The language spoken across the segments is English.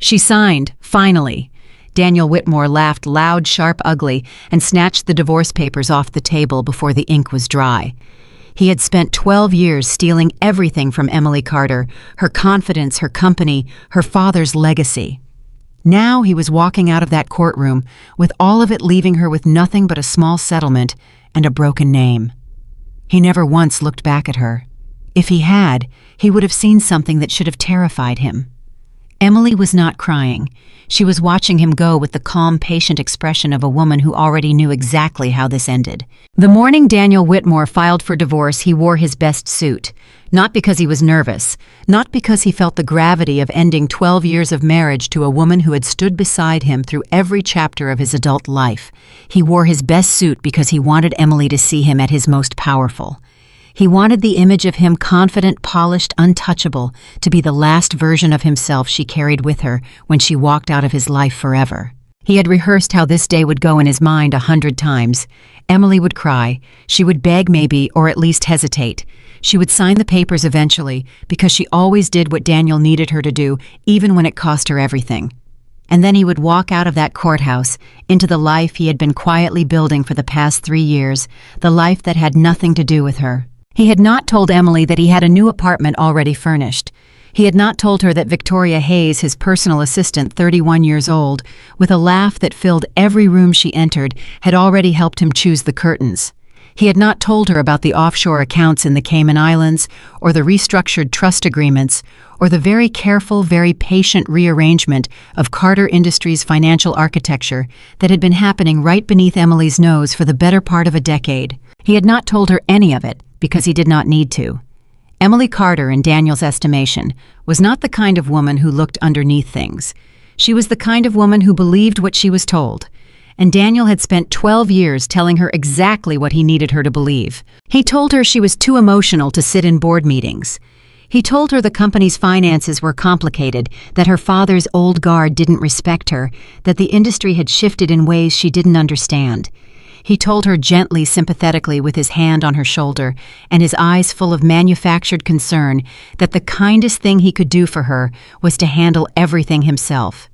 She signed, finally. Daniel Whitmore laughed loud, sharp, ugly, and snatched the divorce papers off the table before the ink was dry. He had spent 12 years stealing everything from Emily Carter, her confidence, her company, her father's legacy. Now he was walking out of that courtroom, with all of it leaving her with nothing but a small settlement and a broken name. He never once looked back at her. If he had, he would have seen something that should have terrified him. Emily was not crying. She was watching him go with the calm, patient expression of a woman who already knew exactly how this ended. The morning Daniel Whitmore filed for divorce, he wore his best suit. Not because he was nervous, not because he felt the gravity of ending 12 years of marriage to a woman who had stood beside him through every chapter of his adult life. He wore his best suit because he wanted Emily to see him at his most powerful. He wanted the image of him confident, polished, untouchable, to be the last version of himself she carried with her when she walked out of his life forever. He had rehearsed how this day would go in his mind 100 times. Emily would cry. She would beg maybe, or at least hesitate. She would sign the papers eventually, because she always did what Daniel needed her to do, even when it cost her everything. And then he would walk out of that courthouse into the life he had been quietly building for the past 3 years, the life that had nothing to do with her. He had not told Emily that he had a new apartment already furnished. He had not told her that Victoria Hayes, his personal assistant, 31 years old, with a laugh that filled every room she entered, had already helped him choose the curtains. He had not told her about the offshore accounts in the Cayman Islands, or the restructured trust agreements, or the very careful, very patient rearrangement of Carter Industries' financial architecture that had been happening right beneath Emily's nose for the better part of a decade. He had not told her any of it, because he did not need to. Emily Carter, in Daniel's estimation, was not the kind of woman who looked underneath things. She was the kind of woman who believed what she was told. And Daniel had spent 12 years telling her exactly what he needed her to believe. He told her she was too emotional to sit in board meetings. He told her the company's finances were complicated, that her father's old guard didn't respect her, that the industry had shifted in ways she didn't understand. He told her gently, sympathetically, with his hand on her shoulder and his eyes full of manufactured concern, that the kindest thing he could do for her was to handle everything himself.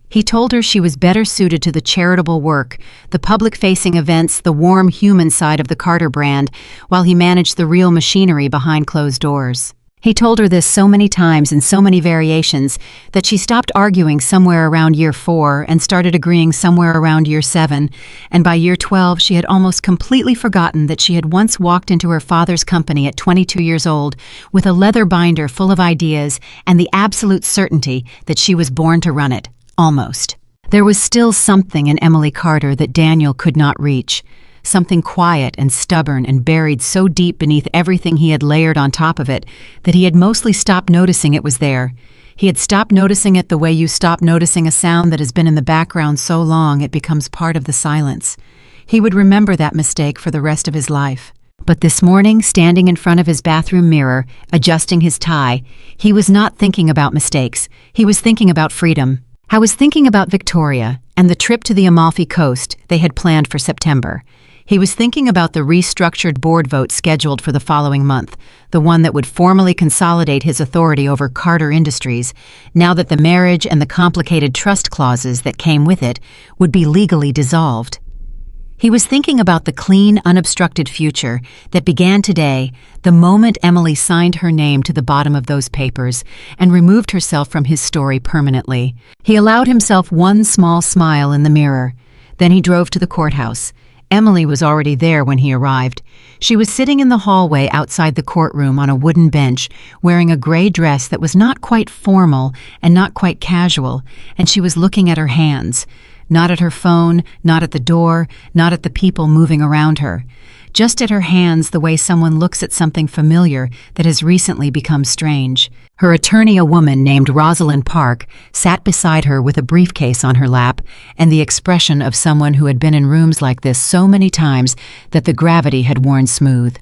He told her she was better suited to the charitable work, the public-facing events, the warm human side of the Carter brand, while he managed the real machinery behind closed doors. He told her this so many times in so many variations that she stopped arguing somewhere around year 4 and started agreeing somewhere around year 7, and by year 12 she had almost completely forgotten that she had once walked into her father's company at 22 years old with a leather binder full of ideas and the absolute certainty that she was born to run it, almost. There was still something in Emily Carter that Daniel could not reach. Something quiet and stubborn and buried so deep beneath everything he had layered on top of it that he had mostly stopped noticing it was there. He had stopped noticing it the way you stop noticing a sound that has been in the background so long it becomes part of the silence. He would remember that mistake for the rest of his life. But this morning, standing in front of his bathroom mirror, adjusting his tie, he was not thinking about mistakes. He was thinking about freedom. I was thinking about Victoria and the trip to the Amalfi Coast they had planned for September. He was thinking about the restructured board vote scheduled for the following month, the one that would formally consolidate his authority over Carter Industries, now that the marriage and the complicated trust clauses that came with it would be legally dissolved. He was thinking about the clean, unobstructed future that began today, the moment Emily signed her name to the bottom of those papers and removed herself from his story permanently. He allowed himself one small smile in the mirror. Then he drove to the courthouse. Emily was already there when he arrived. She was sitting in the hallway outside the courtroom on a wooden bench, wearing a gray dress that was not quite formal and not quite casual, and she was looking at her hands. Not at her phone, not at the door, not at the people moving around her. Just at her hands, the way someone looks at something familiar that has recently become strange. Her attorney, a woman named Rosalind Park, sat beside her with a briefcase on her lap and the expression of someone who had been in rooms like this so many times that the gravity had worn smooth.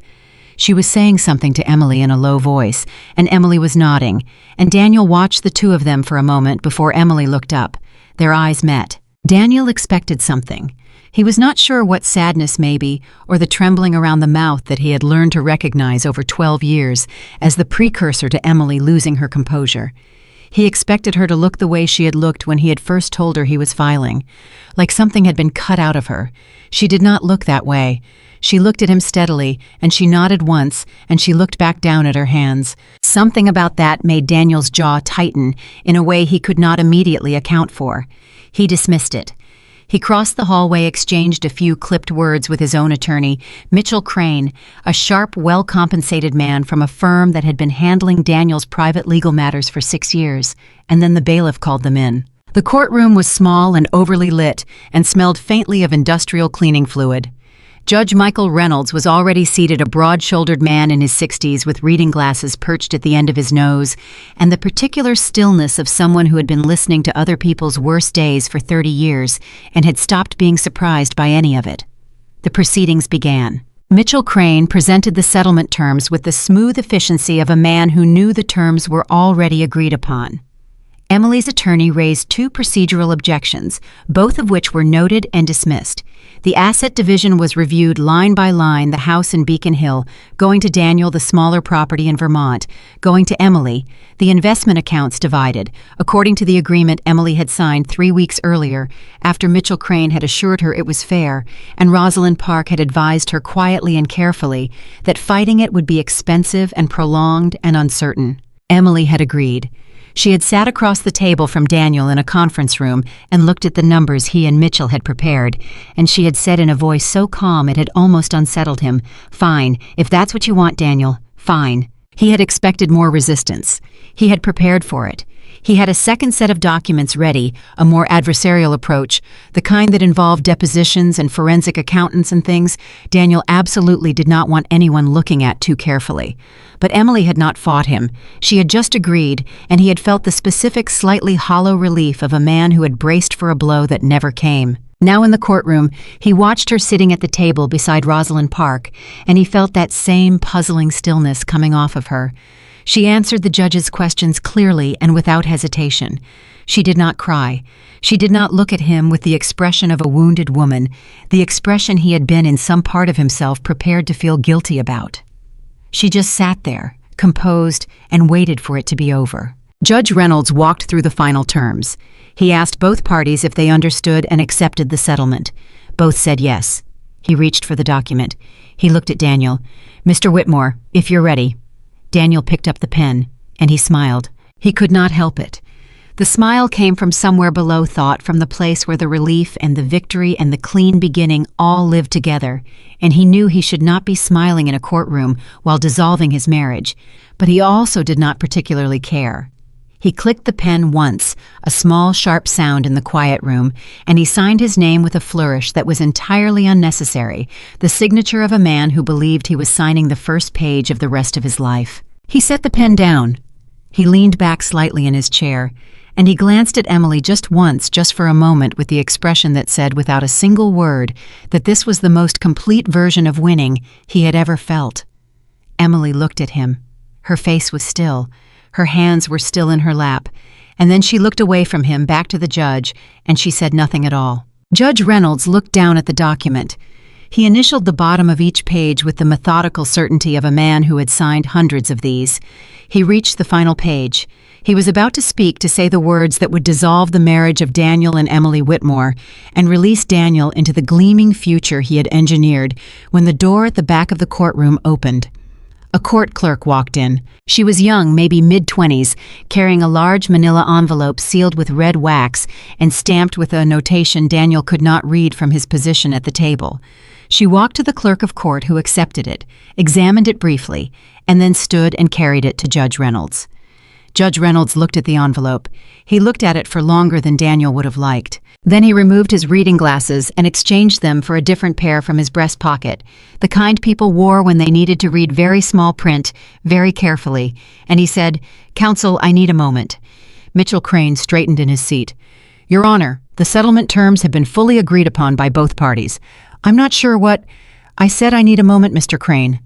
She was saying something to Emily in a low voice, and Emily was nodding, and Daniel watched the two of them for a moment before Emily looked up. Their eyes met. Daniel expected something. He was not sure what sadness maybe, or the trembling around the mouth that he had learned to recognize over 12 years as the precursor to Emily losing her composure. He expected her to look the way she had looked when he had first told her he was filing, like something had been cut out of her. She did not look that way. She looked at him steadily, and she nodded once, and she looked back down at her hands. Something about that made Daniel's jaw tighten in a way he could not immediately account for. He dismissed it. He crossed the hallway, exchanged a few clipped words with his own attorney, Mitchell Crane, a sharp, well-compensated man from a firm that had been handling Daniel's private legal matters for 6 years, and then the bailiff called them in. The courtroom was small and overly lit and smelled faintly of industrial cleaning fluid. Judge Michael Reynolds was already seated, a broad-shouldered man in his 60s with reading glasses perched at the end of his nose, and the particular stillness of someone who had been listening to other people's worst days for 30 years and had stopped being surprised by any of it. The proceedings began. Mitchell Crane presented the settlement terms with the smooth efficiency of a man who knew the terms were already agreed upon. Emily's attorney raised 2 procedural objections, both of which were noted and dismissed. The asset division was reviewed line by line, the house in Beacon Hill, going to Daniel the smaller property in Vermont, going to Emily, the investment accounts divided, according to the agreement Emily had signed 3 weeks earlier, after Mitchell Crane had assured her it was fair, and Rosalind Park had advised her quietly and carefully that fighting it would be expensive and prolonged and uncertain. Emily had agreed. She had sat across the table from Daniel in a conference room and looked at the numbers he and Mitchell had prepared, and she had said in a voice so calm it had almost unsettled him, "Fine, if that's what you want, Daniel, fine." He had expected more resistance. He had prepared for it. He had a second set of documents ready, a more adversarial approach, the kind that involved depositions and forensic accountants and things Daniel absolutely did not want anyone looking at too carefully. But Emily had not fought him. She had just agreed, and he had felt the specific, slightly hollow relief of a man who had braced for a blow that never came. Now in the courtroom, he watched her sitting at the table beside Rosalind Park, and he felt that same puzzling stillness coming off of her. She answered the judge's questions clearly and without hesitation. She did not cry. She did not look at him with the expression of a wounded woman, the expression he had been in some part of himself prepared to feel guilty about. She just sat there, composed, and waited for it to be over. Judge Reynolds walked through the final terms. He asked both parties if they understood and accepted the settlement. Both said yes. He reached for the document. He looked at Daniel. "Mr. Whitmore, if you're ready." Daniel picked up the pen, and he smiled. He could not help it. The smile came from somewhere below thought, from the place where the relief and the victory and the clean beginning all lived together, and he knew he should not be smiling in a courtroom while dissolving his marriage, but he also did not particularly care. He clicked the pen once, a small, sharp sound in the quiet room, and he signed his name with a flourish that was entirely unnecessary, the signature of a man who believed he was signing the first page of the rest of his life. He set the pen down. He leaned back slightly in his chair, and he glanced at Emily just once, just for a moment, with the expression that said without a single word that this was the most complete version of winning he had ever felt. Emily looked at him. Her face was still. Her hands were still in her lap, and then she looked away from him back to the judge, and she said nothing at all. Judge Reynolds looked down at the document. He initialed the bottom of each page with the methodical certainty of a man who had signed hundreds of these. He reached the final page. He was about to speak, to say the words that would dissolve the marriage of Daniel and Emily Whitmore and release Daniel into the gleaming future he had engineered, when the door at the back of the courtroom opened. A court clerk walked in. She was young, maybe mid-20s, carrying a large manila envelope sealed with red wax and stamped with a notation Daniel could not read from his position at the table. She walked to the clerk of court, who accepted it, examined it briefly, and then stood and carried it to Judge Reynolds. Judge Reynolds looked at the envelope. He looked at it for longer than Daniel would have liked. Then he removed his reading glasses and exchanged them for a different pair from his breast pocket, the kind people wore when they needed to read very small print, very carefully, and he said, "Counsel, I need a moment." Mitchell Crane straightened in his seat. "Your Honor, the settlement terms have been fully agreed upon by both parties. I'm not sure what—" "I said I need a moment, Mr. Crane."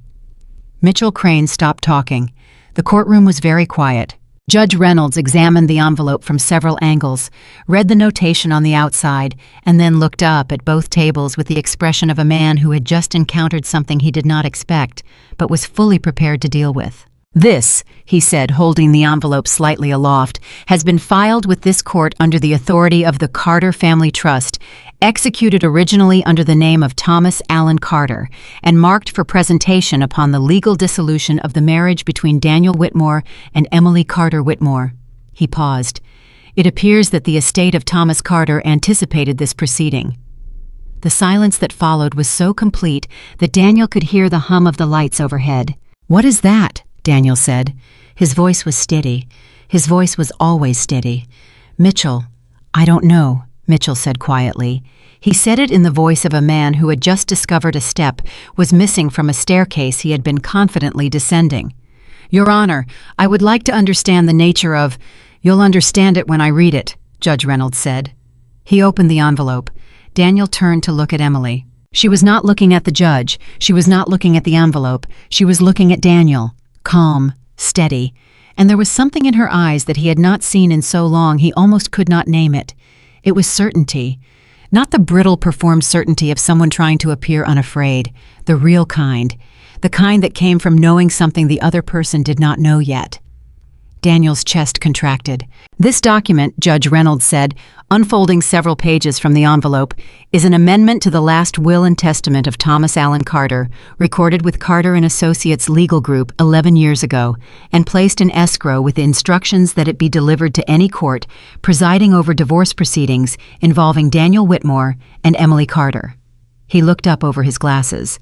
Mitchell Crane stopped talking. The courtroom was very quiet. Judge Reynolds examined the envelope from several angles, read the notation on the outside, and then looked up at both tables with the expression of a man who had just encountered something he did not expect, but was fully prepared to deal with. "This," he said, holding the envelope slightly aloft, "has been filed with this court under the authority of the Carter Family Trust, executed originally under the name of Thomas Allen Carter, and marked for presentation upon the legal dissolution of the marriage between Daniel Whitmore and Emily Carter Whitmore." He paused. It appears that the estate of Thomas Carter anticipated this proceeding. The silence that followed was so complete that Daniel could hear the hum of the lights overhead. "What is that?" Daniel said. His voice was steady. His voice was always steady. "Mitchell, I don't know," Mitchell said quietly. He said it in the voice of a man who had just discovered a step was missing from a staircase he had been confidently descending. "Your Honor, I would like to understand the nature of—" "You'll understand it when I read it," Judge Reynolds said. He opened the envelope. Daniel turned to look at Emily. She was not looking at the judge. She was not looking at the envelope. She was looking at Daniel. Calm, steady, and there was something in her eyes that he had not seen in so long he almost could not name it. It was certainty. Not the brittle, performed certainty of someone trying to appear unafraid, the real kind, the kind that came from knowing something the other person did not know yet. Daniel's chest contracted. "This document," Judge Reynolds said, unfolding several pages from the envelope, "is an amendment to the last will and testament of Thomas Allen Carter, recorded with Carter and Associates Legal Group 11 years ago, and placed in escrow with instructions that it be delivered to any court presiding over divorce proceedings involving Daniel Whitmore and Emily Carter." He looked up over his glasses.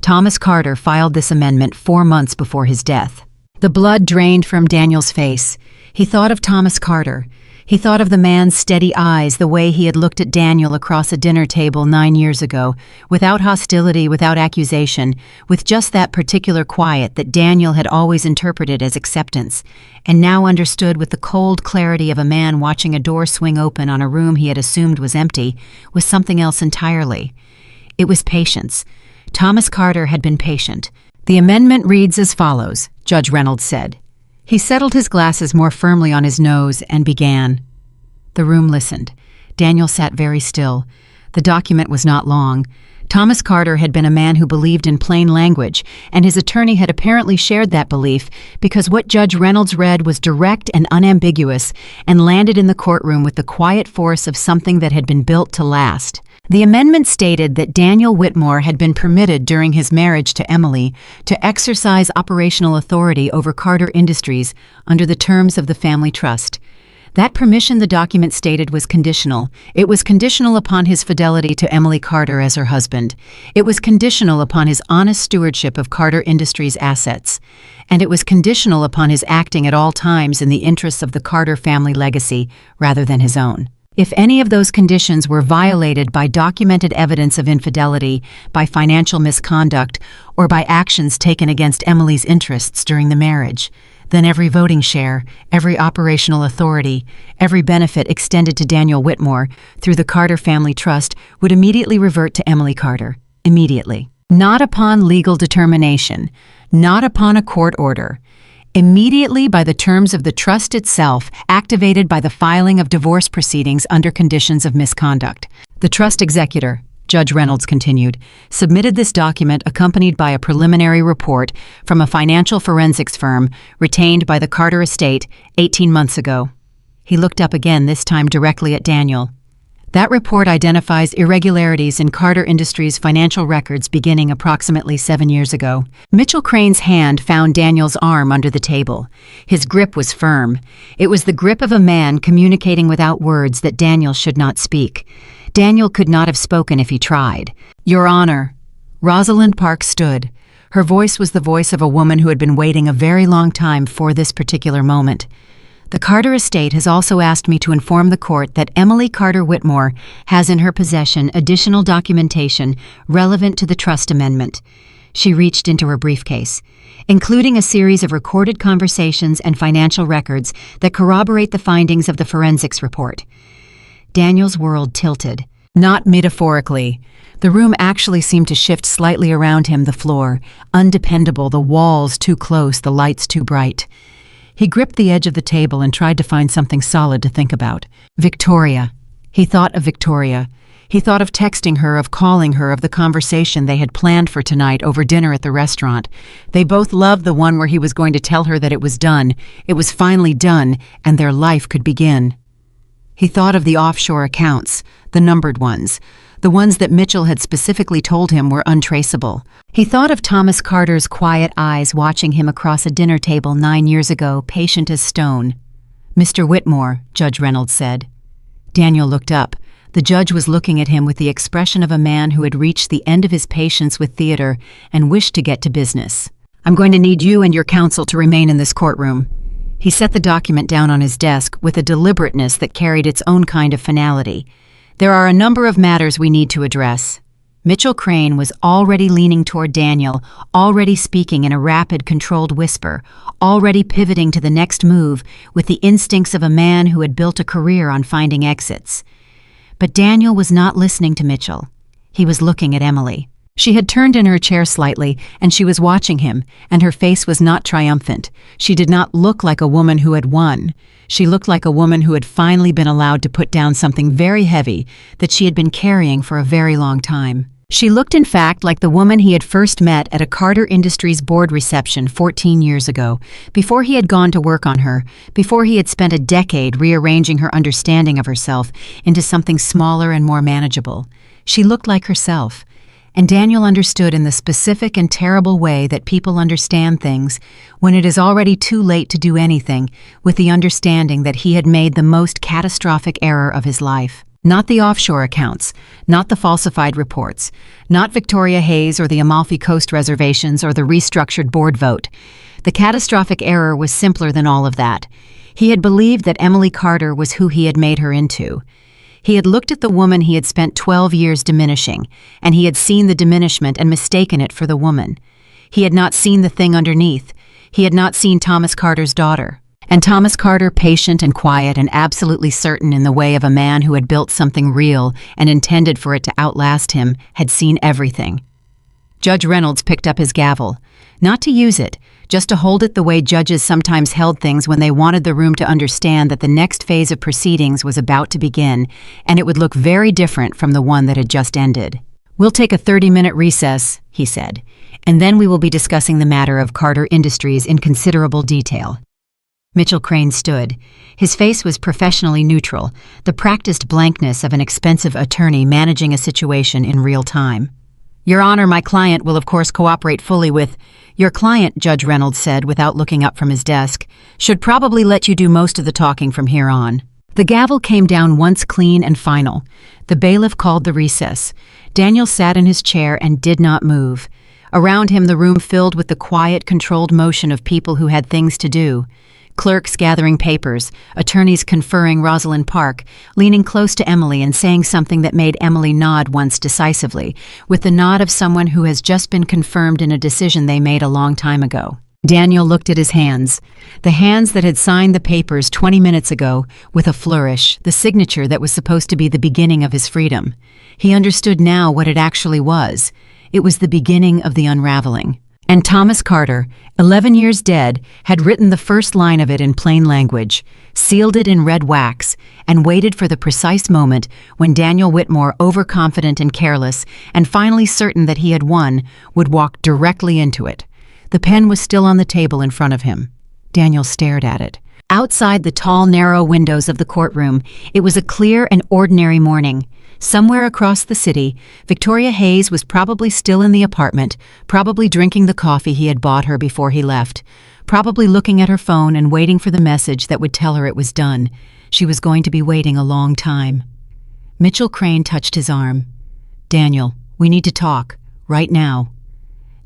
Thomas Carter filed this amendment 4 months before his death. The blood drained from Daniel's face. He thought of Thomas Carter. He thought of the man's steady eyes, the way he had looked at Daniel across a dinner table 9 years ago, without hostility, without accusation, with just that particular quiet that Daniel had always interpreted as acceptance, and now understood with the cold clarity of a man watching a door swing open on a room he had assumed was empty, was something else entirely. It was patience. Thomas Carter had been patient. "The amendment reads as follows," Judge Reynolds said. He settled his glasses more firmly on his nose and began. The room listened. Daniel sat very still. The document was not long. Thomas Carter had been a man who believed in plain language, and his attorney had apparently shared that belief because what Judge Reynolds read was direct and unambiguous and landed in the courtroom with the quiet force of something that had been built to last. The amendment stated that Daniel Whitmore had been permitted during his marriage to Emily to exercise operational authority over Carter Industries under the terms of the family trust. That permission, the document stated, was conditional. It was conditional upon his fidelity to Emily Carter as her husband. It was conditional upon his honest stewardship of Carter Industries' assets. And it was conditional upon his acting at all times in the interests of the Carter family legacy rather than his own. If any of those conditions were violated by documented evidence of infidelity, by financial misconduct, or by actions taken against Emily's interests during the marriage, then every voting share, every operational authority, every benefit extended to Daniel Whitmore through the Carter Family Trust would immediately revert to Emily Carter. Immediately. Not upon legal determination, not upon a court order. Immediately by the terms of the trust itself, activated by the filing of divorce proceedings under conditions of misconduct. The trust executor, Judge Reynolds continued, submitted this document accompanied by a preliminary report from a financial forensics firm retained by the Carter estate 18 months ago. He looked up again, this time directly at Daniel. That report identifies irregularities in Carter Industries' financial records beginning approximately 7 years ago. Mitchell Crane's hand found Daniel's arm under the table. His grip was firm. It was the grip of a man communicating without words that Daniel should not speak. Daniel could not have spoken if he tried. "Your Honor." Rosalind Park stood. Her voice was the voice of a woman who had been waiting a very long time for this particular moment. "The Carter estate has also asked me to inform the court that Emily Carter Whitmore has in her possession additional documentation relevant to the trust amendment." She reached into her briefcase, including a series of recorded conversations and financial records that corroborate the findings of the forensics report. Daniel's world tilted. Not metaphorically. The room actually seemed to shift slightly around him, the floor, undependable, the walls too close, the lights too bright. He gripped the edge of the table and tried to find something solid to think about. Victoria. He thought of Victoria. He thought of texting her, of calling her, of the conversation they had planned for tonight over dinner at the restaurant. They both loved the one where he was going to tell her that it was done, it was finally done, and their life could begin. He thought of the offshore accounts, the numbered ones, the ones that Mitchell had specifically told him were untraceable. He thought of Thomas Carter's quiet eyes watching him across a dinner table 9 years ago, patient as stone. "Mr. Whitmore," Judge Reynolds said. Daniel looked up. The judge was looking at him with the expression of a man who had reached the end of his patience with theater and wished to get to business. "I'm going to need you and your counsel to remain in this courtroom." He set the document down on his desk with a deliberateness that carried its own kind of finality. "There are a number of matters we need to address." Mitchell Crane was already leaning toward Daniel, already speaking in a rapid, controlled whisper, already pivoting to the next move with the instincts of a man who had built a career on finding exits. But Daniel was not listening to Mitchell. He was looking at Emily. She had turned in her chair slightly, and she was watching him, and her face was not triumphant. She did not look like a woman who had won. She looked like a woman who had finally been allowed to put down something very heavy that she had been carrying for a very long time. She looked, in fact, like the woman he had first met at a Carter Industries board reception 14 years ago, before he had gone to work on her, before he had spent a decade rearranging her understanding of herself into something smaller and more manageable. She looked like herself. And Daniel understood in the specific and terrible way that people understand things when it is already too late to do anything, with the understanding that he had made the most catastrophic error of his life. Not the offshore accounts, not the falsified reports, not Victoria Hayes or the Amalfi Coast reservations or the restructured board vote. The catastrophic error was simpler than all of that. He had believed that Emily Carter was who he had made her into. He had looked at the woman he had spent 12 years diminishing, and he had seen the diminishment and mistaken it for the woman. He had not seen the thing underneath. He had not seen Thomas Carter's daughter. And Thomas Carter, patient and quiet and absolutely certain in the way of a man who had built something real and intended for it to outlast him, had seen everything. Judge Reynolds picked up his gavel, not to use it, just to hold it the way judges sometimes held things when they wanted the room to understand that the next phase of proceedings was about to begin, and it would look very different from the one that had just ended. "We'll take a 30-minute recess," he said, "and then we will be discussing the matter of Carter Industries in considerable detail." Mitchell Crane stood. His face was professionally neutral, the practiced blankness of an expensive attorney managing a situation in real time. "Your Honor, my client will of course cooperate fully with—" "Your client," Judge Reynolds said without looking up from his desk, "should probably let you do most of the talking from here on." The gavel came down once clean and final. The bailiff called the recess. Daniel sat in his chair and did not move. Around him the room filled with the quiet, controlled motion of people who had things to do. Clerks gathering papers, attorneys conferring. Rosalind Park, leaning close to Emily and saying something that made Emily nod once decisively, with the nod of someone who has just been confirmed in a decision they made a long time ago. Daniel looked at his hands, the hands that had signed the papers 20 minutes ago, with a flourish, the signature that was supposed to be the beginning of his freedom. He understood now what it actually was. It was the beginning of the unraveling. And Thomas Carter, 11 years dead, had written the first line of it in plain language, sealed it in red wax, and waited for the precise moment when Daniel Whitmore, overconfident and careless, and finally certain that he had won, would walk directly into it. The pen was still on the table in front of him. Daniel stared at it. Outside the tall, narrow windows of the courtroom, it was a clear and ordinary morning. Somewhere across the city, Victoria Hayes was probably still in the apartment, probably drinking the coffee he had bought her before he left, probably looking at her phone and waiting for the message that would tell her it was done. She was going to be waiting a long time. Mitchell Crane touched his arm. "Daniel, we need to talk, right now."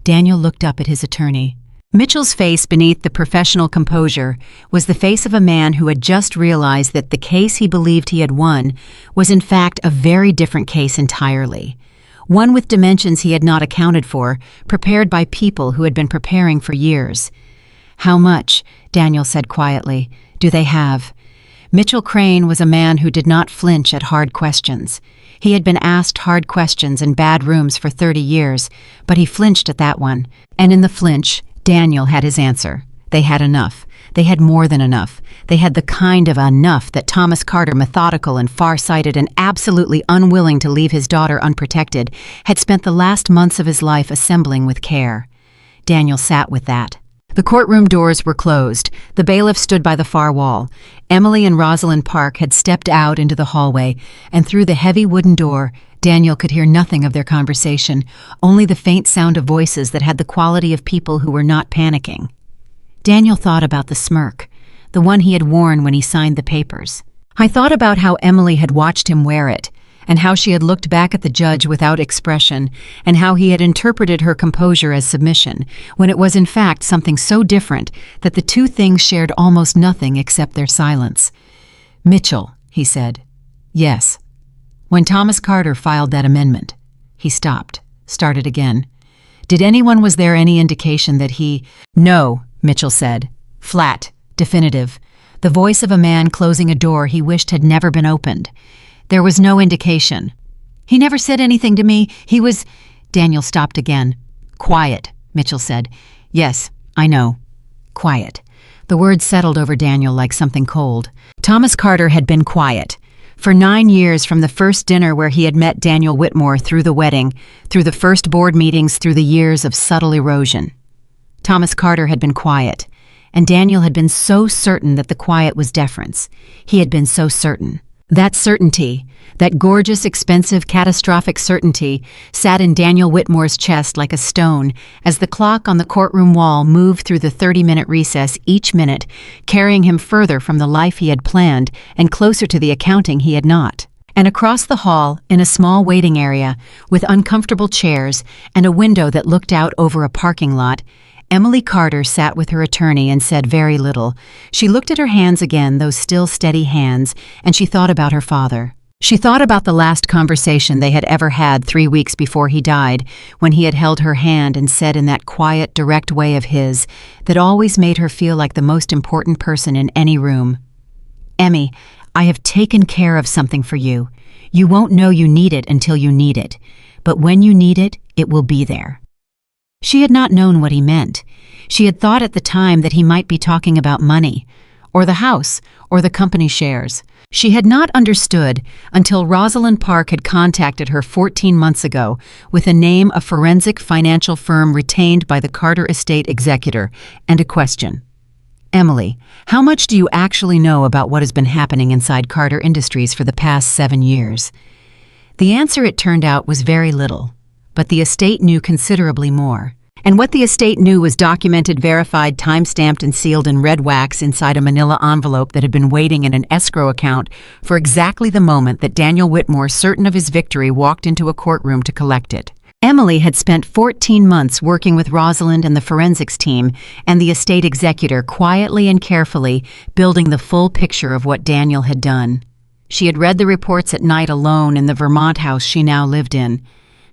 Daniel looked up at his attorney. Mitchell's face beneath the professional composure was the face of a man who had just realized that the case he believed he had won was in fact a very different case entirely. One with dimensions he had not accounted for, prepared by people who had been preparing for years. "How much," Daniel said quietly, "do they have?" Mitchell Crane was a man who did not flinch at hard questions. He had been asked hard questions in bad rooms for 30 years, but he flinched at that one, and in the flinch, Daniel had his answer. They had enough. They had more than enough. They had the kind of enough that Thomas Carter, methodical and far-sighted and absolutely unwilling to leave his daughter unprotected, had spent the last months of his life assembling with care. Daniel sat with that. The courtroom doors were closed. The bailiff stood by the far wall. Emily and Rosalind Park had stepped out into the hallway, and through the heavy wooden door, Daniel could hear nothing of their conversation, only the faint sound of voices that had the quality of people who were not panicking. Daniel thought about the smirk, the one he had worn when he signed the papers. I thought about how Emily had watched him wear it, and how she had looked back at the judge without expression, and how he had interpreted her composure as submission, when it was in fact something so different that the two things shared almost nothing except their silence. "Mitchell," he said. "Yes." When Thomas Carter filed that amendment, he stopped, started again. "Did anyone, was there any indication that he—" "No," Mitchell said. Flat, definitive, the voice of a man closing a door he wished had never been opened. "There was no indication. He never said anything to me. He was—" Daniel stopped again. "Quiet," Mitchell said. "Yes, I know. Quiet." The words settled over Daniel like something cold. Thomas Carter had been quiet. For 9 years, from the first dinner where he had met Daniel Whitmore, through the wedding, through the first board meetings, through the years of subtle erosion. Thomas Carter had been quiet, and Daniel had been so certain that the quiet was deference. He had been so certain. That certainty, that gorgeous, expensive, catastrophic certainty, sat in Daniel Whitmore's chest like a stone as the clock on the courtroom wall moved through the 30-minute recess each minute, carrying him further from the life he had planned and closer to the accounting he had not. And across the hall, in a small waiting area, with uncomfortable chairs and a window that looked out over a parking lot, Emily Carter sat with her attorney and said very little. She looked at her hands again, those still steady hands, and she thought about her father. She thought about the last conversation they had ever had 3 weeks before he died, when he had held her hand and said in that quiet, direct way of his that always made her feel like the most important person in any room. "Emmy, I have taken care of something for you. You won't know you need it until you need it, but when you need it, it will be there." She had not known what he meant. She had thought at the time that he might be talking about money, or the house, or the company shares. She had not understood until Rosalind Park had contacted her 14 months ago with a name, a forensic financial firm retained by the Carter estate executor, and a question. "Emily, how much do you actually know about what has been happening inside Carter Industries for the past 7 years?" The answer, it turned out, was very little. But the estate knew considerably more. And what the estate knew was documented, verified, time-stamped, and sealed in red wax inside a manila envelope that had been waiting in an escrow account for exactly the moment that Daniel Whitmore, certain of his victory, walked into a courtroom to collect it. Emily had spent 14 months working with Rosalind and the forensics team and the estate executor, quietly and carefully building the full picture of what Daniel had done. She had read the reports at night alone in the Vermont house she now lived in.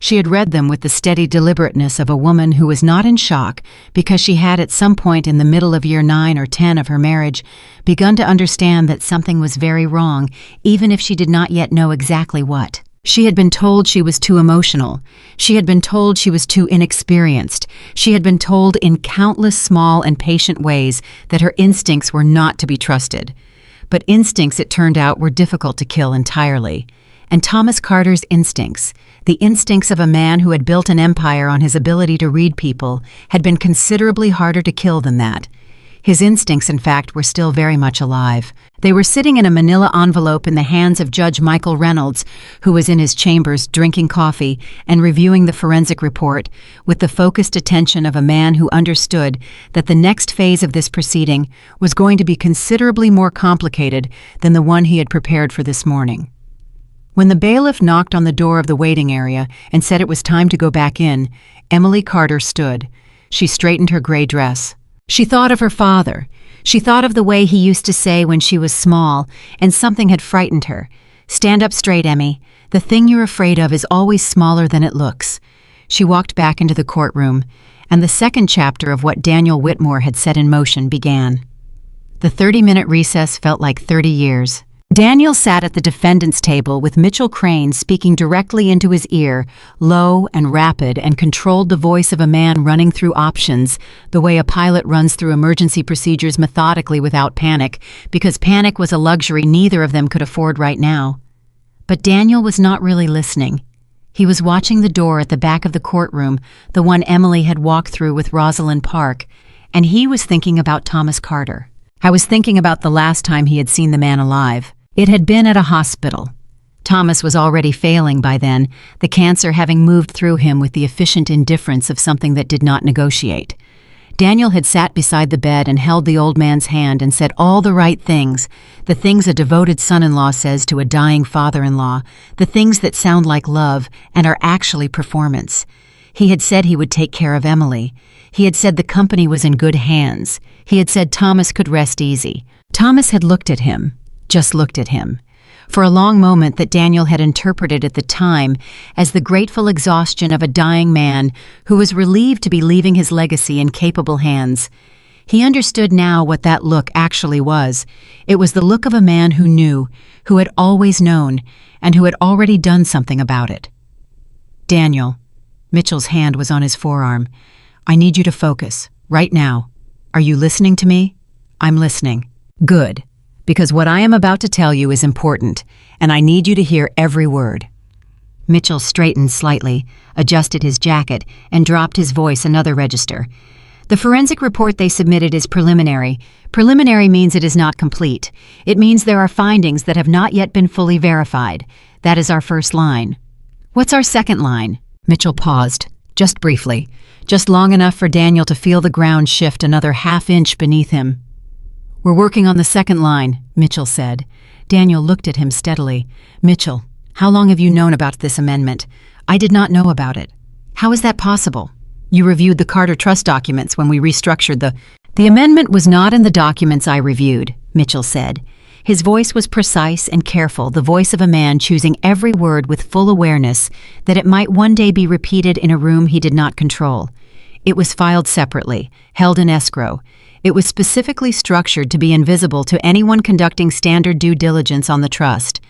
She had read them with the steady deliberateness of a woman who was not in shock because she had, at some point in the middle of year 9 or 10 of her marriage, begun to understand that something was very wrong, even if she did not yet know exactly what. She had been told she was too emotional. She had been told she was too inexperienced. She had been told in countless small and patient ways that her instincts were not to be trusted. But instincts, it turned out, were difficult to kill entirely. And Thomas Carter's instincts, the instincts of a man who had built an empire on his ability to read people, had been considerably harder to kill than that. His instincts, in fact, were still very much alive. They were sitting in a manila envelope in the hands of Judge Michael Reynolds, who was in his chambers drinking coffee and reviewing the forensic report with the focused attention of a man who understood that the next phase of this proceeding was going to be considerably more complicated than the one he had prepared for this morning. When the bailiff knocked on the door of the waiting area and said it was time to go back in, Emily Carter stood. She straightened her gray dress. She thought of her father. She thought of the way he used to say when she was small, and something had frightened her. "Stand up straight, Emmy. The thing you're afraid of is always smaller than it looks." She walked back into the courtroom, and the second chapter of what Daniel Whitmore had set in motion began. The 30-minute recess felt like 30 years. Daniel sat at the defendant's table with Mitchell Crane speaking directly into his ear, low and rapid, and controlled the voice of a man running through options, the way a pilot runs through emergency procedures methodically without panic, because panic was a luxury neither of them could afford right now. But Daniel was not really listening. He was watching the door at the back of the courtroom, the one Emily had walked through with Rosalind Park, and he was thinking about Thomas Carter. I was thinking about the last time he had seen the man alive. It had been at a hospital. Thomas was already failing by then, the cancer having moved through him with the efficient indifference of something that did not negotiate. Daniel had sat beside the bed and held the old man's hand and said all the right things, the things a devoted son-in-law says to a dying father-in-law, the things that sound like love and are actually performance. He had said he would take care of Emily. He had said the company was in good hands. He had said Thomas could rest easy. Thomas had looked at him. Just looked at him. For a long moment that Daniel had interpreted at the time as the grateful exhaustion of a dying man who was relieved to be leaving his legacy in capable hands. He understood now what that look actually was. It was the look of a man who knew, who had always known, and who had already done something about it. Daniel. Mitchell's hand was on his forearm. I need you to focus, right now. Are you listening to me? I'm listening. Good. Because what I am about to tell you is important, and I need you to hear every word. Mitchell straightened slightly, adjusted his jacket, and dropped his voice another register. The forensic report they submitted is preliminary. Preliminary means it is not complete. It means there are findings that have not yet been fully verified. That is our first line. What's our second line? Mitchell paused, just briefly, just long enough for Daniel to feel the ground shift another half-inch beneath him. We're working on the second line, Mitchell said. Daniel looked at him steadily. Mitchell, how long have you known about this amendment? I did not know about it. How is that possible? You reviewed the Carter Trust documents when we restructured The amendment was not in the documents I reviewed, Mitchell said. His voice was precise and careful, the voice of a man choosing every word with full awareness that it might one day be repeated in a room he did not control. It was filed separately, held in escrow. It was specifically structured to be invisible to anyone conducting standard due diligence on the trust.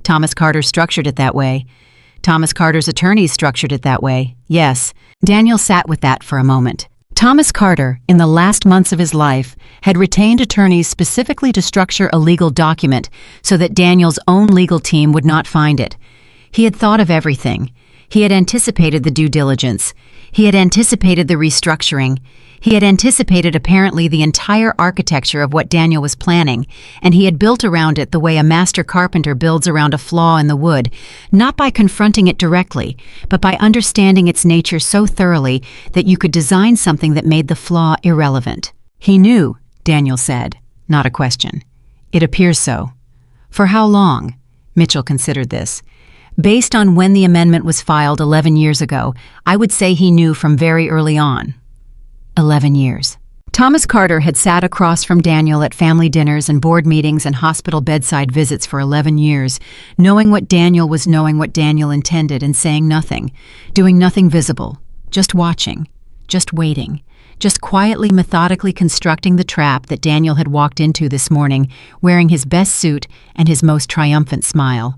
Thomas Carter structured it that way. Thomas Carter's attorneys structured it that way. Yes, Daniel sat with that for a moment. Thomas Carter, in the last months of his life, had retained attorneys specifically to structure a legal document so that Daniel's own legal team would not find it. He had thought of everything. He had anticipated the due diligence. He had anticipated the restructuring. He had anticipated apparently the entire architecture of what Daniel was planning, and he had built around it the way a master carpenter builds around a flaw in the wood, not by confronting it directly, but by understanding its nature so thoroughly that you could design something that made the flaw irrelevant. He knew, Daniel said, not a question. It appears so. For how long? Mitchell considered this. Based on when the amendment was filed 11 years ago, I would say he knew from very early on. 11 years. Thomas Carter had sat across from Daniel at family dinners and board meetings and hospital bedside visits for 11 years, knowing what Daniel was knowing what Daniel intended and saying nothing, doing nothing visible, just watching, just waiting, just quietly methodically constructing the trap that Daniel had walked into this morning, wearing his best suit and his most triumphant smile.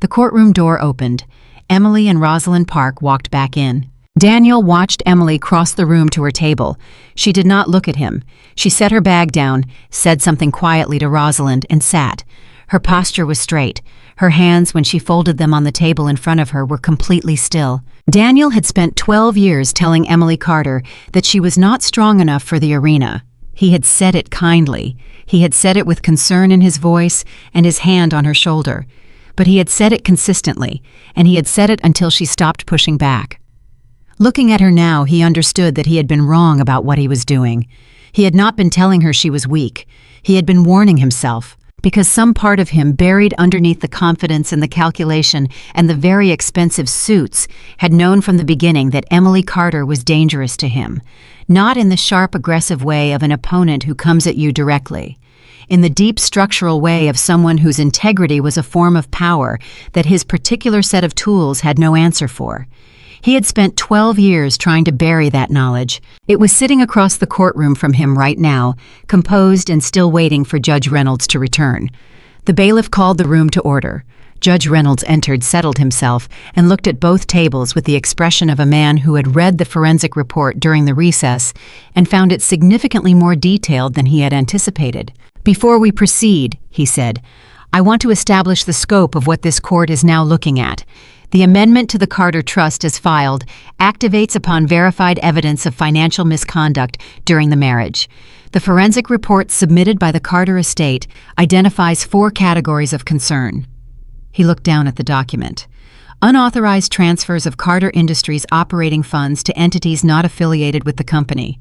The courtroom door opened. Emily and Rosalind Park walked back in. Daniel watched Emily cross the room to her table. She did not look at him. She set her bag down, said something quietly to Rosalind, and sat. Her posture was straight. Her hands, when she folded them on the table in front of her, were completely still. Daniel had spent 12 years telling Emily Carter that she was not strong enough for the arena. He had said it kindly. He had said it with concern in his voice and his hand on her shoulder. But he had said it consistently, and he had said it until she stopped pushing back. Looking at her now, he understood that he had been wrong about what he was doing. He had not been telling her she was weak. He had been warning himself, because some part of him, buried underneath the confidence and the calculation and the very expensive suits, had known from the beginning that Emily Carter was dangerous to him, not in the sharp, aggressive way of an opponent who comes at you directly. In the deep structural way of someone whose integrity was a form of power that his particular set of tools had no answer for. He had spent 12 years trying to bury that knowledge. It was sitting across the courtroom from him right now, composed and still waiting for Judge Reynolds to return. The bailiff called the room to order. Judge Reynolds entered, settled himself, and looked at both tables with the expression of a man who had read the forensic report during the recess and found it significantly more detailed than he had anticipated. "Before we proceed," he said, "I want to establish the scope of what this court is now looking at. The amendment to the Carter Trust as filed activates upon verified evidence of financial misconduct during the marriage. The forensic report submitted by the Carter estate identifies 4 categories of concern." He looked down at the document. Unauthorized transfers of Carter Industries operating funds to entities not affiliated with the company.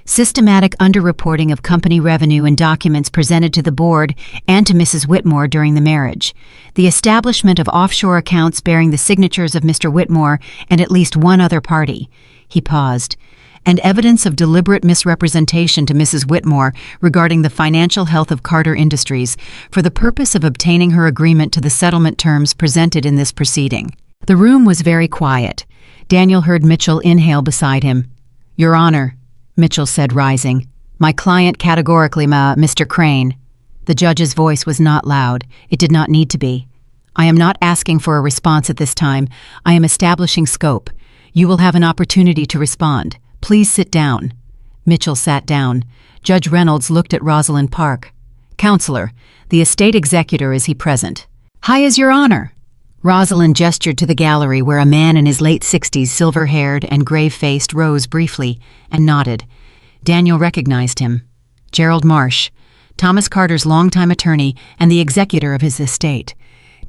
Systematic underreporting of company revenue in documents presented to the board and to Mrs. Whitmore during the marriage. The establishment of offshore accounts bearing the signatures of Mr. Whitmore and at least one other party. He paused. And evidence of deliberate misrepresentation to Mrs. Whitmore regarding the financial health of Carter Industries for the purpose of obtaining her agreement to the settlement terms presented in this proceeding. The room was very quiet. Daniel heard Mitchell inhale beside him. "Your Honor," Mitchell said, rising. "My client categorically, Mr. Crane." The judge's voice was not loud. It did not need to be. "I am not asking for a response at this time. I am establishing scope. You will have an opportunity to respond. Please sit down." Mitchell sat down. Judge Reynolds looked at Rosalind Park. "Counselor, the estate executor, is he present?" "Hi, is Your Honor." Rosalind gestured to the gallery where a man in his late 60s, silver-haired and grave-faced, rose briefly and nodded. Daniel recognized him. Gerald Marsh, Thomas Carter's longtime attorney and the executor of his estate.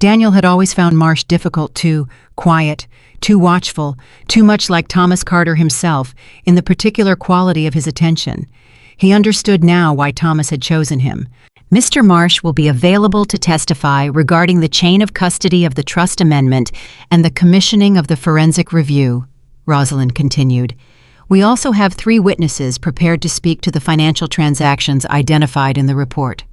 Daniel had always found Marsh difficult, too quiet, too watchful, too much like Thomas Carter himself in the particular quality of his attention. He understood now why Thomas had chosen him. "Mr. Marsh will be available to testify regarding the chain of custody of the trust amendment and the commissioning of the forensic review," Rosalind continued. "We also have 3 witnesses prepared to speak to the financial transactions identified in the report."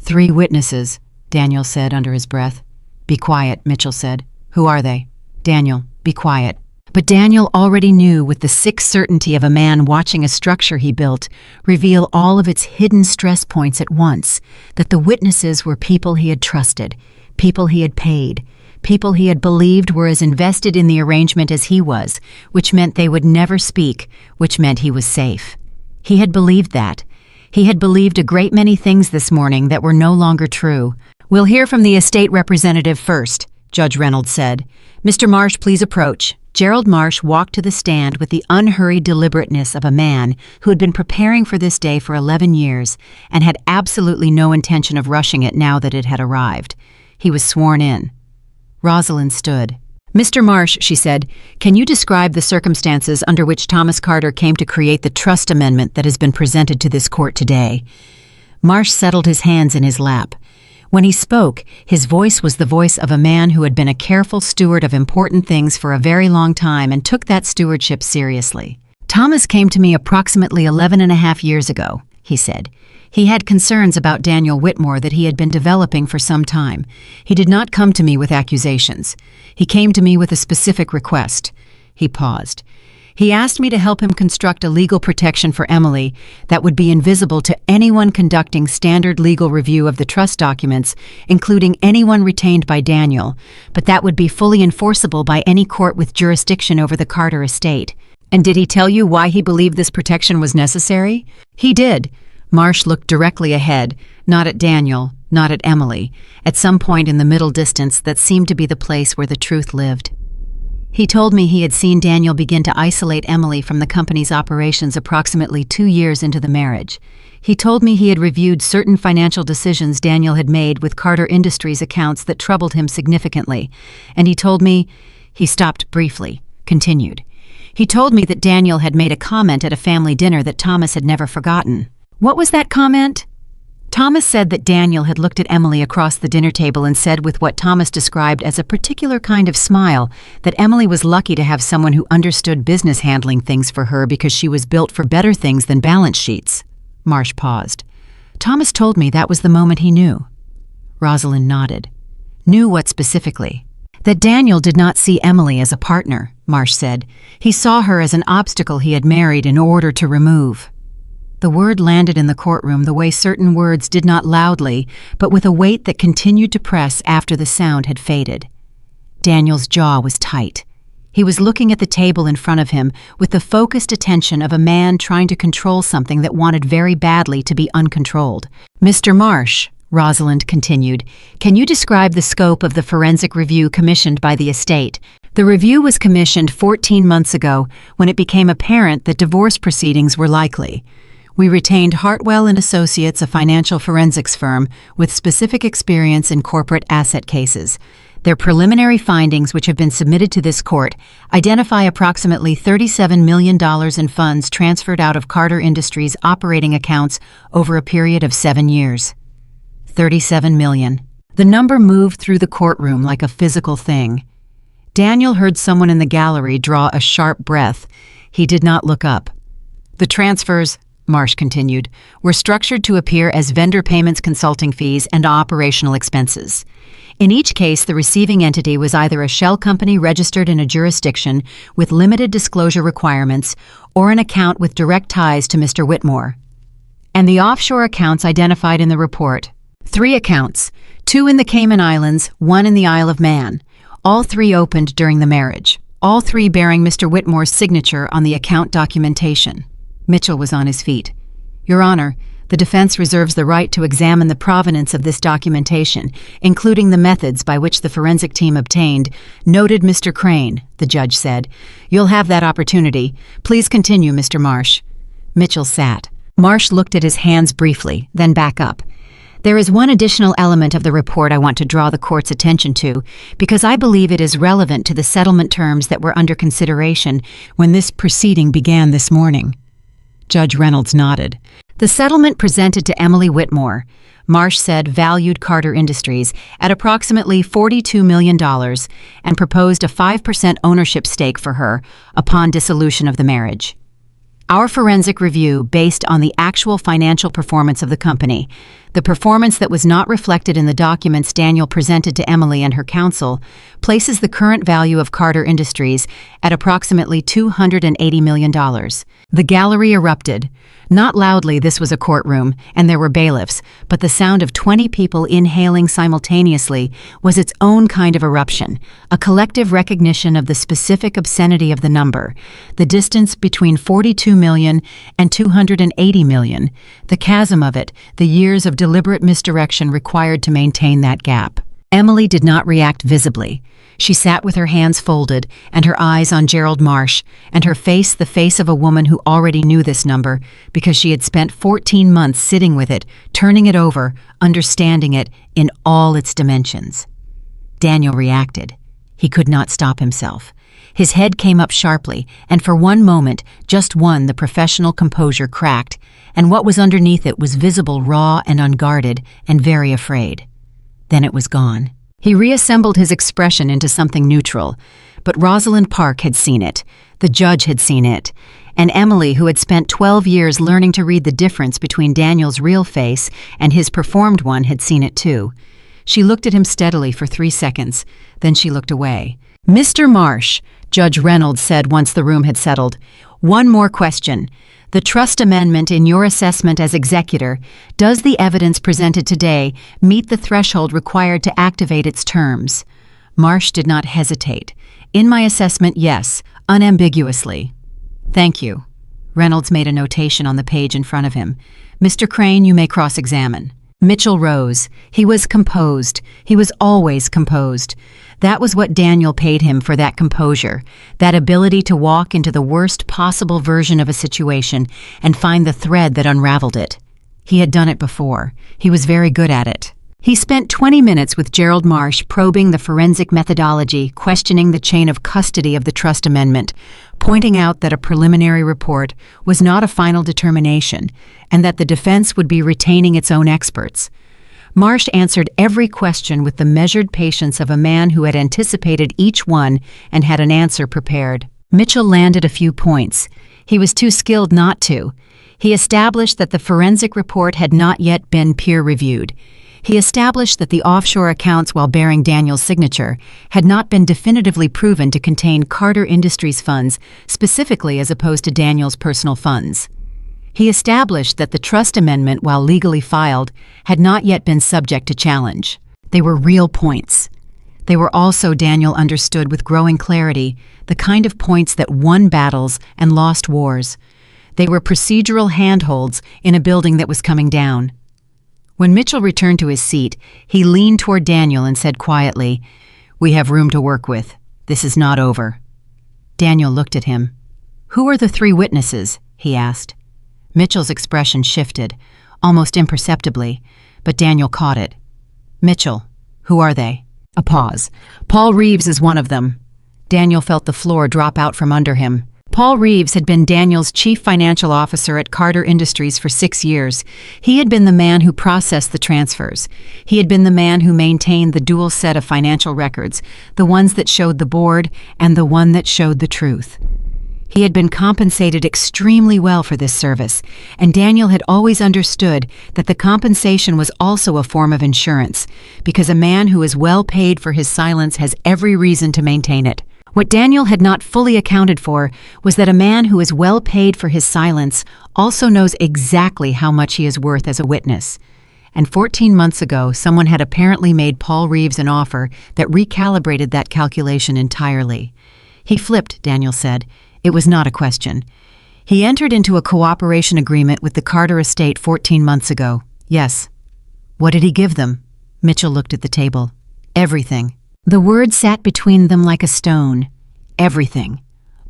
"3 witnesses," Daniel said under his breath. "Be quiet," Mitchell said. "Who are they?" "Daniel, be quiet." But Daniel already knew, with the sick certainty of a man watching a structure he built reveal all of its hidden stress points at once, that the witnesses were people he had trusted, people he had paid, people he had believed were as invested in the arrangement as he was, which meant they would never speak, which meant he was safe. He had believed that. He had believed a great many things this morning that were no longer true. "We'll hear from the estate representative first," Judge Reynolds said. "Mr. Marsh, please approach." Gerald Marsh walked to the stand with the unhurried deliberateness of a man who had been preparing for this day for 11 years and had absolutely no intention of rushing it now that it had arrived. He was sworn in. Rosalind stood. "Mr. Marsh," she said, "can you describe the circumstances under which Thomas Carter came to create the trust amendment that has been presented to this court today?" Marsh settled his hands in his lap. When he spoke, his voice was the voice of a man who had been a careful steward of important things for a very long time and took that stewardship seriously. "Thomas came to me approximately 11.5 years ago," he said. "He had concerns about Daniel Whitmore that he had been developing for some time. He did not come to me with accusations. He came to me with a specific request." He paused. "He asked me to help him construct a legal protection for Emily that would be invisible to anyone conducting standard legal review of the trust documents, including anyone retained by Daniel, but that would be fully enforceable by any court with jurisdiction over the Carter estate." "And did he tell you why he believed this protection was necessary?" "He did." Marsh looked directly ahead, not at Daniel, not at Emily, at some point in the middle distance that seemed to be the place where the truth lived. "He told me he had seen Daniel begin to isolate Emily from the company's operations approximately 2 years into the marriage. He told me he had reviewed certain financial decisions Daniel had made with Carter Industries accounts that troubled him significantly, and he told me—" He stopped briefly, continued. "He told me that Daniel had made a comment at a family dinner that Thomas had never forgotten." "What was that comment?" "Thomas said that Daniel had looked at Emily across the dinner table and said with what Thomas described as a particular kind of smile that Emily was lucky to have someone who understood business handling things for her because she was built for better things than balance sheets." Marsh paused. "Thomas told me that was the moment he knew." Rosalind nodded. "Knew what specifically?" "That Daniel did not see Emily as a partner," Marsh said. "He saw her as an obstacle he had married in order to remove." The word landed in the courtroom the way certain words did not loudly, but with a weight that continued to press after the sound had faded. Daniel's jaw was tight. He was looking at the table in front of him with the focused attention of a man trying to control something that wanted very badly to be uncontrolled. "Mr. Marsh," Rosalind continued, "can you describe the scope of the forensic review commissioned by the estate?" The review was commissioned 14 months ago when it became apparent that divorce proceedings were likely. We retained Hartwell and Associates, a financial forensics firm with specific experience in corporate asset cases. Their preliminary findings, which have been submitted to this court, identify approximately $37 million in funds transferred out of Carter Industries' operating accounts over a period of 7 years. 37 million. The number moved through the courtroom like a physical thing. Daniel heard someone in the gallery draw a sharp breath. He did not look up. "The transfers," Marsh continued, "were structured to appear as vendor payments, consulting fees, and operational expenses. In each case, the receiving entity was either a shell company registered in a jurisdiction with limited disclosure requirements or an account with direct ties to Mr. Whitmore. And the offshore accounts identified in the report. 3 accounts, 2 in the Cayman Islands, 1 in the Isle of Man. All 3 opened during the marriage. All 3 bearing Mr. Whitmore's signature on the account documentation." Mitchell was on his feet. "Your Honor, the defense reserves the right to examine the provenance of this documentation, including the methods by which the forensic team obtained," "Noted, Mr. Crane," the judge said. "You'll have that opportunity. Please continue, Mr. Marsh." Mitchell sat. Marsh looked at his hands briefly, then back up. "There is one additional element of the report I want to draw the court's attention to, because I believe it is relevant to the settlement terms that were under consideration when this proceeding began this morning." Judge Reynolds nodded. "The settlement presented to Emily Whitmore," Marsh said, "valued Carter Industries at approximately $42 million and proposed a 5% ownership stake for her upon dissolution of the marriage. Our forensic review, based on the actual financial performance of the company, the performance that was not reflected in the documents Daniel presented to Emily and her counsel, places the current value of Carter Industries at approximately $280 million. The gallery erupted. Not loudly, this was a courtroom, and there were bailiffs, but the sound of 20 people inhaling simultaneously was its own kind of eruption, a collective recognition of the specific obscenity of the number, the distance between 42 million and 280 million, the chasm of it, the years of deliberate misdirection required to maintain that gap. Emily did not react visibly. She sat with her hands folded and her eyes on Gerald Marsh, and her face the face of a woman who already knew this number because she had spent 14 months sitting with it, turning it over, understanding it in all its dimensions. Daniel reacted. He could not stop himself. His head came up sharply, and for one moment, just one, the professional composure cracked, and what was underneath it was visible, raw and unguarded, and very afraid. Then it was gone. He reassembled his expression into something neutral, but Rosalind Park had seen it, the judge had seen it, and Emily, who had spent 12 years learning to read the difference between Daniel's real face and his performed one, had seen it too. She looked at him steadily for 3 seconds, then she looked away. "Mr. Marsh," Judge Reynolds said once the room had settled, "one more question. The trust amendment, in your assessment as executor, does the evidence presented today meet the threshold required to activate its terms?" Marsh did not hesitate. "In my assessment, yes, unambiguously." "Thank you." Reynolds made a notation on the page in front of him. "Mr. Crane, you may cross-examine." Mitchell rose. He was composed. He was always composed. That was what Daniel paid him for, that composure, that ability to walk into the worst possible version of a situation and find the thread that unraveled it. He had done it before. He was very good at it. He spent 20 minutes with Gerald Marsh probing the forensic methodology, questioning the chain of custody of the trust amendment, pointing out that a preliminary report was not a final determination and that the defense would be retaining its own experts. Marsh answered every question with the measured patience of a man who had anticipated each one and had an answer prepared. Mitchell landed a few points. He was too skilled not to. He established that the forensic report had not yet been peer-reviewed. He established that the offshore accounts, while bearing Daniel's signature, had not been definitively proven to contain Carter Industries funds, specifically as opposed to Daniel's personal funds. He established that the trust amendment, while legally filed, had not yet been subject to challenge. They were real points. They were also, Daniel understood with growing clarity, the kind of points that won battles and lost wars. They were procedural handholds in a building that was coming down. When Mitchell returned to his seat, he leaned toward Daniel and said quietly, "We have room to work with. This is not over." Daniel looked at him. "Who are the three witnesses?" he asked. Mitchell's expression shifted, almost imperceptibly, but Daniel caught it. "Mitchell, who are they?" A pause. "Paul Reeves is one of them." Daniel felt the floor drop out from under him. Paul Reeves had been Daniel's chief financial officer at Carter Industries for 6 years. He had been the man who processed the transfers. He had been the man who maintained the dual set of financial records, the ones that showed the board and the one that showed the truth. He had been compensated extremely well for this service, and Daniel had always understood that the compensation was also a form of insurance, because a man who is well paid for his silence has every reason to maintain it. What Daniel had not fully accounted for was that a man who is well paid for his silence also knows exactly how much he is worth as a witness. And 14 months ago, someone had apparently made Paul Reeves an offer that recalibrated that calculation entirely. He flipped, Daniel said. It was not a question. He entered into a cooperation agreement with the Carter estate 14 months ago. Yes. What did he give them? Mitchell looked at the table. Everything. The word sat between them like a stone. Everything.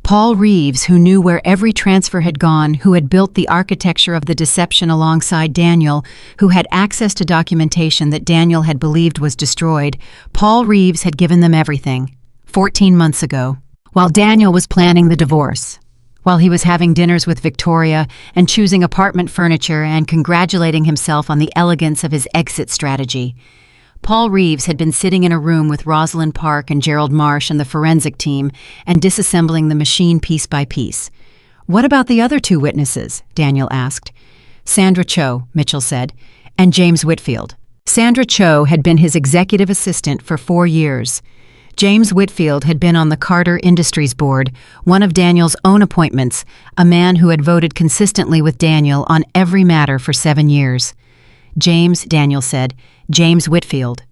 Paul Reeves, who knew where every transfer had gone, who had built the architecture of the deception alongside Daniel, who had access to documentation that Daniel had believed was destroyed, Paul Reeves had given them everything. 14 months ago. While Daniel was planning the divorce, while he was having dinners with Victoria and choosing apartment furniture and congratulating himself on the elegance of his exit strategy, Paul Reeves had been sitting in a room with Rosalind Park and Gerald Marsh and the forensic team and disassembling the machine piece by piece. "What about the other two witnesses?" Daniel asked. "Sandra Cho," Mitchell said, "and James Whitfield." Sandra Cho had been his executive assistant for 4 years. James Whitfield had been on the Carter Industries board, one of Daniel's own appointments, a man who had voted consistently with Daniel on every matter for 7 years. "James," Daniel said, "James Whitfield."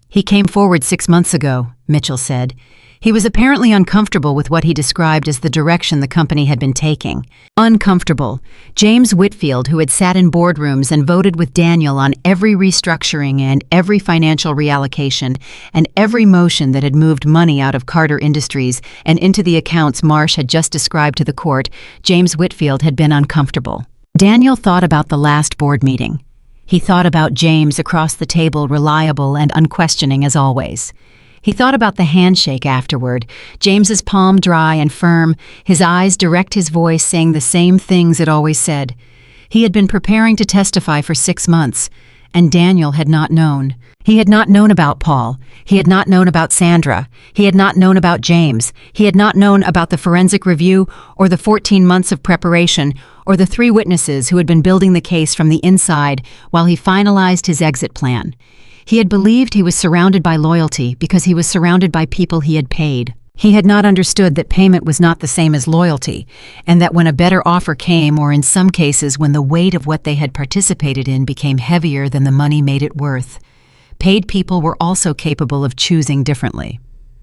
"He came forward 6 months ago," Mitchell said. He was apparently uncomfortable with what he described as the direction the company had been taking. Uncomfortable. James Whitfield, who had sat in boardrooms and voted with Daniel on every restructuring and every financial reallocation and every motion that had moved money out of Carter Industries and into the accounts Marsh had just described to the court, James Whitfield had been uncomfortable. Daniel thought about the last board meeting. He thought about James across the table, reliable and unquestioning as always. He thought about the handshake afterward, James's palm dry and firm, his eyes direct, his voice saying the same things it always said. He had been preparing to testify for 6 months, and Daniel had not known. He had not known about Paul. He had not known about Sandra. He had not known about James. He had not known about the forensic review or the 14 months of preparation or the 3 witnesses who had been building the case from the inside while he finalized his exit plan. He had believed he was surrounded by loyalty because he was surrounded by people he had paid. He had not understood that payment was not the same as loyalty, and that when a better offer came, or in some cases when the weight of what they had participated in became heavier than the money made it worth, paid people were also capable of choosing differently.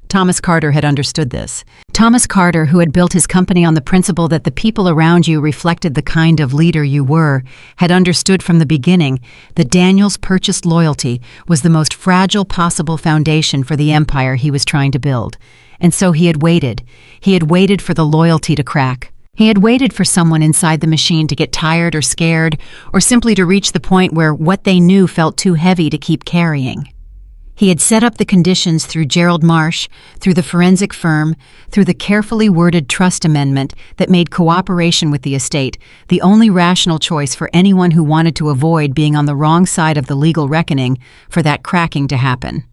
Thomas Carter had understood this. Thomas Carter, who had built his company on the principle that the people around you reflected the kind of leader you were, had understood from the beginning that Daniel's purchased loyalty was the most fragile possible foundation for the empire he was trying to build. And so he had waited. He had waited for the loyalty to crack. He had waited for someone inside the machine to get tired or scared, or simply to reach the point where what they knew felt too heavy to keep carrying. He had set up the conditions through Gerald Marsh, through the forensic firm, through the carefully worded trust amendment that made cooperation with the estate the only rational choice for anyone who wanted to avoid being on the wrong side of the legal reckoning for that cracking to happen.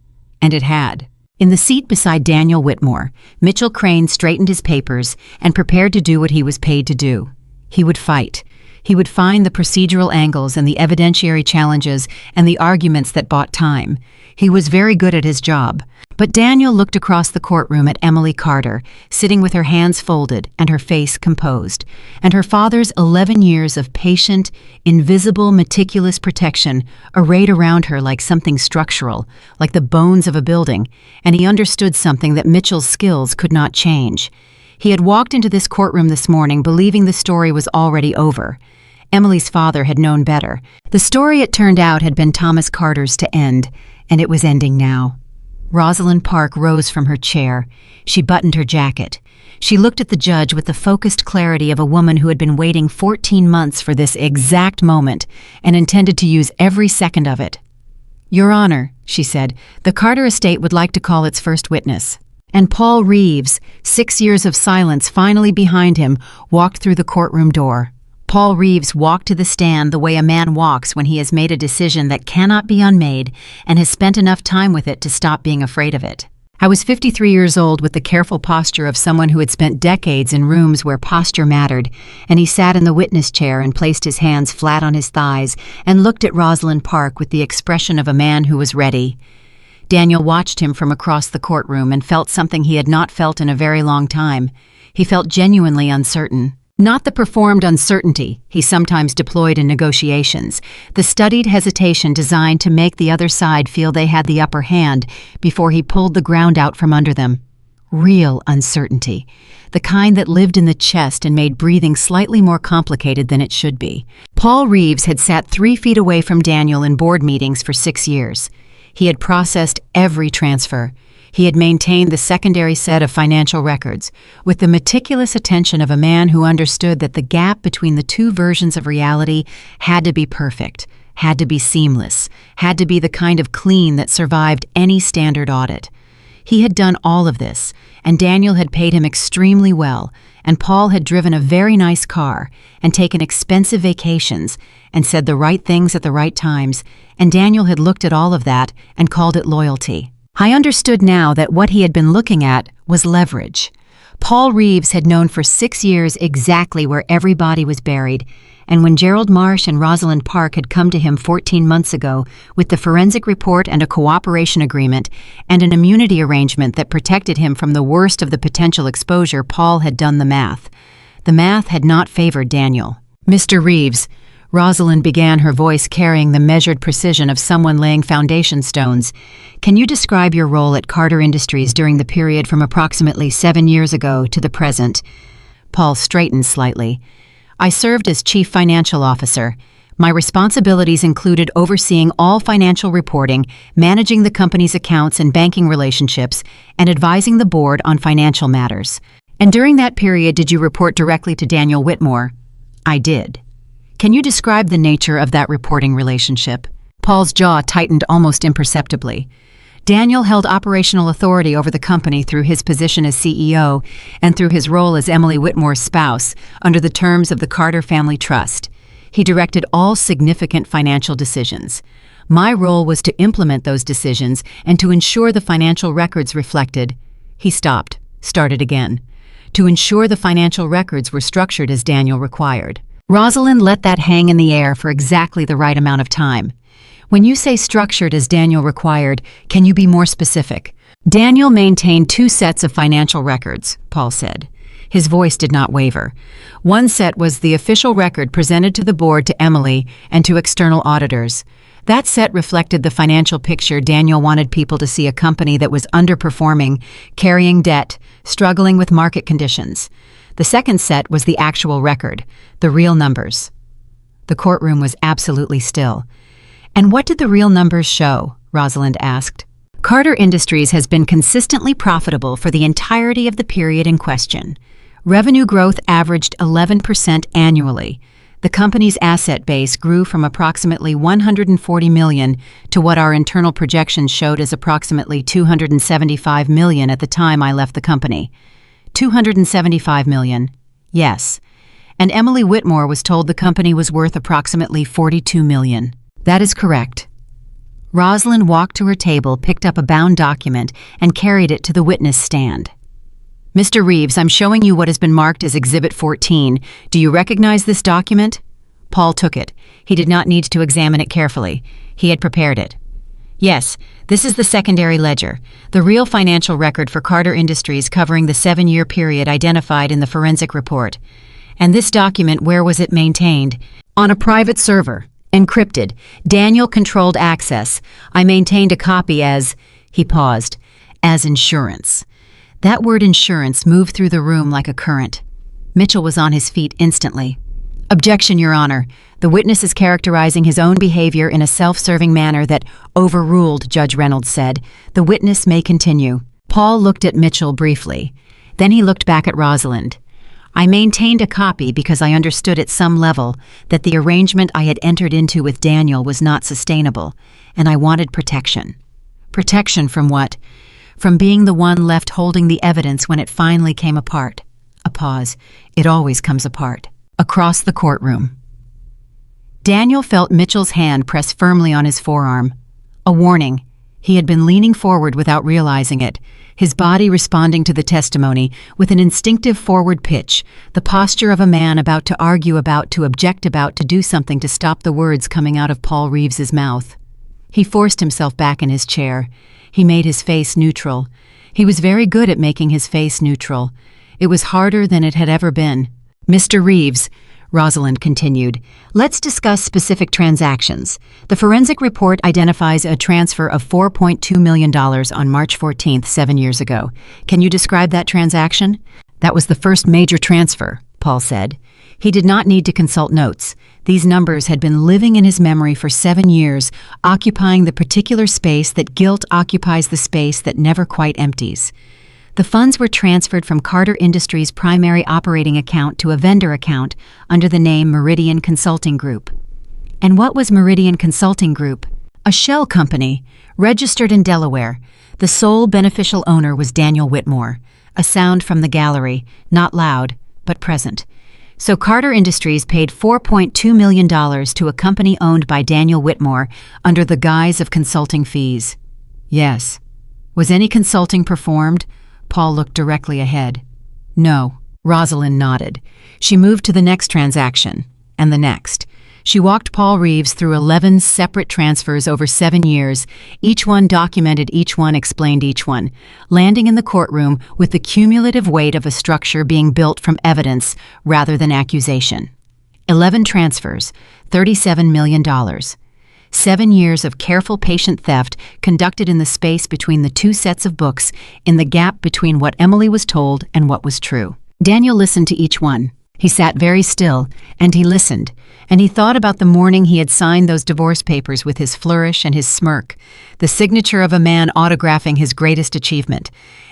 And it had. In the seat beside Daniel Whitmore, Mitchell Crane straightened his papers and prepared to do what he was paid to do. He would fight. He would find the procedural angles and the evidentiary challenges and the arguments that bought time. He was very good at his job. But Daniel looked across the courtroom at Emily Carter, sitting with her hands folded and her face composed, and her father's 11 years of patient, invisible, meticulous protection arrayed around her like something structural, like the bones of a building, and he understood something that Mitchell's skills could not change. He had walked into this courtroom this morning believing the story was already over. Emily's father had known better. The story, it turned out, had been Thomas Carter's to end, and it was ending now. Rosalind Park rose from her chair. She buttoned her jacket. She looked at the judge with the focused clarity of a woman who had been waiting 14 months for this exact moment and intended to use every second of it. "Your Honor," she said, "the Carter estate would like to call its first witness." And Paul Reeves, 6 years of silence finally behind him, walked through the courtroom door. Paul Reeves walked to the stand the way a man walks when he has made a decision that cannot be unmade and has spent enough time with it to stop being afraid of it. I was 53 years old with the careful posture of someone who had spent decades in rooms where posture mattered, and he sat in the witness chair and placed his hands flat on his thighs and looked at Rosalind Park with the expression of a man who was ready. Daniel watched him from across the courtroom and felt something he had not felt in a very long time. He felt genuinely uncertain. Not the performed uncertainty he sometimes deployed in negotiations, the studied hesitation designed to make the other side feel they had the upper hand before he pulled the ground out from under them. Real uncertainty, the kind that lived in the chest and made breathing slightly more complicated than it should be. Paul Reeves had sat 3 feet away from Daniel in board meetings for 6 years. He had processed every transfer. He had maintained the secondary set of financial records, with the meticulous attention of a man who understood that the gap between the two versions of reality had to be perfect, had to be seamless, had to be the kind of clean that survived any standard audit. He had done all of this, and Daniel had paid him extremely well, and Paul had driven a very nice car and taken expensive vacations and said the right things at the right times, and Daniel had looked at all of that and called it loyalty. I understood now that what he had been looking at was leverage. Paul Reeves had known for 6 years exactly where everybody was buried, and when Gerald Marsh and Rosalind Park had come to him 14 months ago with the forensic report and a cooperation agreement and an immunity arrangement that protected him from the worst of the potential exposure, Paul had done the math. The math had not favored Daniel. "Mr. Reeves," Rosalind began, her voice carrying the measured precision of someone laying foundation stones, "can you describe your role at Carter Industries during the period from approximately 7 years ago to the present?" Paul straightened slightly. "I served as Chief Financial Officer. My responsibilities included overseeing all financial reporting, managing the company's accounts and banking relationships, and advising the board on financial matters." "And during that period, did you report directly to Daniel Whitmore?" "I did." "Can you describe the nature of that reporting relationship?" Paul's jaw tightened almost imperceptibly. Daniel held operational authority over the company through his position as CEO and through his role as Emily Whitmore's spouse under the terms of the Carter Family Trust. He directed all significant financial decisions. My role was to implement those decisions and to ensure the financial records reflected. He stopped, started again. To ensure the financial records were structured as Daniel required. Rosalind let that hang in the air for exactly the right amount of time. "When you say structured as Daniel required, can you be more specific?" "Daniel maintained 2 sets of financial records," Paul said. His voice did not waver. One set was the official record presented to the board, to Emily, and to external auditors. That set reflected the financial picture Daniel wanted people to see: a company that was underperforming, carrying debt, struggling with market conditions. The second set was the actual record, the real numbers. The courtroom was absolutely still. "And what did the real numbers show?" Rosalind asked. "Carter Industries has been consistently profitable for the entirety of the period in question. Revenue growth averaged 11% annually. The company's asset base grew from approximately $140 million to what our internal projections showed as approximately $275 million at the time I left the company." $275 million. Yes. And Emily Whitmore was told the company was worth approximately $42 million. That is correct. Rosalind walked to her table, picked up a bound document, and carried it to the witness stand. "Mr. Reeves, I'm showing you what has been marked as Exhibit 14. Do you recognize this document?" Paul took it. He did not need to examine it carefully. He had prepared it. Yes, this is the secondary ledger, the real financial record for Carter Industries covering the 7-year period identified in the forensic report. And this document, where was it maintained? On a private server, encrypted, Daniel-controlled access. I maintained a copy as, he paused, as insurance. That word insurance moved through the room like a current. Mitchell was on his feet instantly. Objection, Your Honor. The witness is characterizing his own behavior in a self-serving manner that overruled, Judge Reynolds said. The witness may continue. Paul looked at Mitchell briefly. Then he looked back at Rosalind. I maintained a copy because I understood at some level that the arrangement I had entered into with Daniel was not sustainable, and I wanted protection. Protection from what? From being the one left holding the evidence when it finally came apart. A pause. It always comes apart. Across the courtroom. Daniel felt Mitchell's hand press firmly on his forearm. A warning. He had been leaning forward without realizing it, his body responding to the testimony with an instinctive forward pitch, the posture of a man about to argue, about to object, about to do something to stop the words coming out of Paul Reeves's mouth. He forced himself back in his chair. He made his face neutral. He was very good at making his face neutral. It was harder than it had ever been. Mr. Reeves, Rosalind continued, let's discuss specific transactions. The forensic report identifies a transfer of $4.2 million on March 14th, 7 years ago. Can you describe that transaction? That was the first major transfer, Paul said. He did not need to consult notes. These numbers had been living in his memory for 7 years, occupying the particular space that guilt occupies, the space that never quite empties. The funds were transferred from Carter Industries' primary operating account to a vendor account under the name Meridian Consulting Group. And what was Meridian Consulting Group? A shell company, registered in Delaware. The sole beneficial owner was Daniel Whitmore. A sound from the gallery, not loud, but present. So Carter Industries paid $4.2 million to a company owned by Daniel Whitmore under the guise of consulting fees. Yes. Was any consulting performed? Paul looked directly ahead. No. Rosalind nodded. She moved to the next transaction, and the next. She walked Paul Reeves through 11 separate transfers over 7 years. Each one documented, each one explained, each one, landing in the courtroom with the cumulative weight of a structure being built from evidence rather than accusation. 11 transfers, $37 million. 7 years of careful, patient theft conducted in the space between the two sets of books, in the gap between what Emily was told and what was true. Daniel listened to each one. He sat very still, and he listened, and he thought about the morning he had signed those divorce papers with his flourish and his smirk, the signature of a man autographing his greatest achievement.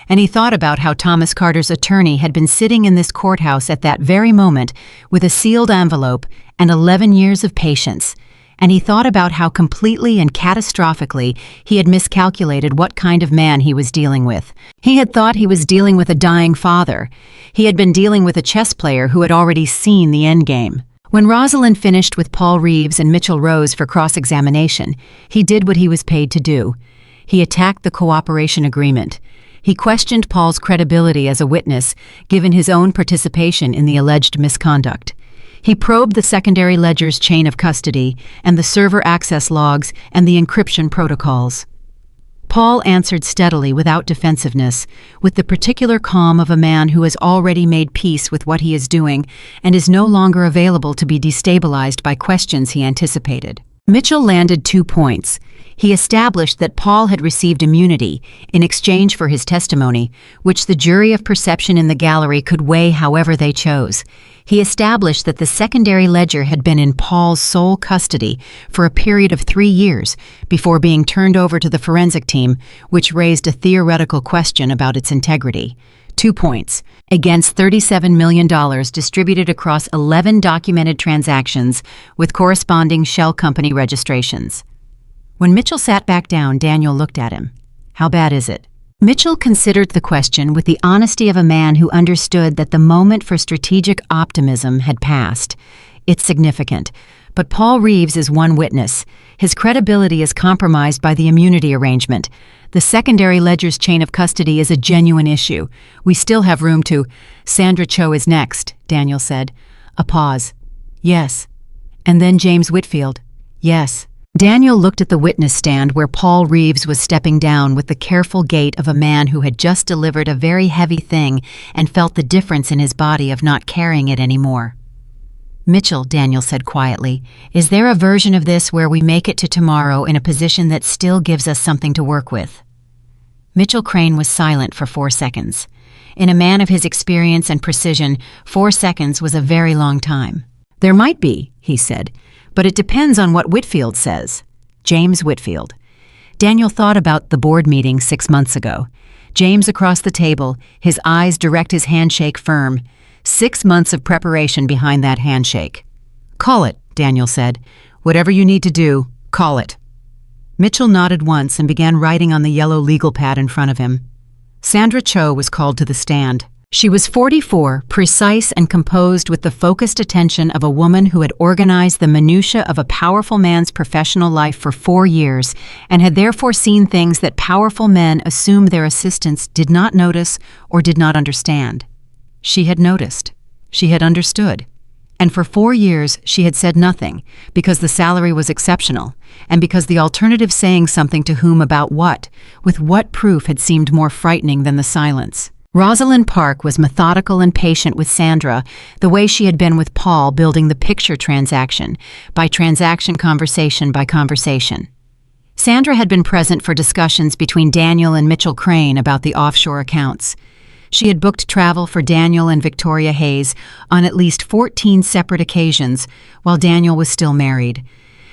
And he thought about how Thomas Carter's attorney had been sitting in this courthouse at that very moment with a sealed envelope and 11 years of patience. And he thought about how completely and catastrophically he had miscalculated what kind of man he was dealing with. He had thought he was dealing with a dying father. He had been dealing with a chess player who had already seen the endgame. When Rosalind finished with Paul Reeves and Mitchell rose for cross-examination, he did what he was paid to do. He attacked the cooperation agreement. He questioned Paul's credibility as a witness, given his own participation in the alleged misconduct. He probed the secondary ledger's chain of custody and the server access logs and the encryption protocols. Paul answered steadily without defensiveness, with the particular calm of a man who has already made peace with what he is doing and is no longer available to be destabilized by questions he anticipated. Mitchell landed 2 points. He established that Paul had received immunity in exchange for his testimony, which the jury of perception in the gallery could weigh however they chose. He established that the secondary ledger had been in Paul's sole custody for a period of 3 years before being turned over to the forensic team, which raised a theoretical question about its integrity. 2 points. Against $37 million distributed across 11 documented transactions with corresponding shell company registrations. When Mitchell sat back down, Daniel looked at him. How bad is it? Mitchell considered the question with the honesty of a man who understood that the moment for strategic optimism had passed. It's significant, but Paul Reeves is one witness. His credibility is compromised by the immunity arrangement. The secondary ledger's chain of custody is a genuine issue. We still have room to— Sandra Cho is next, Daniel said. A pause. Yes. And then James Whitfield. Yes. Daniel looked at the witness stand where Paul Reeves was stepping down with the careful gait of a man who had just delivered a very heavy thing and felt the difference in his body of not carrying it anymore. "Mitchell," Daniel said quietly, "is there a version of this where we make it to tomorrow in a position that still gives us something to work with?" Mitchell Crane was silent for 4 seconds. In a man of his experience and precision, 4 seconds was a very long time. "There might be," he said, "but it depends on what Whitfield says." James Whitfield. Daniel thought about the board meeting 6 months ago. James across the table, his eyes direct, his handshake firm. 6 months of preparation behind that handshake. "Call it," Daniel said. "Whatever you need to do, call it." Mitchell nodded once and began writing on the yellow legal pad in front of him. Sandra Cho was called to the stand. She was 44, precise and composed with the focused attention of a woman who had organized the minutiae of a powerful man's professional life for 4 years and had therefore seen things that powerful men assume their assistants did not notice or did not understand. She had noticed. She had understood. And for 4 years she had said nothing, because the salary was exceptional, and because the alternative saying something to whom about what, with what proof had seemed more frightening than the silence. Rosalind Park was methodical and patient with Sandra, the way she had been with Paul building the picture transaction, by transaction, conversation by conversation. Sandra had been present for discussions between Daniel and Mitchell Crane about the offshore accounts. She had booked travel for Daniel and Victoria Hayes on at least 14 separate occasions while Daniel was still married.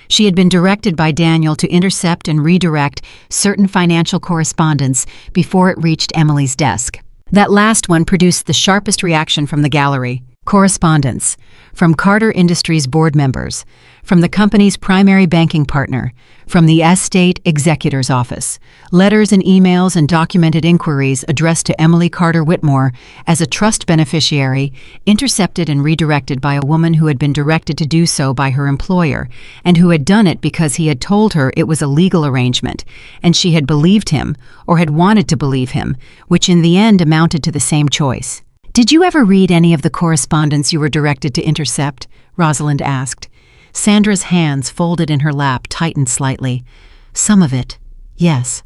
She had been directed by Daniel to intercept and redirect certain financial correspondence before it reached Emily's desk. That last one produced the sharpest reaction from the gallery. Correspondence from Carter Industries board members, from the company's primary banking partner, from the estate executor's office, letters and emails and documented inquiries addressed to Emily Carter Whitmore as a trust beneficiary, intercepted and redirected by a woman who had been directed to do so by her employer, and who had done it because he had told her it was a legal arrangement, and she had believed him, or had wanted to believe him, which in the end amounted to the same choice. "Did you ever read any of the correspondence you were directed to intercept?" Rosalind asked. Sandra's hands, folded in her lap, tightened slightly. "Some of it, yes."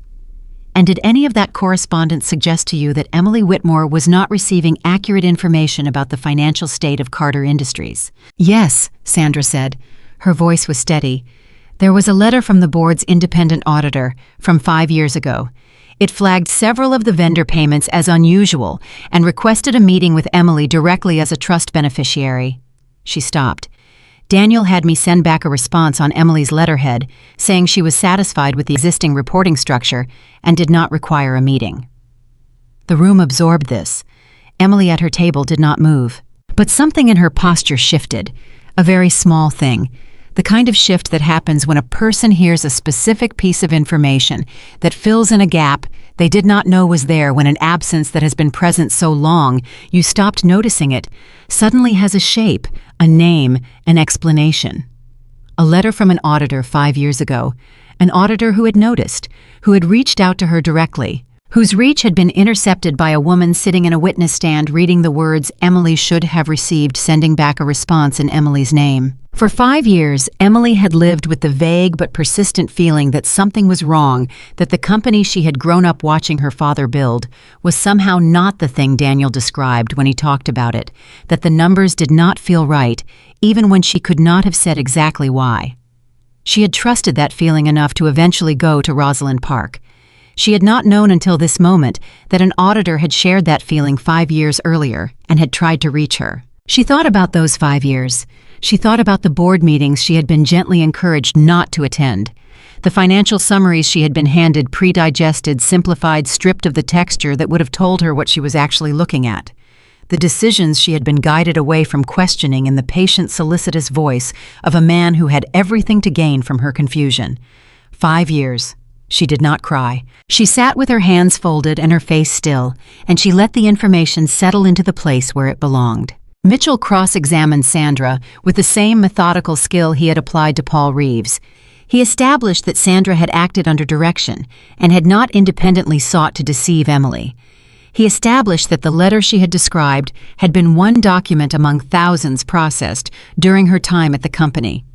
"And did any of that correspondence suggest to you that Emily Whitmore was not receiving accurate information about the financial state of Carter Industries?" "Yes," Sandra said. Her voice was steady. "There was a letter from the board's independent auditor from 5 years ago. It flagged several of the vendor payments as unusual and requested a meeting with Emily directly as a trust beneficiary." She stopped. "Daniel had me send back a response on Emily's letterhead, saying she was satisfied with the existing reporting structure and did not require a meeting." The room absorbed this. Emily at her table did not move. But something in her posture shifted, a very small thing. The kind of shift that happens when a person hears a specific piece of information that fills in a gap they did not know was there, when an absence that has been present so long you stopped noticing it suddenly has a shape, a name, an explanation. A letter from an auditor 5 years ago, an auditor who had noticed, who had reached out to her directly, whose reach had been intercepted by a woman sitting in a witness stand reading the words Emily should have received, sending back a response in Emily's name. For 5 years, Emily had lived with the vague but persistent feeling that something was wrong, that the company she had grown up watching her father build was somehow not the thing Daniel described when he talked about it, that the numbers did not feel right, even when she could not have said exactly why. She had trusted that feeling enough to eventually go to Rosalind Park. She had not known until this moment that an auditor had shared that feeling 5 years earlier and had tried to reach her. She thought about those 5 years. She thought about the board meetings she had been gently encouraged not to attend, the financial summaries she had been handed pre-digested, simplified, stripped of the texture that would have told her what she was actually looking at, the decisions she had been guided away from questioning in the patient, solicitous voice of a man who had everything to gain from her confusion. 5 years. She did not cry. She sat with her hands folded and her face still, and she let the information settle into the place where it belonged. Mitchell cross-examined Sandra with the same methodical skill he had applied to Paul Reeves. He established that Sandra had acted under direction and had not independently sought to deceive Emily. He established that the letter she had described had been one document among thousands processed during her time at the company.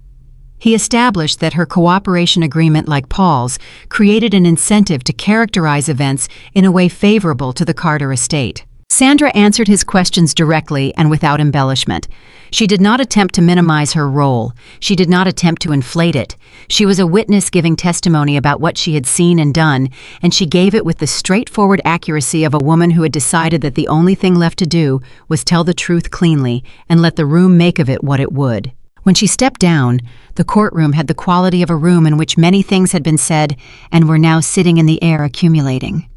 He established that her cooperation agreement, like Paul's, created an incentive to characterize events in a way favorable to the Carter estate. Sandra answered his questions directly and without embellishment. She did not attempt to minimize her role. She did not attempt to inflate it. She was a witness giving testimony about what she had seen and done, and she gave it with the straightforward accuracy of a woman who had decided that the only thing left to do was tell the truth cleanly and let the room make of it what it would. When she stepped down, the courtroom had the quality of a room in which many things had been said and were now sitting in the air accumulating.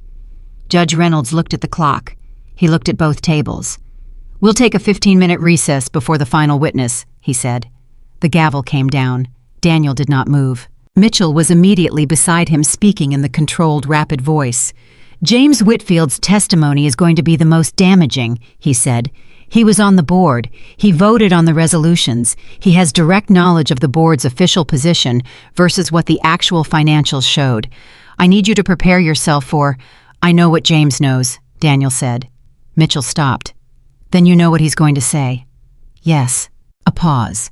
Judge Reynolds looked at the clock. He looked at both tables. "We'll take a 15-minute recess before the final witness," he said. The gavel came down. Daniel did not move. Mitchell was immediately beside him, speaking in the controlled, rapid voice. "James Whitfield's testimony is going to be the most damaging," he said. "He was on the board. He voted on the resolutions. He has direct knowledge of the board's official position versus what the actual financials showed. I need you to prepare yourself for—" "I know what James knows," Daniel said. Mitchell stopped. "Then you know what he's going to say." "Yes." A pause.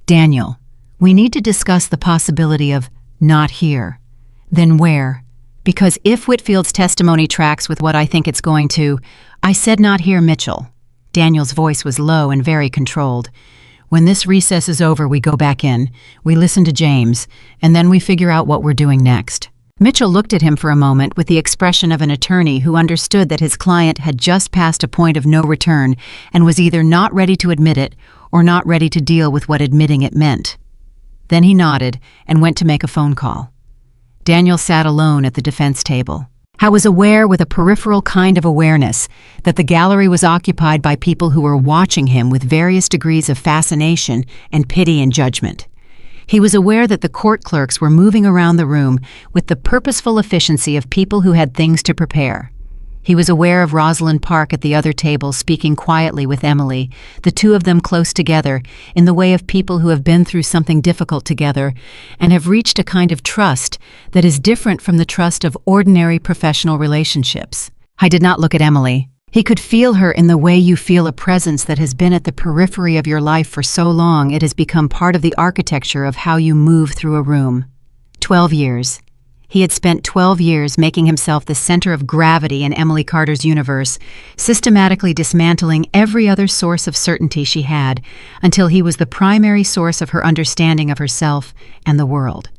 "Daniel, we need to discuss the possibility of not here." "Then where?" "Because if Whitfield's testimony tracks with what I think it's going to—" "I said not here, Mitchell." Daniel's voice was low and very controlled. "When this recess is over, we go back in, we listen to James, and then we figure out what we're doing next." Mitchell looked at him for a moment with the expression of an attorney who understood that his client had just passed a point of no return and was either not ready to admit it or not ready to deal with what admitting it meant. Then he nodded and went to make a phone call. Daniel sat alone at the defense table. I was aware with a peripheral kind of awareness that the gallery was occupied by people who were watching him with various degrees of fascination and pity and judgment. He was aware that the court clerks were moving around the room with the purposeful efficiency of people who had things to prepare. He was aware of Rosalind Park at the other table speaking quietly with Emily, the two of them close together, in the way of people who have been through something difficult together and have reached a kind of trust that is different from the trust of ordinary professional relationships. I did not look at Emily. He could feel her in the way you feel a presence that has been at the periphery of your life for so long it has become part of the architecture of how you move through a room. 12 years. He had spent 12 years making himself the center of gravity in Emily Carter's universe, systematically dismantling every other source of certainty she had until he was the primary source of her understanding of herself and the world.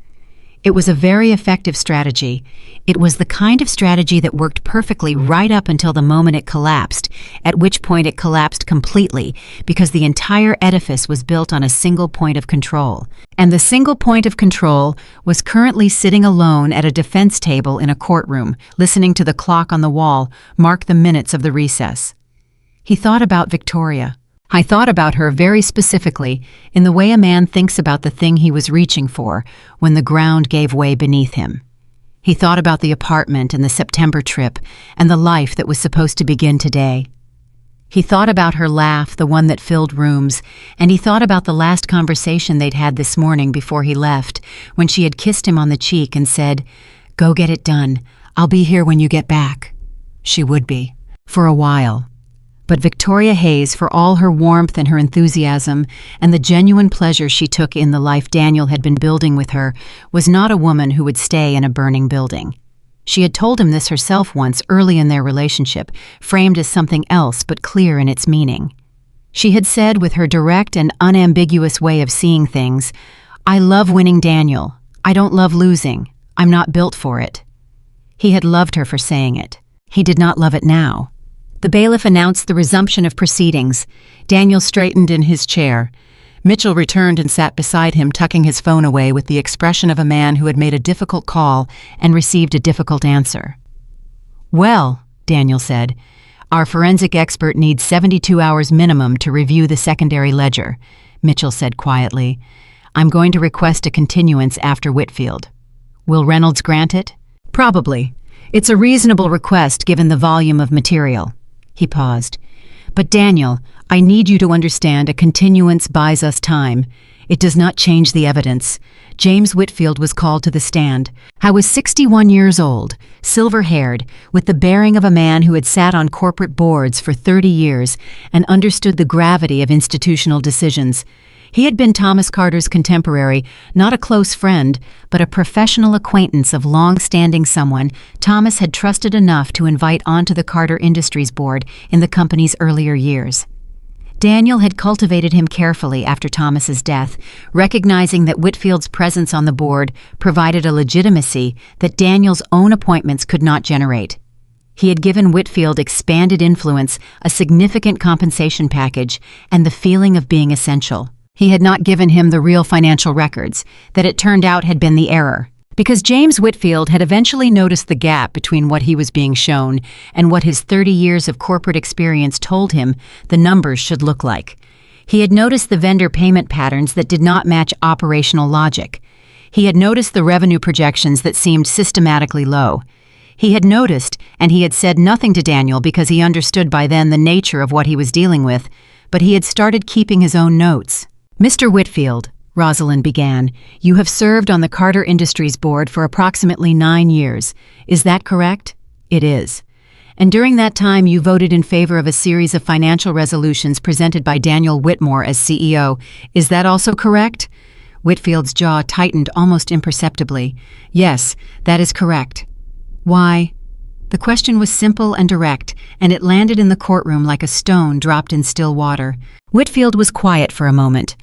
It was a very effective strategy. It was the kind of strategy that worked perfectly right up until the moment it collapsed, at which point it collapsed completely because the entire edifice was built on a single point of control. And the single point of control was currently sitting alone at a defense table in a courtroom, listening to the clock on the wall mark the minutes of the recess. He thought about Victoria. I thought about her very specifically in the way a man thinks about the thing he was reaching for when the ground gave way beneath him. He thought about the apartment and the September trip and the life that was supposed to begin today. He thought about her laugh, the one that filled rooms, and he thought about the last conversation they'd had this morning before he left, when she had kissed him on the cheek and said, "Go get it done. I'll be here when you get back." She would be. For a while. But Victoria Hayes, for all her warmth and her enthusiasm and the genuine pleasure she took in the life Daniel had been building with her, was not a woman who would stay in a burning building. She had told him this herself once early in their relationship, framed as something else but clear in its meaning. She had said with her direct and unambiguous way of seeing things, "I love winning, Daniel. I don't love losing. I'm not built for it." He had loved her for saying it. He did not love it now. The bailiff announced the resumption of proceedings. Daniel straightened in his chair. Mitchell returned and sat beside him, tucking his phone away with the expression of a man who had made a difficult call and received a difficult answer. "Well," Daniel said, "our forensic expert needs 72 hours minimum to review the secondary ledger," Mitchell said quietly. "I'm going to request a continuance after Whitfield. Will Reynolds grant it?" "Probably. It's a reasonable request given the volume of material." He paused. "But Daniel, I need you to understand a continuance buys us time. It does not change the evidence. James Whitfield was called to the stand. I was 61 years old, silver-haired, with the bearing of a man who had sat on corporate boards for 30 years and understood the gravity of institutional decisions. He had been Thomas Carter's contemporary, not a close friend, but a professional acquaintance of long-standing someone Thomas had trusted enough to invite onto the Carter Industries board in the company's earlier years. Daniel had cultivated him carefully after Thomas's death, recognizing that Whitfield's presence on the board provided a legitimacy that Daniel's own appointments could not generate. He had given Whitfield expanded influence, a significant compensation package, and the feeling of being essential. He had not given him the real financial records, that it turned out had been the error. Because James Whitfield had eventually noticed the gap between what he was being shown and what his 30 years of corporate experience told him the numbers should look like. He had noticed the vendor payment patterns that did not match operational logic. He had noticed the revenue projections that seemed systematically low. He had noticed, and he had said nothing to Daniel because he understood by then the nature of what he was dealing with, but he had started keeping his own notes. "Mr. Whitfield," Rosalind began, "you have served on the Carter Industries board for approximately 9 years. Is that correct?" "It is." "And during that time you voted in favor of a series of financial resolutions presented by Daniel Whitmore as CEO. Is that also correct?" Whitfield's jaw tightened almost imperceptibly. "Yes, that is correct." "Why?" The question was simple and direct, and it landed in the courtroom like a stone dropped in still water. Whitfield was quiet for a moment.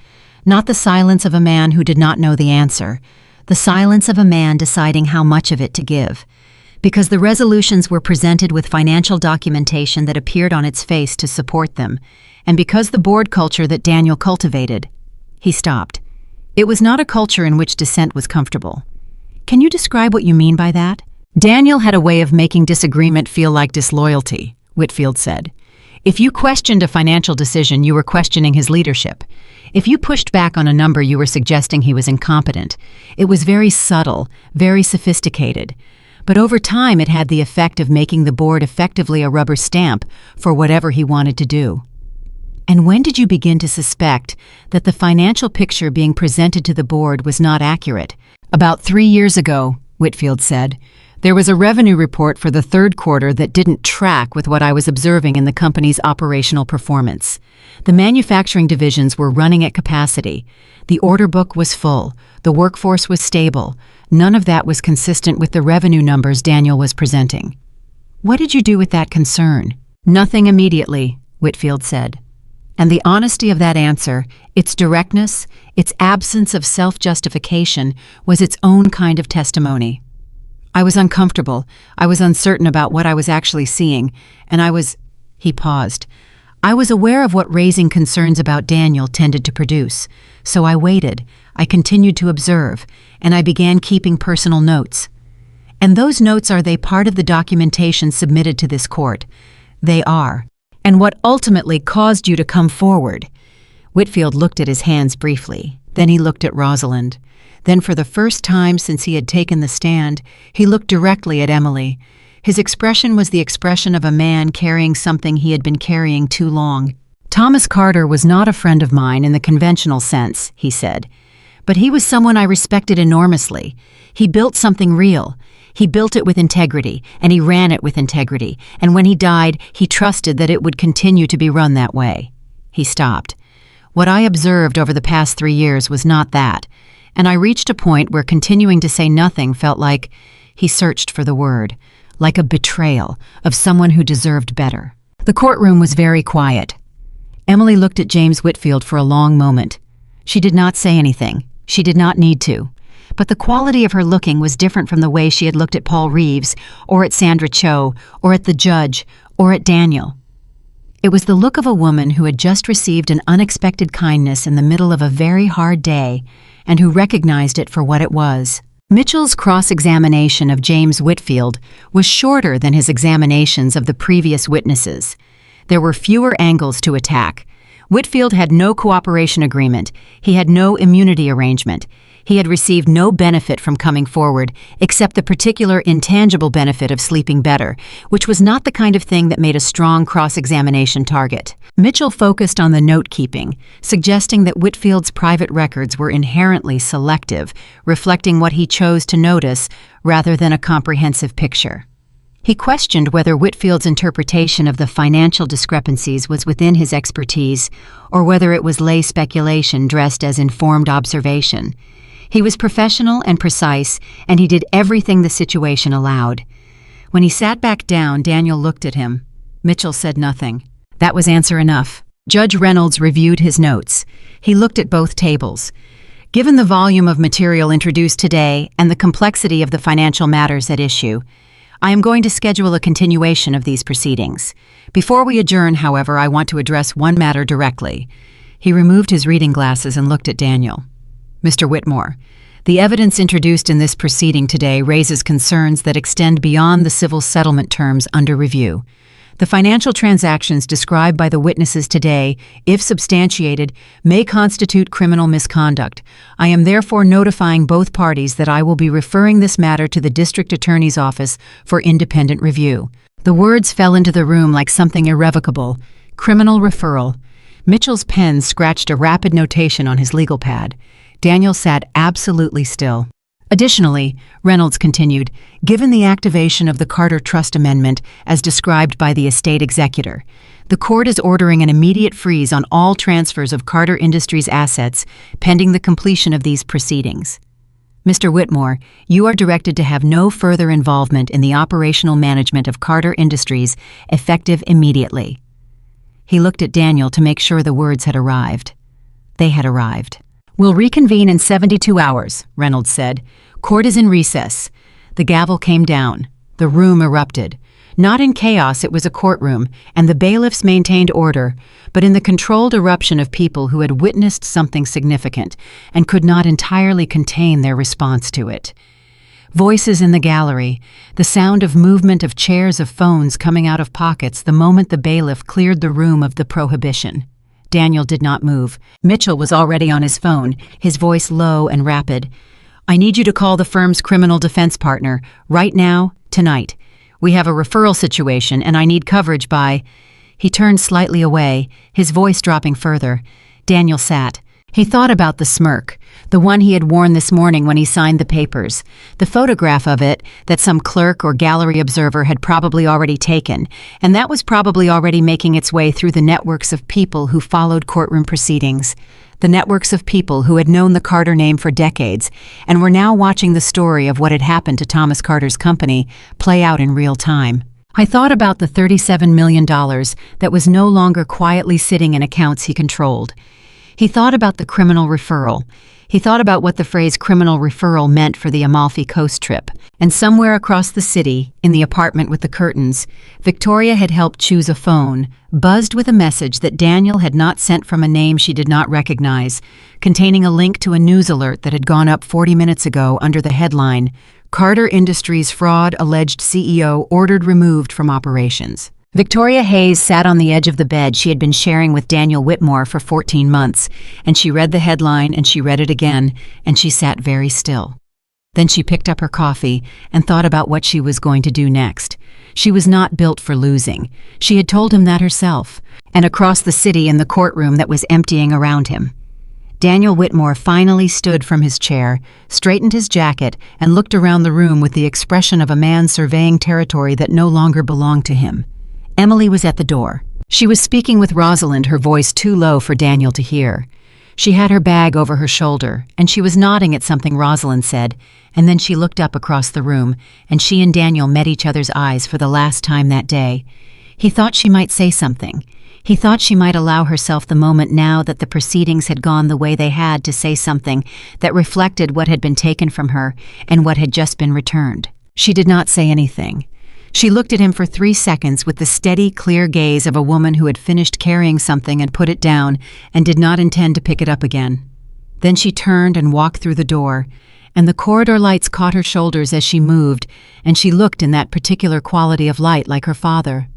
Not the silence of a man who did not know the answer, the silence of a man deciding how much of it to give. Because the resolutions were presented with financial documentation that appeared on its face to support them, and because the board culture that Daniel cultivated. He stopped. It was not a culture in which dissent was comfortable. "Can you describe what you mean by that?" "Daniel had a way of making disagreement feel like disloyalty," Whitfield said. "If you questioned a financial decision, you were questioning his leadership. If you pushed back on a number, you were suggesting he was incompetent. It was very subtle, very sophisticated. But over time, it had the effect of making the board effectively a rubber stamp for whatever he wanted to do." "And when did you begin to suspect that the financial picture being presented to the board was not accurate?" "About 3 years ago," Whitfield said. "There was a revenue report for the third quarter that didn't track with what I was observing in the company's operational performance. The manufacturing divisions were running at capacity. The order book was full. The workforce was stable. None of that was consistent with the revenue numbers Daniel was presenting." "What did you do with that concern?" "Nothing immediately," Whitfield said. And the honesty of that answer, its directness, its absence of self-justification, was its own kind of testimony. "I was uncomfortable. I was uncertain about what I was actually seeing, and He paused. "I was aware of what raising concerns about Daniel tended to produce. So I waited, I continued to observe, and I began keeping personal notes. And those notes, are they part of the documentation submitted to this court?" "They are." "And what ultimately caused you to come forward?" Whitfield looked at his hands briefly. Then he looked at Rosalind. Then, for the first time since he had taken the stand, he looked directly at Emily. His expression was the expression of a man carrying something he had been carrying too long. "Thomas Carter was not a friend of mine in the conventional sense," he said. "But he was someone I respected enormously. He built something real. He built it with integrity, and he ran it with integrity, and when he died, he trusted that it would continue to be run that way." He stopped. "What I observed over the past 3 years was not that, and I reached a point where continuing to say nothing felt like," he searched for the word, "like a betrayal of someone who deserved better." The courtroom was very quiet. Emily looked at James Whitfield for a long moment. She did not say anything. She did not need to. But the quality of her looking was different from the way she had looked at Paul Reeves, or at Sandra Cho, or at the judge, or at Daniel. It was the look of a woman who had just received an unexpected kindness in the middle of a very hard day, and who recognized it for what it was. Mitchell's cross-examination of James Whitfield was shorter than his examinations of the previous witnesses. There were fewer angles to attack. Whitfield had no cooperation agreement. He had no immunity arrangement. He had received no benefit from coming forward, except the particular intangible benefit of sleeping better, which was not the kind of thing that made a strong cross-examination target. Mitchell focused on the note-keeping, suggesting that Whitfield's private records were inherently selective, reflecting what he chose to notice rather than a comprehensive picture. He questioned whether Whitfield's interpretation of the financial discrepancies was within his expertise, or whether it was lay speculation dressed as informed observation. He was professional and precise, and he did everything the situation allowed. When he sat back down, Daniel looked at him. Mitchell said nothing. That was answer enough. Judge Reynolds reviewed his notes. He looked at both tables. Given the volume of material introduced today and the complexity of the financial matters at issue, I am going to schedule a continuation of these proceedings. Before we adjourn, however, I want to address one matter directly. He removed his reading glasses and looked at Daniel. Mr. Whitmore, the evidence introduced in this proceeding today raises concerns that extend beyond the civil settlement terms under review. The financial transactions described by the witnesses today, if substantiated, may constitute criminal misconduct. I am therefore notifying both parties that I will be referring this matter to the District Attorney's Office for independent review. The words fell into the room like something irrevocable. Criminal referral. Mitchell's pen scratched a rapid notation on his legal pad. Daniel sat absolutely still. Additionally, Reynolds continued, given the activation of the Carter Trust Amendment as described by the estate executor, the court is ordering an immediate freeze on all transfers of Carter Industries assets pending the completion of these proceedings. Mr. Whitmore, you are directed to have no further involvement in the operational management of Carter Industries effective immediately. He looked at Daniel to make sure the words had arrived. They had arrived. We'll reconvene in 72 hours, Reynolds said. Court is in recess. The gavel came down. The room erupted. Not in chaos, it was a courtroom, and the bailiffs maintained order, but in the controlled eruption of people who had witnessed something significant and could not entirely contain their response to it. Voices in the gallery, the sound of movement of chairs, of phones coming out of pockets the moment the bailiff cleared the room of the prohibition. Daniel did not move. Mitchell was already on his phone, his voice low and rapid. I need you to call the firm's criminal defense partner, right now, tonight. We have a referral situation and I need coverage by... He turned slightly away, his voice dropping further. Daniel sat. He thought about the smirk, the one he had worn this morning when he signed the papers, the photograph of it that some clerk or gallery observer had probably already taken, and that was probably already making its way through the networks of people who followed courtroom proceedings, the networks of people who had known the Carter name for decades and were now watching the story of what had happened to Thomas Carter's company play out in real time. I thought about the $37 million that was no longer quietly sitting in accounts he controlled. He thought about the criminal referral. He thought about what the phrase criminal referral meant for the Amalfi Coast trip. And somewhere across the city, in the apartment with the curtains, Victoria had helped choose a phone, buzzed with a message that Daniel had not sent from a name she did not recognize, containing a link to a news alert that had gone up 40 minutes ago under the headline, Carter Industries Fraud Alleged CEO Ordered Removed from Operations. Victoria Hayes sat on the edge of the bed she had been sharing with Daniel Whitmore for 14 months, and she read the headline and she read it again, and she sat very still. Then she picked up her coffee and thought about what she was going to do next. She was not built for losing. She had told him that herself, and across the city in the courtroom that was emptying around him. Daniel Whitmore finally stood from his chair, straightened his jacket, and looked around the room with the expression of a man surveying territory that no longer belonged to him. Emily was at the door. She was speaking with Rosalind, her voice too low for Daniel to hear. She had her bag over her shoulder, and she was nodding at something Rosalind said, and then she looked up across the room, and she and Daniel met each other's eyes for the last time that day. He thought she might say something. He thought she might allow herself the moment now that the proceedings had gone the way they had to say something that reflected what had been taken from her and what had just been returned. She did not say anything. She looked at him for 3 seconds with the steady, clear gaze of a woman who had finished carrying something and put it down and did not intend to pick it up again. Then she turned and walked through the door, and the corridor lights caught her shoulders as she moved, and she looked in that particular quality of light like her father.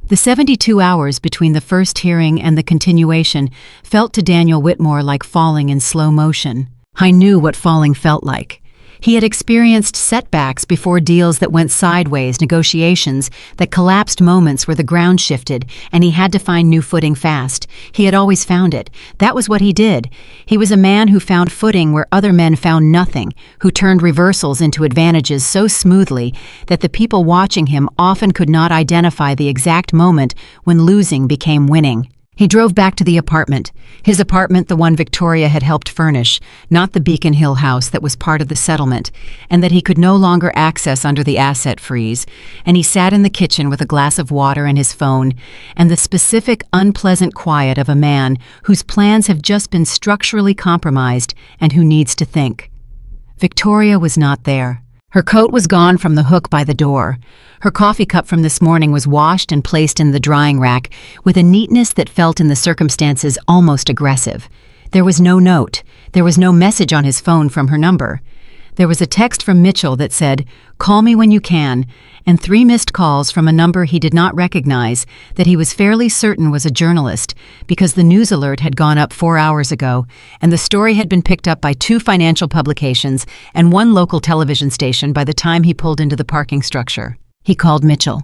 The 72 hours between the first hearing and the continuation felt to Daniel Whitmore like falling in slow motion. I knew what falling felt like. He had experienced setbacks before, deals that went sideways, negotiations that collapsed, moments where the ground shifted and he had to find new footing fast. He had always found it. That was what he did. He was a man who found footing where other men found nothing, who turned reversals into advantages so smoothly that the people watching him often could not identify the exact moment when losing became winning. He drove back to the apartment. His apartment, the one Victoria had helped furnish, not the Beacon Hill house that was part of the settlement, and that he could no longer access under the asset freeze. And he sat in the kitchen with a glass of water and his phone, and the specific, unpleasant quiet of a man whose plans have just been structurally compromised and who needs to think. Victoria was not there. Her coat was gone from the hook by the door. Her coffee cup from this morning was washed and placed in the drying rack with a neatness that felt in the circumstances almost aggressive. There was no note. There was no message on his phone from her number. There was a text from Mitchell that said, "Call me when you can," and 3 missed calls from a number he did not recognize that he was fairly certain was a journalist because the news alert had gone up 4 hours ago and the story had been picked up by 2 financial publications and 1 local television station by the time he pulled into the parking structure. He called Mitchell.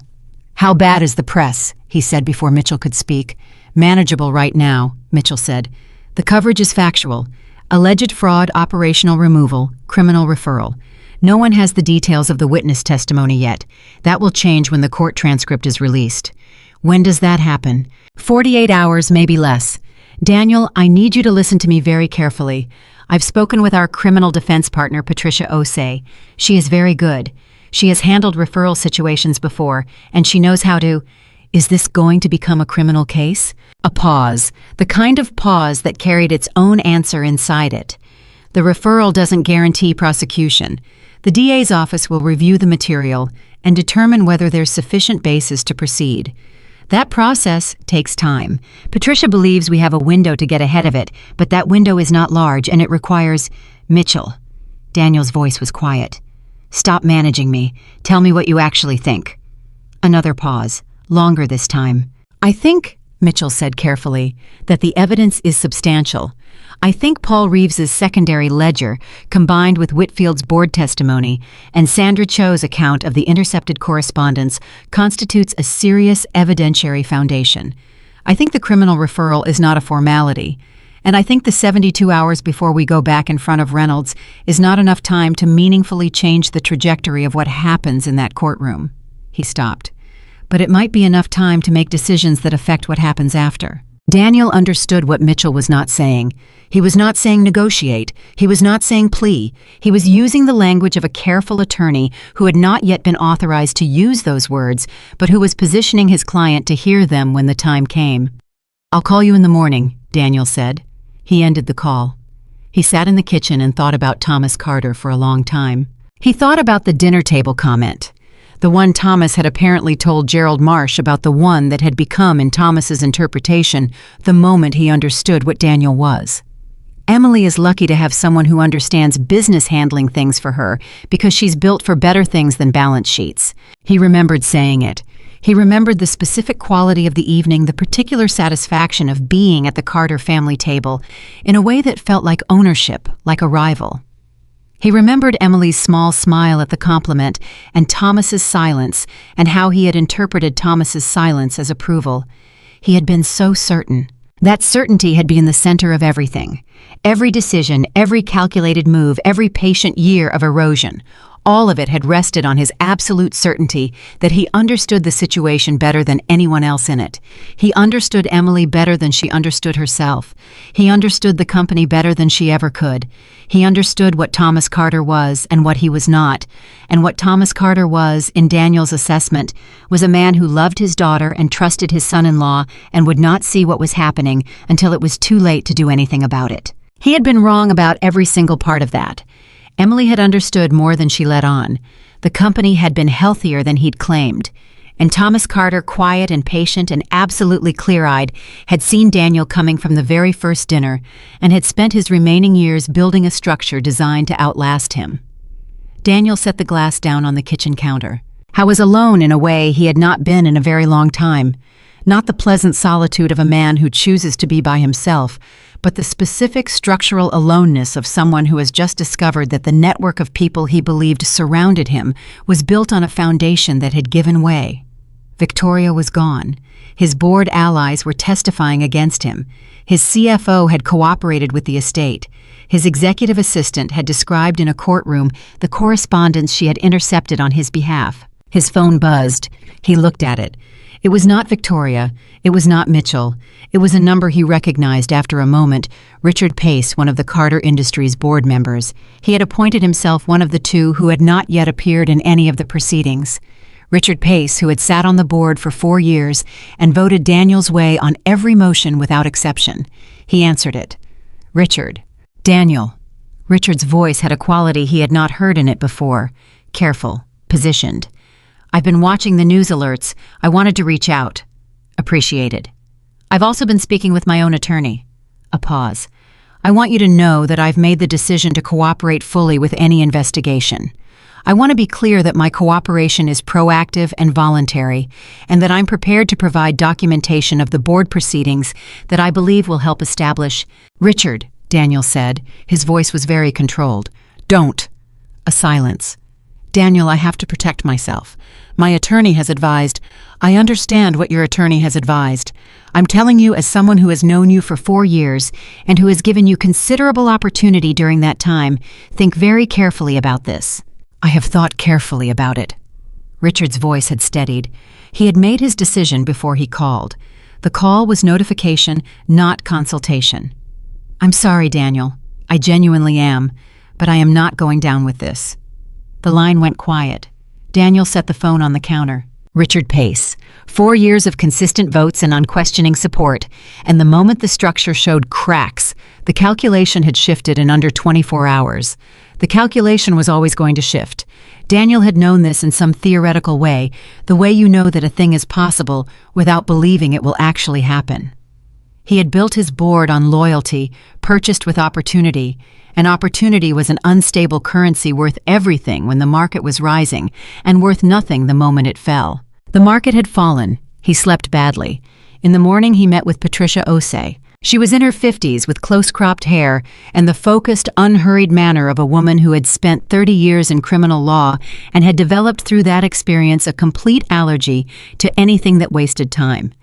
"How bad is the press?" he said before Mitchell could speak. "Manageable right now," Mitchell said. "The coverage is factual. Alleged fraud, operational removal, criminal referral. No one has the details of the witness testimony yet. That will change when the court transcript is released." "When does that happen?" 48 hours, maybe less. "Daniel, I need you to listen to me very carefully. I've spoken with our criminal defense partner, Patricia Osei. She is very good. She has handled referral situations before, and she knows how to— Is this going to become a criminal case? A pause, the kind of pause that carried its own answer inside it. The referral doesn't guarantee prosecution. The DA's office will review the material and determine whether there's sufficient basis to proceed. That process takes time. Patricia believes we have a window to get ahead of it, but that window is not large and it requires— Mitchell. Daniel's voice was quiet. "Stop managing me. Tell me what you actually think." Another pause. Longer this time. "I think," Mitchell said carefully, "that the evidence is substantial. I think Paul Reeves's secondary ledger, combined with Whitfield's board testimony and Sandra Cho's account of the intercepted correspondence, constitutes a serious evidentiary foundation. I think the criminal referral is not a formality, and I think the 72 hours before we go back in front of Reynolds is not enough time to meaningfully change the trajectory of what happens in that courtroom." He stopped. "But it might be enough time to make decisions that affect what happens after." Daniel understood what Mitchell was not saying. He was not saying negotiate. He was not saying plea. He was using the language of a careful attorney who had not yet been authorized to use those words, but who was positioning his client to hear them when the time came. "I'll call you in the morning," Daniel said. He ended the call. He sat in the kitchen and thought about Thomas Carter for a long time. He thought about the dinner table comment. The one Thomas had apparently told Gerald Marsh about the one that had become, in Thomas's interpretation, the moment he understood what Daniel was. Emily is lucky to have someone who understands business handling things for her because she's built for better things than balance sheets. He remembered saying it. He remembered the specific quality of the evening, the particular satisfaction of being at the Carter family table in a way that felt like ownership, like a rival. He remembered Emily's small smile at the compliment and Thomas's silence and how he had interpreted Thomas's silence as approval. He had been so certain. That certainty had been the center of everything. Every decision, every calculated move, every patient year of erosion. All of it had rested on his absolute certainty that he understood the situation better than anyone else in it. He understood Emily better than she understood herself. He understood the company better than she ever could. He understood what Thomas Carter was and what he was not. And what Thomas Carter was, in Daniel's assessment, was a man who loved his daughter and trusted his son-in-law and would not see what was happening until it was too late to do anything about it. He had been wrong about every single part of that. Emily had understood more than she let on. The company had been healthier than he'd claimed. And Thomas Carter, quiet and patient and absolutely clear-eyed, had seen Daniel coming from the very first dinner and had spent his remaining years building a structure designed to outlast him. Daniel set the glass down on the kitchen counter. I was alone in a way he had not been in a very long time. Not the pleasant solitude of a man who chooses to be by himself, but the specific structural aloneness of someone who has just discovered that the network of people he believed surrounded him was built on a foundation that had given way. Victoria was gone. His board allies were testifying against him. His CFO had cooperated with the estate. His executive assistant had described in a courtroom the correspondence she had intercepted on his behalf. His phone buzzed. He looked at it. It was not Victoria. It was not Mitchell. It was a number he recognized after a moment, Richard Pace, one of the Carter Industries board members. He had appointed himself one of the two who had not yet appeared in any of the proceedings. Richard Pace, who had sat on the board for 4 years and voted Daniel's way on every motion without exception. He answered it. Richard. Daniel. Richard's voice had a quality he had not heard in it before. Careful. Positioned. I've been watching the news alerts. I wanted to reach out. Appreciated. I've also been speaking with my own attorney. A pause. I want you to know that I've made the decision to cooperate fully with any investigation. I want to be clear that my cooperation is proactive and voluntary, and that I'm prepared to provide documentation of the board proceedings that I believe will help establish. Richard, Daniel said. His voice was very controlled. Don't. A silence. Daniel, I have to protect myself. My attorney has advised. I understand what your attorney has advised. I'm telling you as someone who has known you for 4 years and who has given you considerable opportunity during that time. Think very carefully about this. I have thought carefully about it. Richard's voice had steadied. He had made his decision before he called. The call was notification, not consultation. I'm sorry, Daniel. I genuinely am, but I am not going down with this. The line went quiet. Daniel set the phone on the counter. Richard Pace. 4 years of consistent votes and unquestioning support, and the moment the structure showed cracks, the calculation had shifted in under 24 hours. The calculation was always going to shift. Daniel had known this in some theoretical way, the way you know that a thing is possible without believing it will actually happen. He had built his board on loyalty, purchased with opportunity, and opportunity was an unstable currency worth everything when the market was rising and worth nothing the moment it fell. The market had fallen. He slept badly. In the morning he met with Patricia Osei. She was in her 50s with close-cropped hair and the focused, unhurried manner of a woman who had spent 30 years in criminal law and had developed through that experience a complete allergy to anything that wasted time.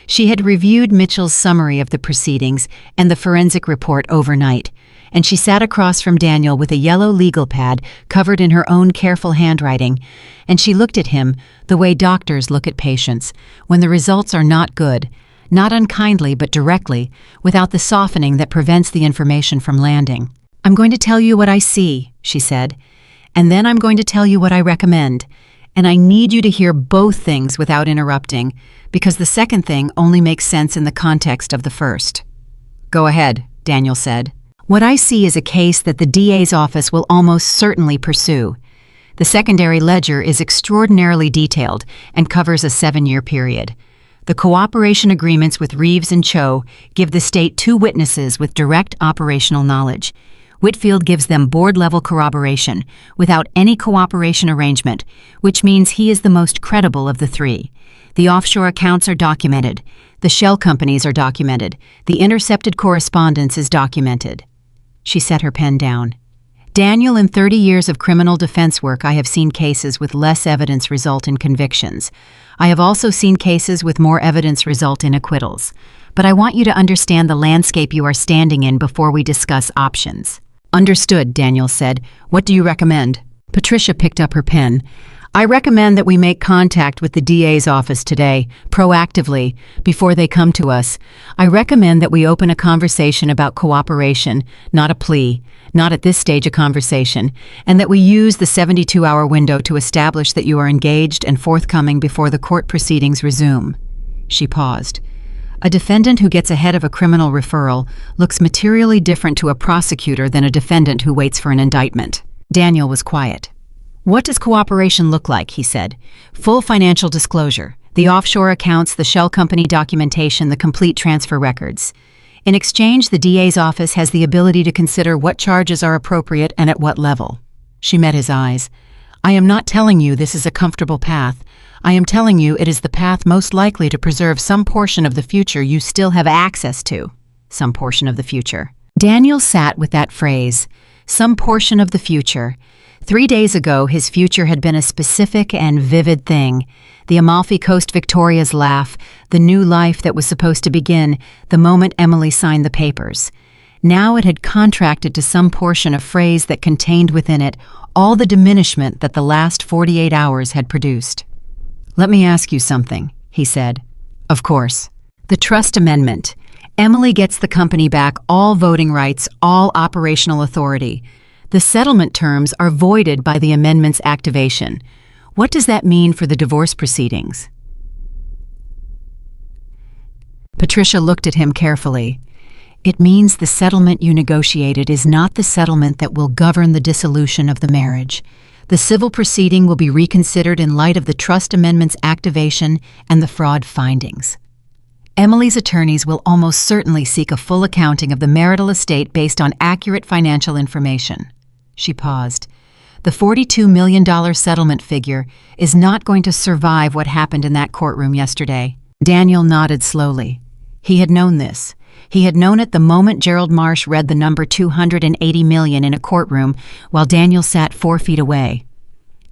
She had reviewed Mitchell's summary of the proceedings and the forensic report overnight, and she sat across from Daniel with a yellow legal pad covered in her own careful handwriting, and she looked at him the way doctors look at patients, when the results are not good, not unkindly but directly, without the softening that prevents the information from landing. I'm going to tell you what I see, she said, and then I'm going to tell you what I recommend, and I need you to hear both things without interrupting, because the second thing only makes sense in the context of the first. Go ahead, Daniel said. What I see is a case that the DA's office will almost certainly pursue. The secondary ledger is extraordinarily detailed and covers a 7-year period. The cooperation agreements with Reeves and Cho give the state 2 witnesses with direct operational knowledge. Whitfield gives them board-level corroboration without any cooperation arrangement, which means he is the most credible of the 3. The offshore accounts are documented. The shell companies are documented. The intercepted correspondence is documented. She set her pen down. Daniel, in 30 years of criminal defense work, I have seen cases with less evidence result in convictions. I have also seen cases with more evidence result in acquittals. But I want you to understand the landscape you are standing in before we discuss options. Understood, Daniel said. What do you recommend? Patricia picked up her pen. I recommend that we make contact with the DA's office today, proactively, before they come to us. I recommend that we open a conversation about cooperation, not a plea, not at this stage a conversation, and that we use the 72-hour window to establish that you are engaged and forthcoming before the court proceedings resume. She paused. A defendant who gets ahead of a criminal referral looks materially different to a prosecutor than a defendant who waits for an indictment. Daniel was quiet. What does cooperation look like, he said. Full financial disclosure, the offshore accounts, the shell company documentation, the complete transfer records. In exchange, the DA's office has the ability to consider what charges are appropriate and at what level. She met his eyes. I am not telling you this is a comfortable path. I am telling you it is the path most likely to preserve some portion of the future you still have access to. Some portion of the future. Daniel sat with that phrase, some portion of the future. 3 days ago, his future had been a specific and vivid thing. The Amalfi Coast Victoria's laugh, the new life that was supposed to begin the moment Emily signed the papers. Now it had contracted to some portion of phrase that contained within it all the diminishment that the last 48 hours had produced. "Let me ask you something," he said. "Of course. The trust amendment. Emily gets the company back all voting rights, all operational authority. The settlement terms are voided by the amendment's activation. What does that mean for the divorce proceedings?" Patricia looked at him carefully. "It means the settlement you negotiated is not the settlement that will govern the dissolution of the marriage. The civil proceeding will be reconsidered in light of the trust amendment's activation and the fraud findings. Emily's attorneys will almost certainly seek a full accounting of the marital estate based on accurate financial information." She paused. "The $42 million settlement figure is not going to survive what happened in that courtroom yesterday." Daniel nodded slowly. He had known this. He had known it the moment Gerald Marsh read the number $280 million in a courtroom while Daniel sat 4 feet away.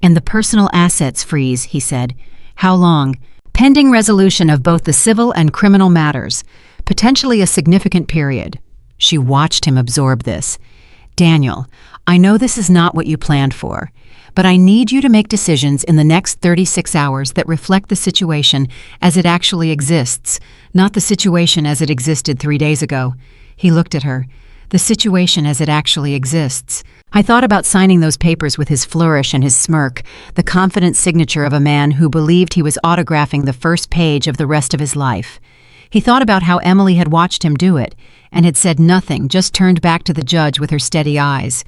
"And the personal assets freeze," he said. "How long?" "Pending resolution of both the civil and criminal matters. Potentially a significant period." She watched him absorb this. "Daniel, I know this is not what you planned for, but I need you to make decisions in the next 36 hours that reflect the situation as it actually exists, not the situation as it existed 3 days ago." He looked at her. "The situation as it actually exists. I thought about signing those papers with his flourish and his smirk, the confident signature of a man who believed he was autographing the first page of the rest of his life. He thought about how Emily had watched him do it and had said nothing, just turned back to the judge with her steady eyes.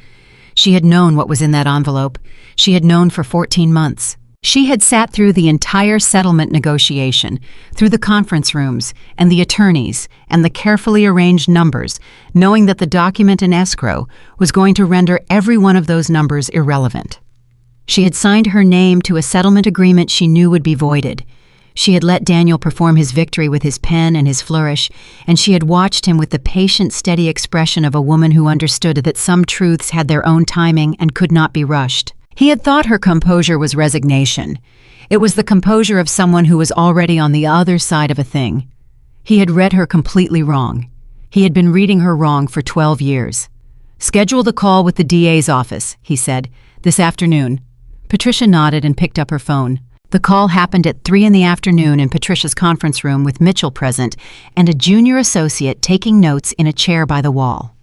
She had known what was in that envelope. She had known for 14 months. She had sat through the entire settlement negotiation, through the conference rooms and the attorneys and the carefully arranged numbers, knowing that the document in escrow was going to render every one of those numbers irrelevant. She had signed her name to a settlement agreement she knew would be voided. She had let Daniel perform his victory with his pen and his flourish, and she had watched him with the patient, steady expression of a woman who understood that some truths had their own timing and could not be rushed. He had thought her composure was resignation. It was the composure of someone who was already on the other side of a thing. He had read her completely wrong. He had been reading her wrong for 12 years. "Schedule the call with the DA's office," he said, "this afternoon." Patricia nodded and picked up her phone. The call happened at 3 in the afternoon in Patricia's conference room with Mitchell present and a junior associate taking notes in a chair by the wall.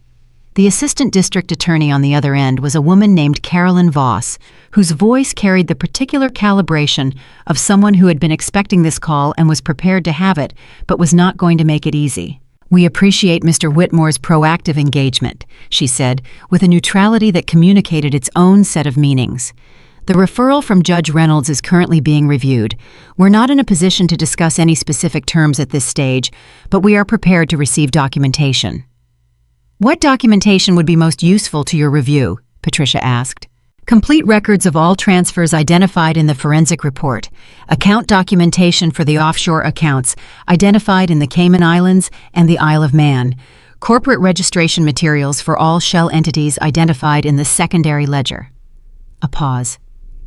The assistant district attorney on the other end was a woman named Carolyn Voss, whose voice carried the particular calibration of someone who had been expecting this call and was prepared to have it, but was not going to make it easy. "We appreciate Mr. Whitmore's proactive engagement," she said, with a neutrality that communicated its own set of meanings. "The referral from Judge Reynolds is currently being reviewed. We're not in a position to discuss any specific terms at this stage, but we are prepared to receive documentation." "What documentation would be most useful to your review?" Patricia asked. "Complete records of all transfers identified in the forensic report, account documentation for the offshore accounts identified in the Cayman Islands and the Isle of Man, corporate registration materials for all shell entities identified in the secondary ledger." A pause.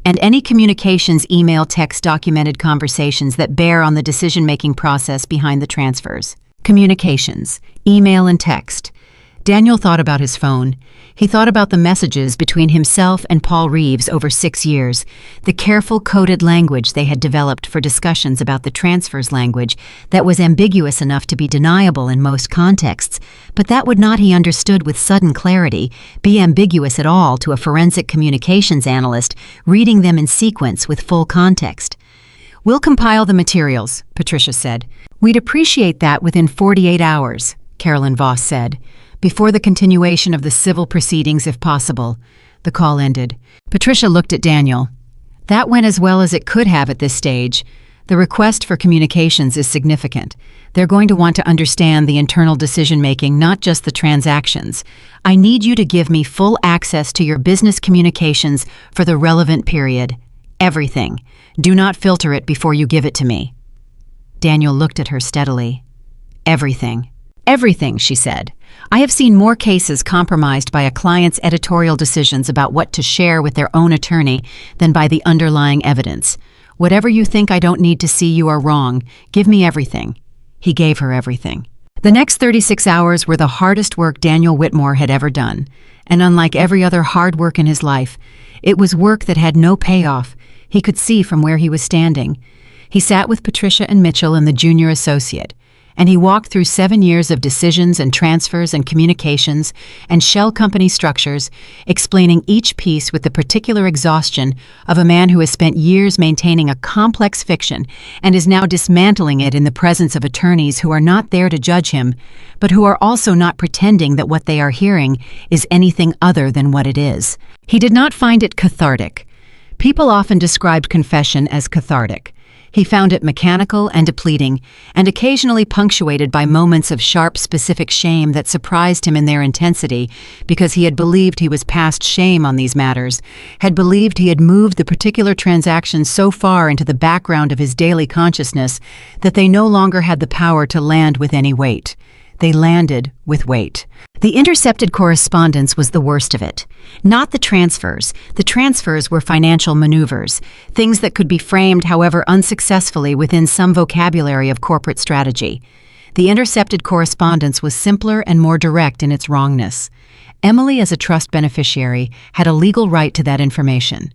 "And any communications, email, text, documented conversations that bear on the decision-making process behind the transfers." Communications, email and text. Daniel thought about his phone. He thought about the messages between himself and Paul Reeves over 6 years, the careful coded language they had developed for discussions about the transfers language that was ambiguous enough to be deniable in most contexts, but that would not, he understood with sudden clarity, be ambiguous at all to a forensic communications analyst reading them in sequence with full context. "We'll compile the materials," Patricia said. "We'd appreciate that within 48 hours, Carolyn Voss said. "Before the continuation of the civil proceedings if possible." The call ended. Patricia looked at Daniel. "That went as well as it could have at this stage. The request for communications is significant. They're going to want to understand the internal decision-making, not just the transactions. I need you to give me full access to your business communications for the relevant period. Everything. Do not filter it before you give it to me." Daniel looked at her steadily. "Everything. Everything," she said. "I have seen more cases compromised by a client's editorial decisions about what to share with their own attorney than by the underlying evidence. Whatever you think I don't need to see, you are wrong. Give me everything." He gave her everything. The next 36 hours were the hardest work Daniel Whitmore had ever done, and unlike every other hard work in his life, it was work that had no payoff. He could see from where he was standing. He sat with Patricia and Mitchell and the junior associate, and he walked through 7 years of decisions and transfers and communications and shell company structures, explaining each piece with the particular exhaustion of a man who has spent years maintaining a complex fiction and is now dismantling it in the presence of attorneys who are not there to judge him, but who are also not pretending that what they are hearing is anything other than what it is. He did not find it cathartic. People often described confession as cathartic. He found it mechanical and depleting, and occasionally punctuated by moments of sharp, specific shame that surprised him in their intensity, because he had believed he was past shame on these matters, had believed he had moved the particular transaction so far into the background of his daily consciousness that they no longer had the power to land with any weight. They landed with weight. The intercepted correspondence was the worst of it. Not the transfers. The transfers were financial maneuvers, things that could be framed, however unsuccessfully, within some vocabulary of corporate strategy. The intercepted correspondence was simpler and more direct in its wrongness. Emily, as a trust beneficiary, had a legal right to that information.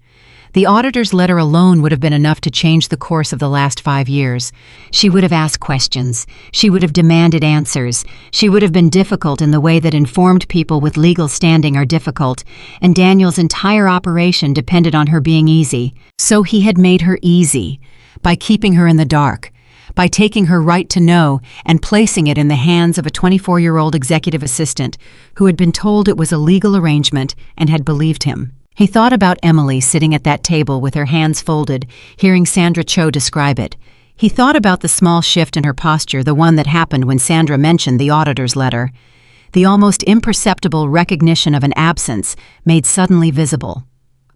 The auditor's letter alone would have been enough to change the course of the last 5 years. She would have asked questions. She would have demanded answers. She would have been difficult in the way that informed people with legal standing are difficult, and Daniel's entire operation depended on her being easy. So he had made her easy, by keeping her in the dark, by taking her right to know and placing it in the hands of a 24-year-old executive assistant who had been told it was a legal arrangement and had believed him. He thought about Emily sitting at that table with her hands folded, hearing Sandra Cho describe it. He thought about the small shift in her posture, the one that happened when Sandra mentioned the auditor's letter. The almost imperceptible recognition of an absence made suddenly visible.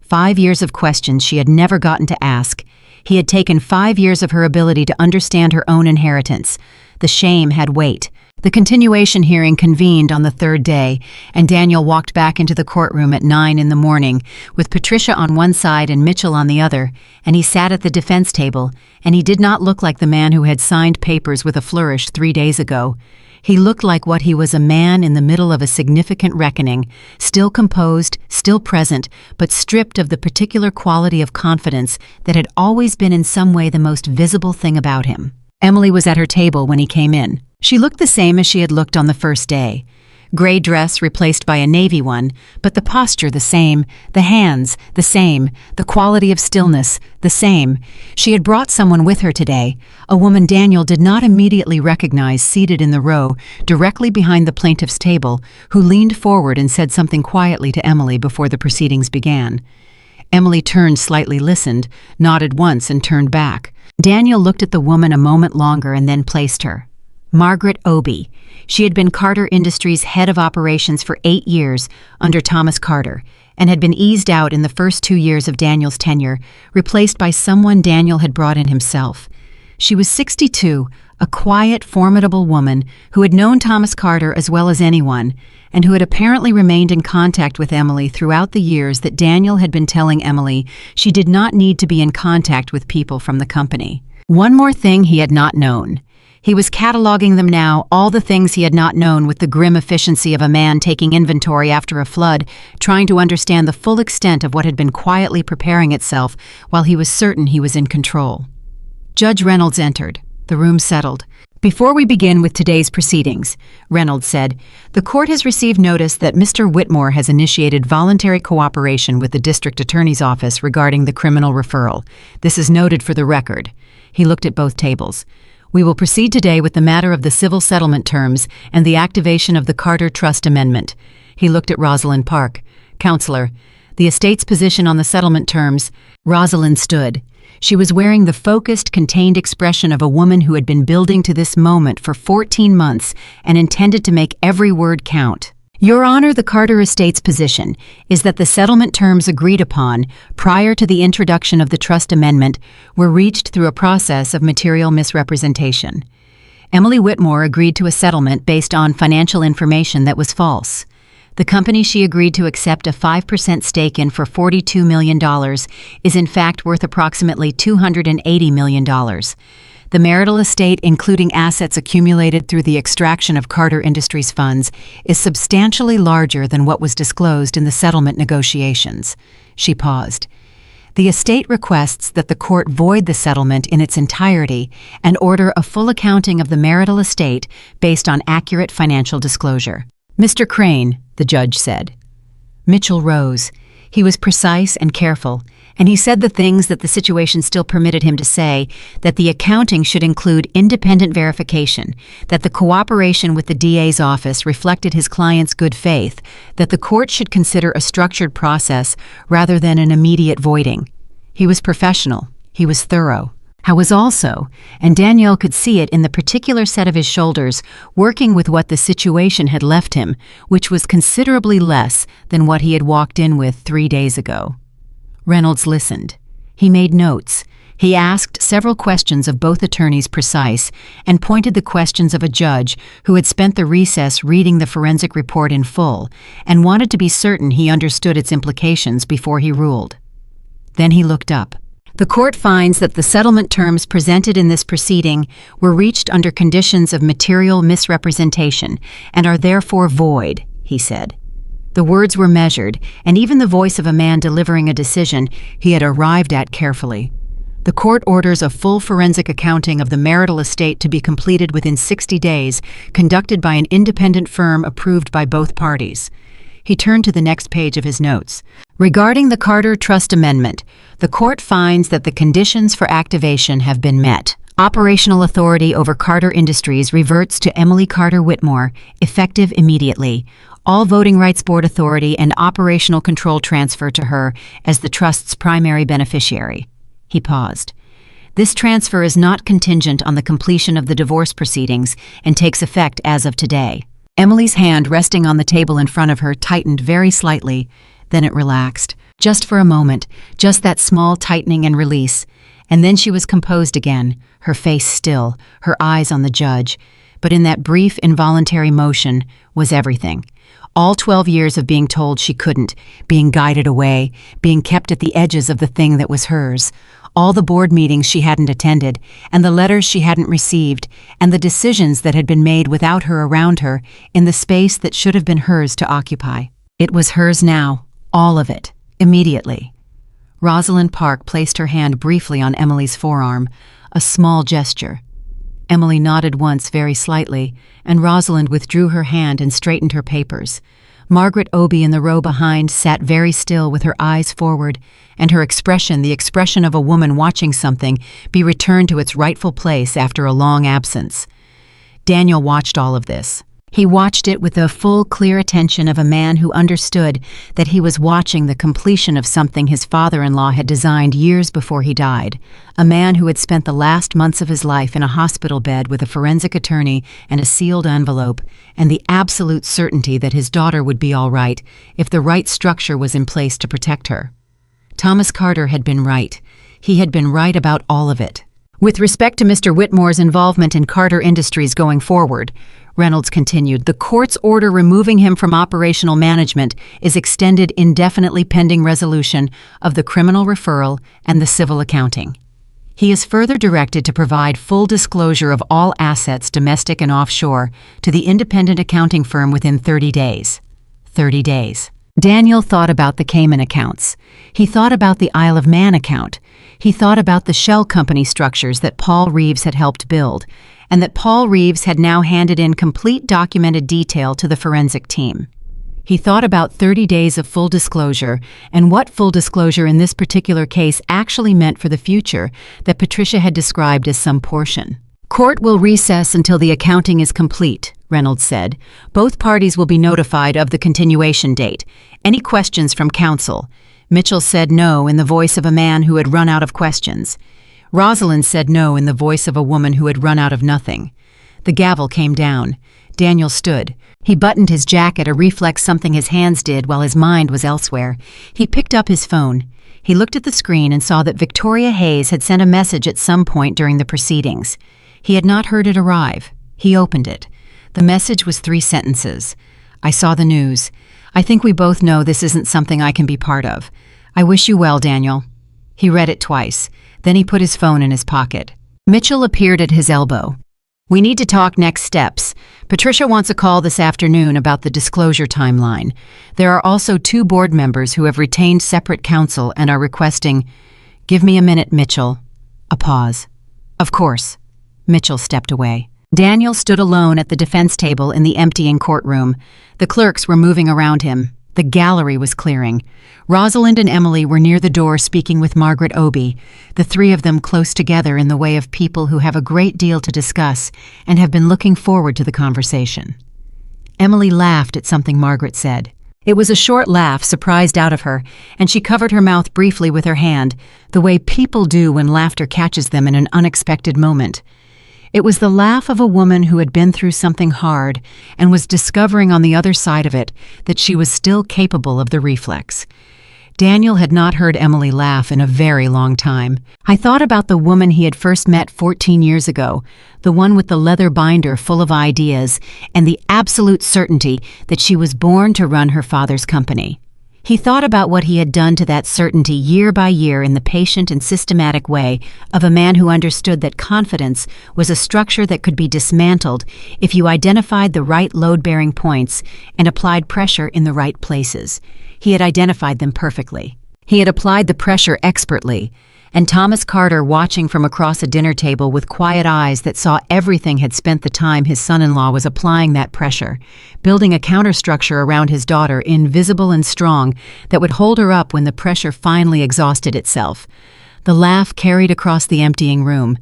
5 years of questions she had never gotten to ask. He had taken 5 years of her ability to understand her own inheritance. The shame had weight. The continuation hearing convened on the 3rd day, and Daniel walked back into the courtroom at 9 in the morning, with Patricia on one side and Mitchell on the other, and he sat at the defense table, and he did not look like the man who had signed papers with a flourish 3 days ago. He looked like what he was, a man in the middle of a significant reckoning, still composed, still present, but stripped of the particular quality of confidence that had always been in some way the most visible thing about him. Emily was at her table when he came in. She looked the same as she had looked on the first day. Gray dress replaced by a navy one, but the posture the same, the hands the same, the quality of stillness the same. She had brought someone with her today, a woman Daniel did not immediately recognize, seated in the row directly behind the plaintiff's table, who leaned forward and said something quietly to Emily before the proceedings began. Emily turned, slightly listened, nodded once and turned back. Daniel looked at the woman a moment longer and then placed her. Margaret Obie. She had been Carter Industries' head of operations for 8 years under Thomas Carter, and had been eased out in the first 2 years of Daniel's tenure, replaced by someone Daniel had brought in himself. She was 62, a quiet, formidable woman who had known Thomas Carter as well as anyone, and who had apparently remained in contact with Emily throughout the years that Daniel had been telling Emily she did not need to be in contact with people from the company. One more thing he had not known. He was cataloging them now, all the things he had not known, with the grim efficiency of a man taking inventory after a flood, trying to understand the full extent of what had been quietly preparing itself while he was certain he was in control. Judge Reynolds entered. The room settled. "Before we begin with today's proceedings," Reynolds said, "the court has received notice that Mr. Whitmore has initiated voluntary cooperation with the district attorney's office regarding the criminal referral. This is noted for the record." He looked at both tables. "We will proceed today with the matter of the civil settlement terms and the activation of the Carter Trust Amendment." He looked at Rosalind Park. "Counselor, the estate's position on the settlement terms." Rosalind stood. She was wearing the focused, contained expression of a woman who had been building to this moment for 14 months and intended to make every word count. Your Honor, the Carter estate's position is that the settlement terms agreed upon prior to the introduction of the trust amendment were reached through a process of material misrepresentation. Emily Whitmore agreed to a settlement based on financial information that was false. The company she agreed to accept a 5% stake in for $42 million is in fact worth approximately $280 million. The marital estate, including assets accumulated through the extraction of Carter Industries funds, is substantially larger than what was disclosed in the settlement negotiations. She paused. The estate requests that the court void the settlement in its entirety and order a full accounting of the marital estate based on accurate financial disclosure. Mr. Crane, the judge said. Mitchell rose. He was precise and careful, and he said the things that the situation still permitted him to say, that the accounting should include independent verification, that the cooperation with the DA's office reflected his client's good faith, that the court should consider a structured process rather than an immediate voiding. He was professional. He was thorough. How was also, and Danielle could see it in the particular set of his shoulders, working with what the situation had left him, which was considerably less than what he had walked in with 3 days ago. Reynolds listened. He made notes. He asked several questions of both attorneys precise and pointed the questions of a judge who had spent the recess reading the forensic report in full and wanted to be certain he understood its implications before he ruled. Then he looked up. The court finds that the settlement terms presented in this proceeding were reached under conditions of material misrepresentation and are therefore void, he said. The words were measured, and even the voice of a man delivering a decision he had arrived at carefully. The court orders a full forensic accounting of the marital estate to be completed within 60 days, conducted by an independent firm approved by both parties. He turned to the next page of his notes. Regarding the Carter Trust Amendment, the court finds that the conditions for activation have been met. Operational authority over Carter Industries reverts to Emily Carter Whitmore, effective immediately. All voting rights board authority and operational control transfer to her as the trust's primary beneficiary. He paused. This transfer is not contingent on the completion of the divorce proceedings and takes effect as of today. Emily's hand resting on the table in front of her tightened very slightly, then it relaxed. Just for a moment, just that small tightening and release, and then she was composed again, her face still, her eyes on the judge. But in that brief, involuntary motion was everything. All 12 years of being told she couldn't, being guided away, being kept at the edges of the thing that was hers. All the board meetings she hadn't attended, and the letters she hadn't received, and the decisions that had been made without her around her in the space that should have been hers to occupy. It was hers now, all of it, immediately. Rosalind Park placed her hand briefly on Emily's forearm, a small gesture. Emily nodded once very slightly, and Rosalind withdrew her hand and straightened her papers. Margaret Obie in the row behind sat very still with her eyes forward, and her expression, the expression of a woman watching something, be returned to its rightful place after a long absence. Daniel watched all of this. He watched it with the full, clear attention of a man who understood that he was watching the completion of something his father-in-law had designed years before he died, a man who had spent the last months of his life in a hospital bed with a forensic attorney and a sealed envelope, and the absolute certainty that his daughter would be all right if the right structure was in place to protect her. Thomas Carter had been right. He had been right about all of it. With respect to Mr. Whitmore's involvement in Carter Industries going forward, Reynolds continued, the court's order removing him from operational management is extended indefinitely pending resolution of the criminal referral and the civil accounting. He is further directed to provide full disclosure of all assets, domestic and offshore, to the independent accounting firm within 30 days. 30 days. Daniel thought about the Cayman accounts. He thought about the Isle of Man account. He thought about the shell company structures that Paul Reeves had helped build, and that Paul Reeves had now handed in complete documented detail to the forensic team. He thought about 30 days of full disclosure and what full disclosure in this particular case actually meant for the future that Patricia had described as some portion. Court will recess until the accounting is complete, Reynolds said. Both parties will be notified of the continuation date. Any questions from counsel? Mitchell said no in the voice of a man who had run out of questions. Rosalind said no in the voice of a woman who had run out of nothing. The gavel came down. Daniel stood. He buttoned his jacket, a reflex something his hands did while his mind was elsewhere. He picked up his phone. He looked at the screen and saw that Victoria Hayes had sent a message at some point during the proceedings. He had not heard it arrive. He opened it. The message was 3 sentences. I saw the news. I think we both know this isn't something I can be part of. I wish you well, Daniel. He read it twice. Then he put his phone in his pocket. Mitchell appeared at his elbow. We need to talk next steps. Patricia wants a call this afternoon about the disclosure timeline. There are also 2 board members who have retained separate counsel and are requesting, "Give me a minute, Mitchell." A pause. Of course. Mitchell stepped away. Daniel stood alone at the defense table in the emptying courtroom. The clerks were moving around him. The gallery was clearing. Rosalind and Emily were near the door speaking with Margaret Obie, the 3 of them close together in the way of people who have a great deal to discuss and have been looking forward to the conversation. Emily laughed at something Margaret said. It was a short laugh, surprised out of her, and she covered her mouth briefly with her hand, the way people do when laughter catches them in an unexpected moment. It was the laugh of a woman who had been through something hard and was discovering on the other side of it that she was still capable of the reflex. Daniel had not heard Emily laugh in a very long time. I thought about the woman he had first met 14 years ago, the one with the leather binder full of ideas and the absolute certainty that she was born to run her father's company. He thought about what he had done to that certainty year by year in the patient and systematic way of a man who understood that confidence was a structure that could be dismantled if you identified the right load-bearing points and applied pressure in the right places. He had identified them perfectly. He had applied the pressure expertly, and Thomas Carter, watching from across a dinner table with quiet eyes that saw everything, had spent the time his son-in-law was applying that pressure, building a counterstructure around his daughter, invisible and strong, that would hold her up when the pressure finally exhausted itself. The laugh carried across the emptying room.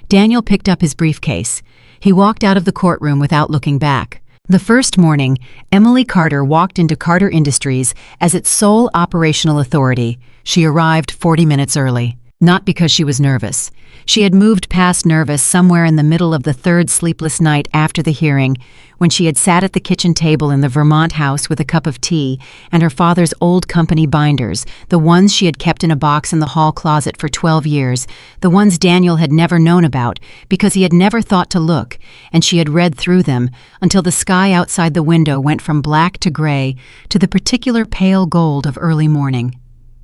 Daniel picked up his briefcase. He walked out of the courtroom without looking back. The first morning, Emily Carter walked into Carter Industries as its sole operational authority. She arrived 40 minutes early. Not because she was nervous. She had moved past nervous somewhere in the middle of the 3rd sleepless night after the hearing, when she had sat at the kitchen table in the Vermont house with a cup of tea and her father's old company binders, the ones she had kept in a box in the hall closet for 12 years, the ones Daniel had never known about because he had never thought to look, and she had read through them until the sky outside the window went from black to gray to the particular pale gold of early morning.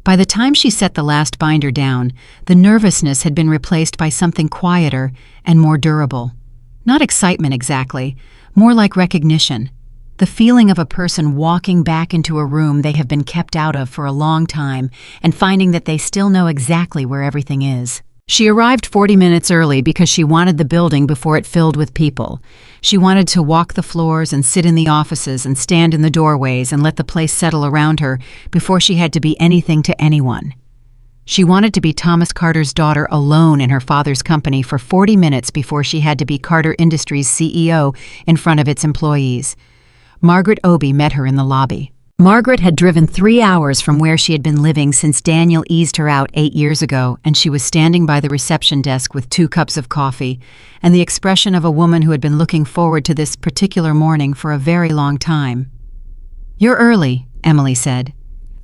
By the time she set the last binder down, the nervousness had been replaced by something quieter and more durable. Not excitement exactly, more like recognition. The feeling of a person walking back into a room they have been kept out of for a long time and finding that they still know exactly where everything is. She arrived 40 minutes early because she wanted the building before it filled with people. She wanted to walk the floors and sit in the offices and stand in the doorways and let the place settle around her before she had to be anything to anyone. She wanted to be Thomas Carter's daughter alone in her father's company for 40 minutes before she had to be Carter Industries' CEO in front of its employees. Margaret Obie met her in the lobby. Margaret had driven 3 hours from where she had been living since Daniel eased her out 8 years ago, and she was standing by the reception desk with 2 cups of coffee and the expression of a woman who had been looking forward to this particular morning for a very long time. "You're early," Emily said.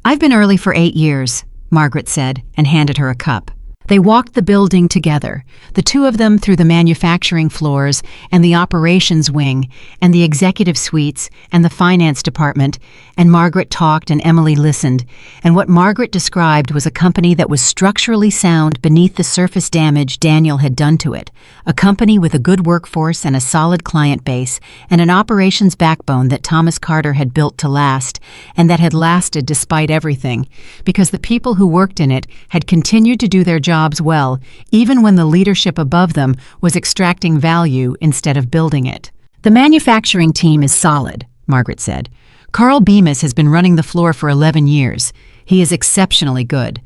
"I've been early for 8 years," Margaret said, and handed her a cup. They walked the building together, the 2 of them through the manufacturing floors and the operations wing and the executive suites and the finance department, and Margaret talked and Emily listened, and what Margaret described was a company that was structurally sound beneath the surface damage Daniel had done to it, a company with a good workforce and a solid client base, and an operations backbone that Thomas Carter had built to last, and that had lasted despite everything, because the people who worked in it had continued to do their jobs well, even when the leadership above them was extracting value instead of building it. "The manufacturing team is solid," Margaret said. "Carl Bemis has been running the floor for 11 years. He is exceptionally good.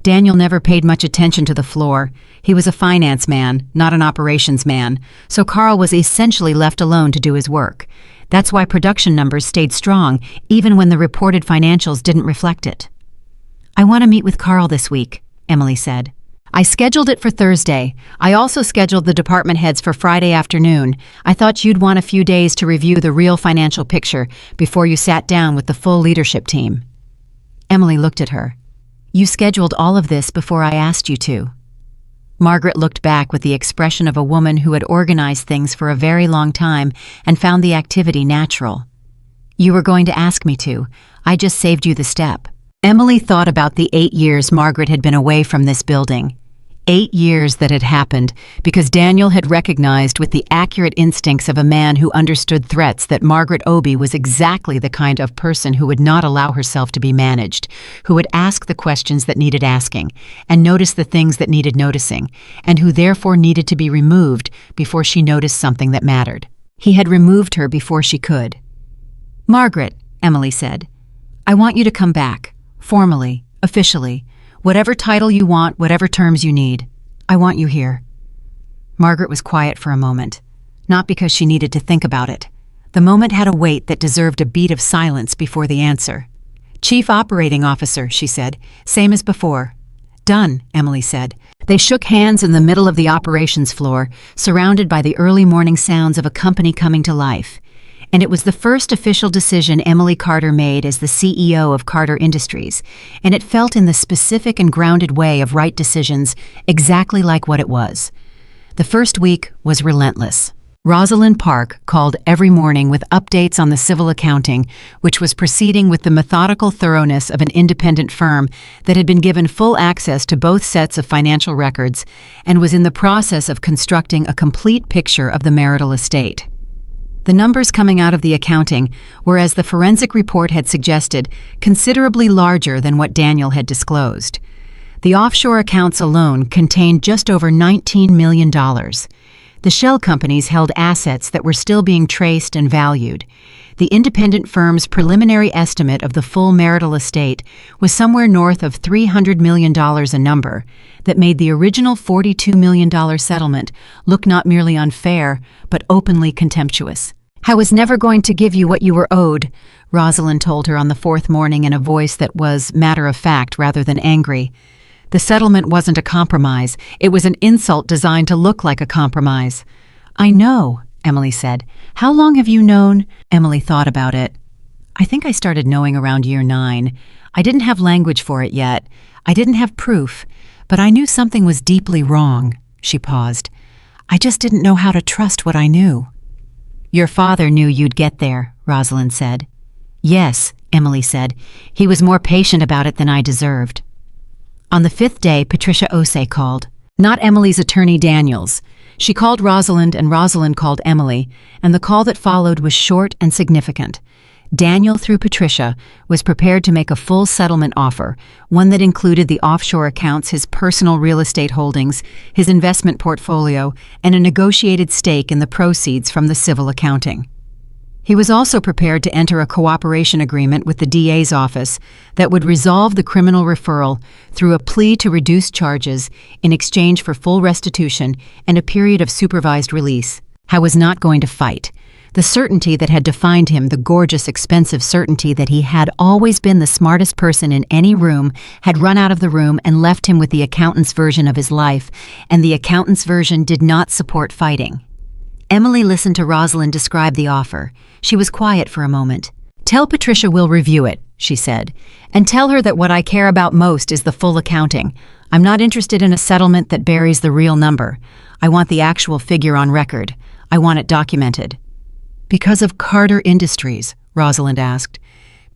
Daniel never paid much attention to the floor. He was a finance man, not an operations man, so Carl was essentially left alone to do his work. That's why production numbers stayed strong, even when the reported financials didn't reflect it." "I want to meet with Carl this week," Emily said. I scheduled it for Thursday. I also scheduled the department heads for Friday afternoon. I thought you'd want a few days to review the real financial picture before you sat down with the full leadership team. Emily looked at her. You scheduled all of this before I asked you to. Margaret looked back with the expression of a woman who had organized things for a very long time and found the activity natural. You were going to ask me to. I just saved you the step. Emily thought about the 8 years Margaret had been away from this building. 8 years that had happened because Daniel had recognized with the accurate instincts of a man who understood threats that Margaret Obi was exactly the kind of person who would not allow herself to be managed, who would ask the questions that needed asking, and notice the things that needed noticing, and who therefore needed to be removed before she noticed something that mattered. He had removed her before she could. Margaret, Emily said, I want you to come back. Formally, officially, whatever title you want, whatever terms you need. I want you here. Margaret was quiet for a moment, not because she needed to think about it. The moment had a weight that deserved a beat of silence before the answer. Chief Operating Officer, she said, same as before. Done, Emily said. They shook hands in the middle of the operations floor, surrounded by the early morning sounds of a company coming to life. And it was the first official decision Emily Carter made as the CEO of Carter Industries, and it felt in the specific and grounded way of right decisions exactly like what it was. The first week was relentless. Rosalind Park called every morning with updates on the civil accounting, which was proceeding with the methodical thoroughness of an independent firm that had been given full access to both sets of financial records and was in the process of constructing a complete picture of the marital estate. The numbers coming out of the accounting were, as the forensic report had suggested, considerably larger than what Daniel had disclosed. The offshore accounts alone contained just over $19 million. The shell companies held assets that were still being traced and valued. The independent firm's preliminary estimate of the full marital estate was somewhere north of $300 million a number that made the original $42 million settlement look not merely unfair, but openly contemptuous. I was never going to give you what you were owed, Rosalind told her on the fourth morning in a voice that was matter-of-fact rather than angry. The settlement wasn't a compromise. It was an insult designed to look like a compromise. I know, Emily said. How long have you known? Emily thought about it. I think I started knowing around year 9. I didn't have language for it yet. I didn't have proof, but I knew something was deeply wrong. She paused. I just didn't know how to trust what I knew. Your father knew you'd get there, Rosalind said. Yes, Emily said. He was more patient about it than I deserved. On the 5th day, Patricia Osei called. Not Emily's attorney Daniels. She called Rosalind and Rosalind called Emily, and the call that followed was short and significant. Daniel, through Patricia, was prepared to make a full settlement offer, one that included the offshore accounts, his personal real estate holdings, his investment portfolio, and a negotiated stake in the proceeds from the civil accounting. He was also prepared to enter a cooperation agreement with the DA's office that would resolve the criminal referral through a plea to reduce charges in exchange for full restitution and a period of supervised release. I was not going to fight. The certainty that had defined him, the gorgeous, expensive certainty that he had always been the smartest person in any room, had run out of the room and left him with the accountant's version of his life, and the accountant's version did not support fighting. Emily listened to Rosalind describe the offer. She was quiet for a moment. Tell Patricia we'll review it, she said, and tell her that what I care about most is the full accounting. I'm not interested in a settlement that buries the real number. I want the actual figure on record. I want it documented. Because of Carter Industries, Rosalind asked.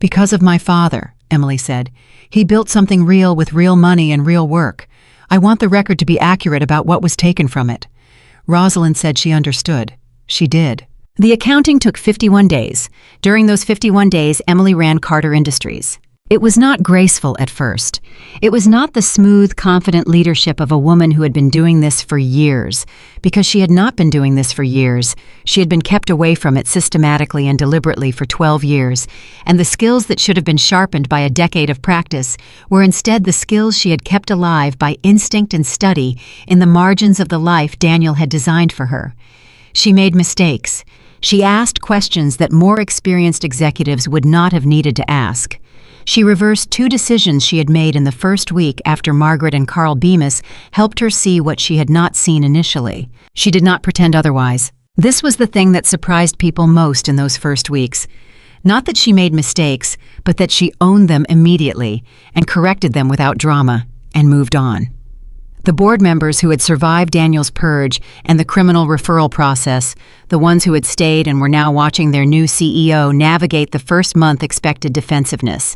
Because of my father, Emily said. He built something real with real money and real work. I want the record to be accurate about what was taken from it. Rosalind said she understood. She did. The accounting took 51 days. During those 51 days, Emily ran Carter Industries. It was not graceful at first. It was not the smooth, confident leadership of a woman who had been doing this for years. Because she had not been doing this for years. She had been kept away from it systematically and deliberately for 12 years, and the skills that should have been sharpened by a decade of practice were instead the skills she had kept alive by instinct and study in the margins of the life Daniel had designed for her. She made mistakes. She asked questions that more experienced executives would not have needed to ask. She reversed 2 decisions she had made in the first week after Margaret and Carl Bemis helped her see what she had not seen initially. She did not pretend otherwise. This was the thing that surprised people most in those first weeks. Not that she made mistakes, but that she owned them immediately and corrected them without drama and moved on. The board members who had survived Daniel's purge and the criminal referral process, the ones who had stayed and were now watching their new CEO navigate the first month, expected defensiveness.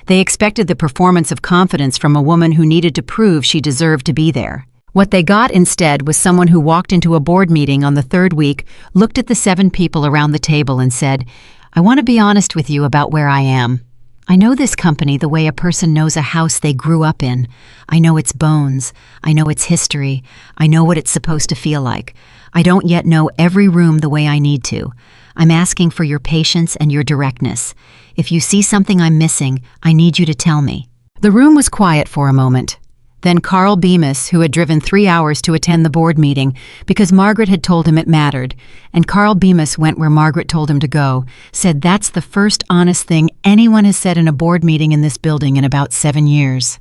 They expected the performance of confidence from a woman who needed to prove she deserved to be there. What they got instead was someone who walked into a board meeting on the 3rd week, looked at the 7 people around the table and said, "I want to be honest with you about where I am. I know this company the way a person knows a house they grew up in. I know its bones. I know its history. I know what it's supposed to feel like. I don't yet know every room the way I need to. I'm asking for your patience and your directness. If you see something I'm missing, I need you to tell me." The room was quiet for a moment. Then Carl Bemis, who had driven 3 hours to attend the board meeting because Margaret had told him it mattered, and Carl Bemis went where Margaret told him to go, said that's the first honest thing anyone has said in a board meeting in this building in about 7 years.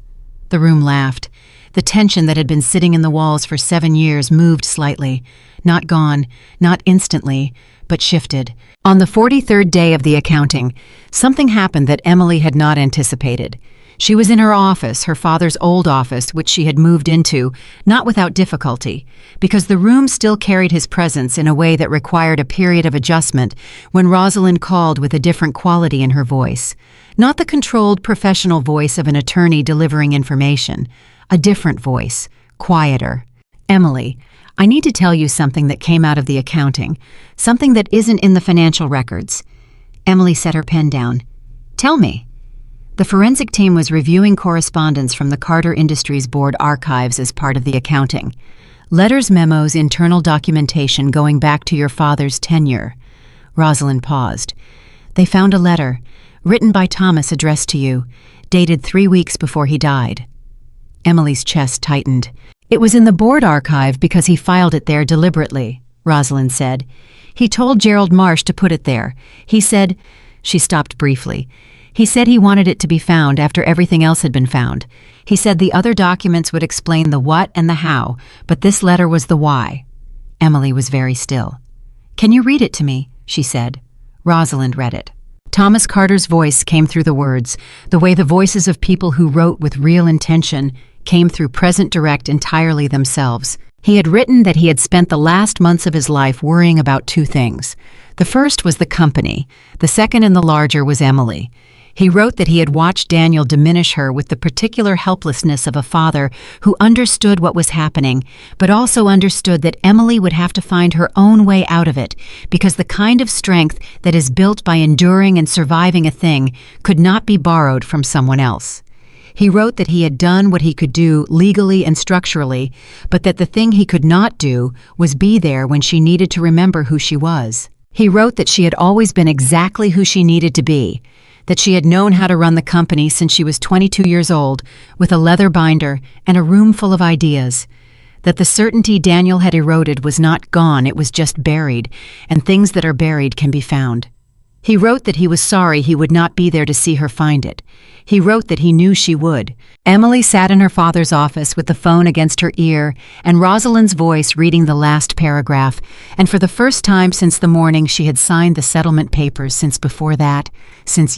The room laughed. The tension that had been sitting in the walls for 7 years moved slightly. Not gone, not instantly, but shifted. On the 43rd day of the accounting, something happened that Emily had not anticipated. She was in her office, her father's old office, which she had moved into, not without difficulty, because the room still carried his presence in a way that required a period of adjustment when Rosalind called with a different quality in her voice. Not the controlled, professional voice of an attorney delivering information. A different voice, quieter. "Emily, I need to tell you something that came out of the accounting, something that isn't in the financial records." Emily set her pen down. "Tell me." The forensic team was reviewing correspondence from the Carter Industries Board archives as part of the accounting. Letters, memos, internal documentation going back to your father's tenure. Rosalind paused. "They found a letter, written by Thomas addressed to you, dated 3 weeks before he died." Emily's chest tightened. "It was in the board archive because he filed it there deliberately," Rosalind said. "He told Gerald Marsh to put it there. He said—" She stopped briefly. "He said he wanted it to be found after everything else had been found. He said the other documents would explain the what and the how, but this letter was the why." Emily was very still. "Can you read it to me?" she said. Rosalind read it. Thomas Carter's voice came through the words, the way the voices of people who wrote with real intention came through present direct entirely themselves. He had written that he had spent the last months of his life worrying about 2 things. The first was the company. The second and the larger was Emily. He wrote that he had watched Daniel diminish her with the particular helplessness of a father who understood what was happening, but also understood that Emily would have to find her own way out of it, because the kind of strength that is built by enduring and surviving a thing could not be borrowed from someone else. He wrote that he had done what he could do legally and structurally, but that the thing he could not do was be there when she needed to remember who she was. He wrote that she had always been exactly who she needed to be, that she had known how to run the company since she was 22 years old, with a leather binder and a room full of ideas, that the certainty Daniel had eroded was not gone, it was just buried, and things that are buried can be found. He wrote that he was sorry he would not be there to see her find it. He wrote that he knew she would. Emily sat in her father's office with the phone against her ear and Rosalind's voice reading the last paragraph, and for the first time since the morning she had signed the settlement papers, since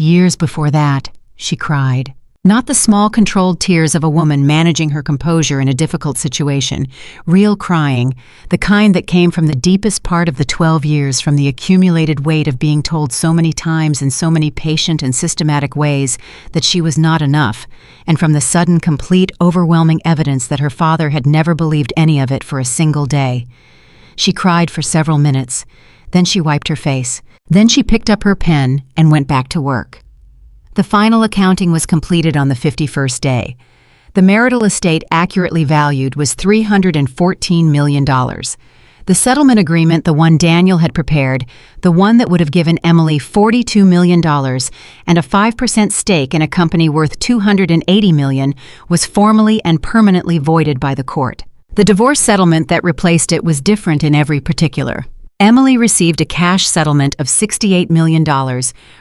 years before that, she cried. Not the small, controlled tears of a woman managing her composure in a difficult situation, real crying, the kind that came from the deepest part of the 12 years, from the accumulated weight of being told so many times in so many patient and systematic ways that she was not enough, and from the sudden, complete, overwhelming evidence that her father had never believed any of it for a single day. She cried for several minutes. Then she wiped her face. Then she picked up her pen and went back to work. The final accounting was completed on the 51st day. The marital estate accurately valued was $314 million. The settlement agreement, the one Daniel had prepared, the one that would have given Emily $42 million and a 5% stake in a company worth $280 million, was formally and permanently voided by the court. The divorce settlement that replaced it was different in every particular. Emily received a cash settlement of $68 million,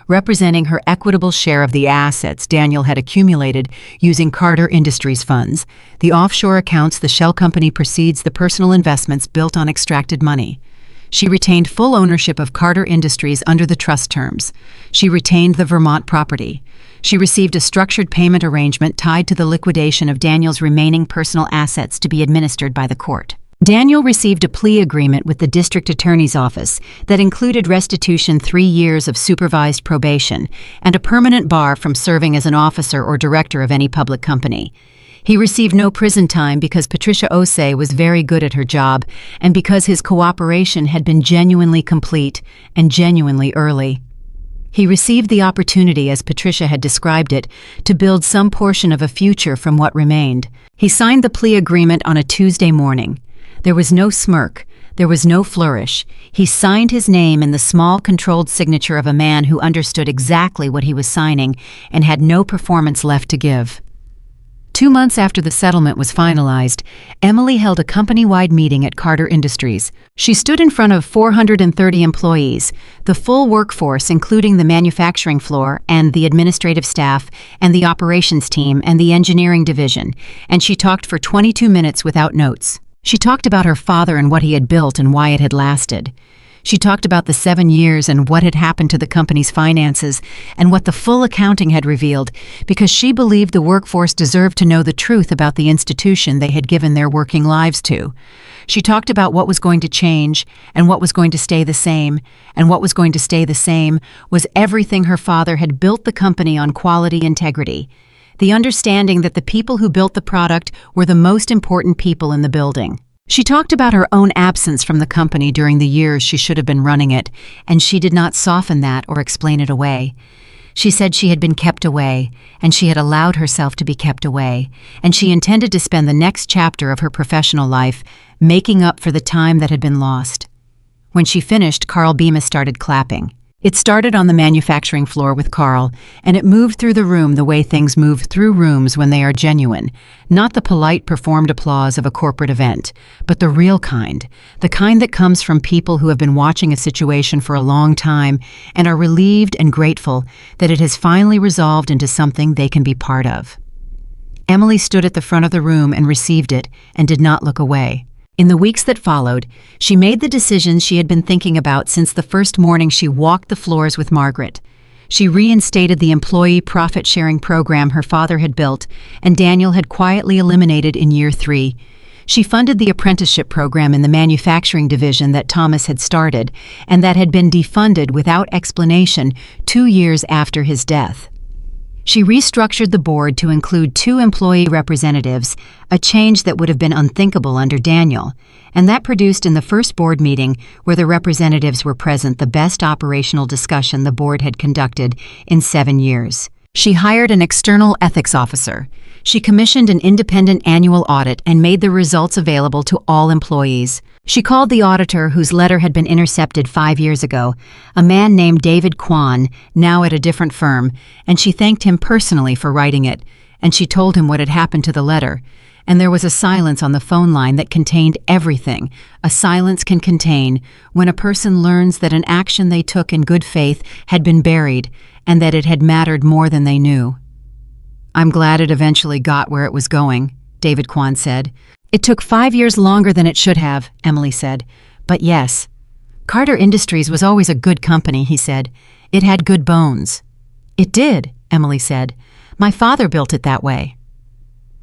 representing her equitable share of the assets Daniel had accumulated using Carter Industries funds, the offshore accounts the shell company precedes the personal investments built on extracted money. She retained full ownership of Carter Industries under the trust terms. She retained the Vermont property. She received a structured payment arrangement tied to the liquidation of Daniel's remaining personal assets to be administered by the court. Daniel received a plea agreement with the district attorney's office that included restitution 3 years of supervised probation and a permanent bar from serving as an officer or director of any public company. He received no prison time because Patricia Osei was very good at her job and because his cooperation had been genuinely complete and genuinely early. He received the opportunity, as Patricia had described it, to build some portion of a future from what remained. He signed the plea agreement on a Tuesday morning. There was no smirk. There was no flourish. He signed his name in the small, controlled signature of a man who understood exactly what he was signing and had no performance left to give. 2 months after the settlement was finalized, Emily held a company-wide meeting at Carter Industries. She stood in front of 430 employees, the full workforce including the manufacturing floor and the administrative staff and the operations team and the engineering division, and she talked for 22 minutes without notes. She talked about her father and what he had built and why it had lasted. She talked about the 7 years and what had happened to the company's finances and what the full accounting had revealed, because she believed the workforce deserved to know the truth about the institution they had given their working lives to. She talked about what was going to change and what was going to stay the same, and what was going to stay the same was everything her father had built the company on: quality, integrity. The understanding that the people who built the product were the most important people in the building. She talked about her own absence from the company during the years she should have been running it, and she did not soften that or explain it away. She said she had been kept away, and she had allowed herself to be kept away, and she intended to spend the next chapter of her professional life making up for the time that had been lost. When she finished, Carl Bemis started clapping. It started on the manufacturing floor with Carl, and it moved through the room the way things move through rooms when they are genuine, not the polite performed applause of a corporate event, but the real kind, the kind that comes from people who have been watching a situation for a long time and are relieved and grateful that it has finally resolved into something they can be part of. Emily stood at the front of the room and received it and did not look away. In the weeks that followed, she made the decisions she had been thinking about since the first morning she walked the floors with Margaret. She reinstated the employee profit-sharing program her father had built and Daniel had quietly eliminated in year 3. She funded the apprenticeship program in the manufacturing division that Thomas had started and that had been defunded without explanation 2 years after his death. She restructured the board to include 2 employee representatives, a change that would have been unthinkable under Daniel, and that produced in the first board meeting where the representatives were present the best operational discussion the board had conducted in 7 years. She hired an external ethics officer. She commissioned an independent annual audit and made the results available to all employees. She called the auditor whose letter had been intercepted 5 years ago, a man named David Kwan, now at a different firm, and she thanked him personally for writing it, and she told him what had happened to the letter. And there was a silence on the phone line that contained everything a silence can contain when a person learns that an action they took in good faith had been buried and that it had mattered more than they knew. "I'm glad it eventually got where it was going," David Kwan said. "It took 5 years longer than it should have," Emily said. "But yes, Carter Industries was always a good company," he said. "It had good bones." "It did," Emily said. "My father built it that way."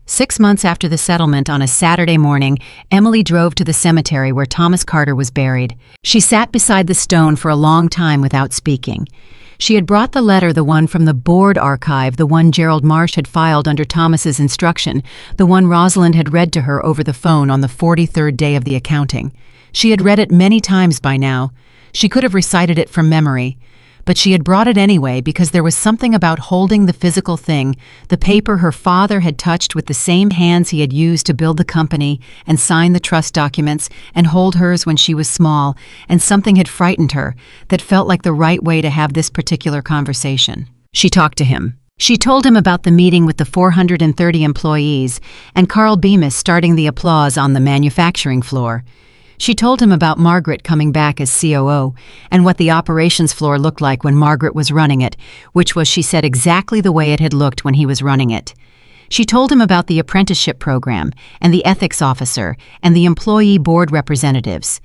6 months after the settlement, on a Saturday morning, Emily drove to the cemetery where Thomas Carter was buried. She sat beside the stone for a long time without speaking. She had brought the letter, the one from the board archive, the one Gerald Marsh had filed under Thomas's instruction, the one Rosalind had read to her over the phone on the 43rd day of the accounting. She had read it many times by now. She could have recited it from memory, but she had brought it anyway because there was something about holding the physical thing, the paper her father had touched with the same hands he had used to build the company and sign the trust documents and hold hers when she was small, and something had frightened her that felt like the right way to have this particular conversation. She talked to him. She told him about the meeting with the 430 employees and Carl Bemis starting the applause on the manufacturing floor. She told him about Margaret coming back as COO and what the operations floor looked like when Margaret was running it, which was, she said, exactly the way it had looked when he was running it. She told him about the apprenticeship program and the ethics officer and the employee board representatives.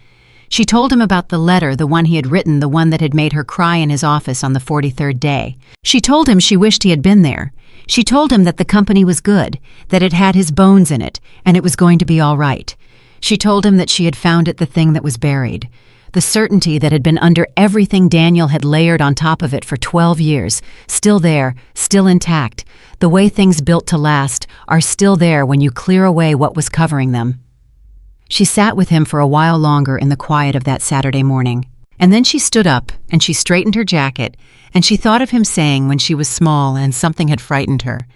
She told him about the letter, the one he had written, the one that had made her cry in his office on the 43rd day. She told him she wished he had been there. She told him that the company was good, that it had his bones in it, and it was going to be all right. She told him that she had found it, the thing that was buried. The certainty that had been under everything Daniel had layered on top of it for 12 years, still there, still intact. The way things built to last are still there when you clear away what was covering them. She sat with him for a while longer in the quiet of that Saturday morning. And then she stood up and she straightened her jacket, and she thought of him saying when she was small and something had frightened her,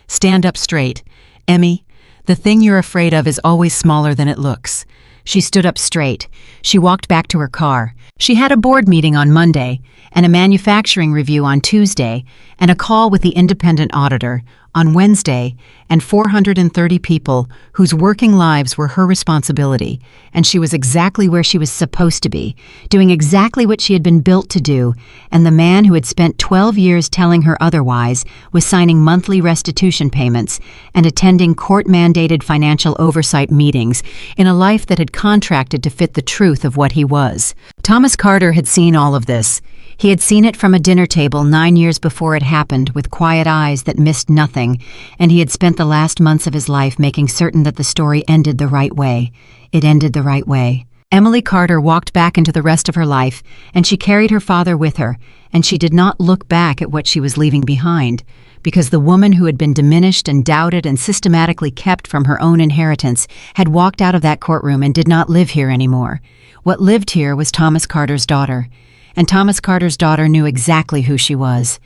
"Stand up straight. Emmy, the thing you're afraid of is always smaller than it looks." She stood up straight. She walked back to her car. She had a board meeting on Monday, and a manufacturing review on Tuesday, and a call with the independent auditor on Wednesday, and 430 people whose working lives were her responsibility, and she was exactly where she was supposed to be, doing exactly what she had been built to do, and the man who had spent 12 years telling her otherwise was signing monthly restitution payments and attending court-mandated financial oversight meetings in a life that had contracted to fit the truth of what he was. Thomas Carter had seen all of this. He had seen it from a dinner table 9 years before it happened, with quiet eyes that missed nothing, and he had spent the last months of his life making certain that the story ended the right way. It ended the right way. Emily Carter walked back into the rest of her life, and she carried her father with her, and she did not look back at what she was leaving behind, because the woman who had been diminished and doubted and systematically kept from her own inheritance had walked out of that courtroom and did not live here anymore. What lived here was Thomas Carter's daughter. And Thomas Carter's daughter knew exactly who she was.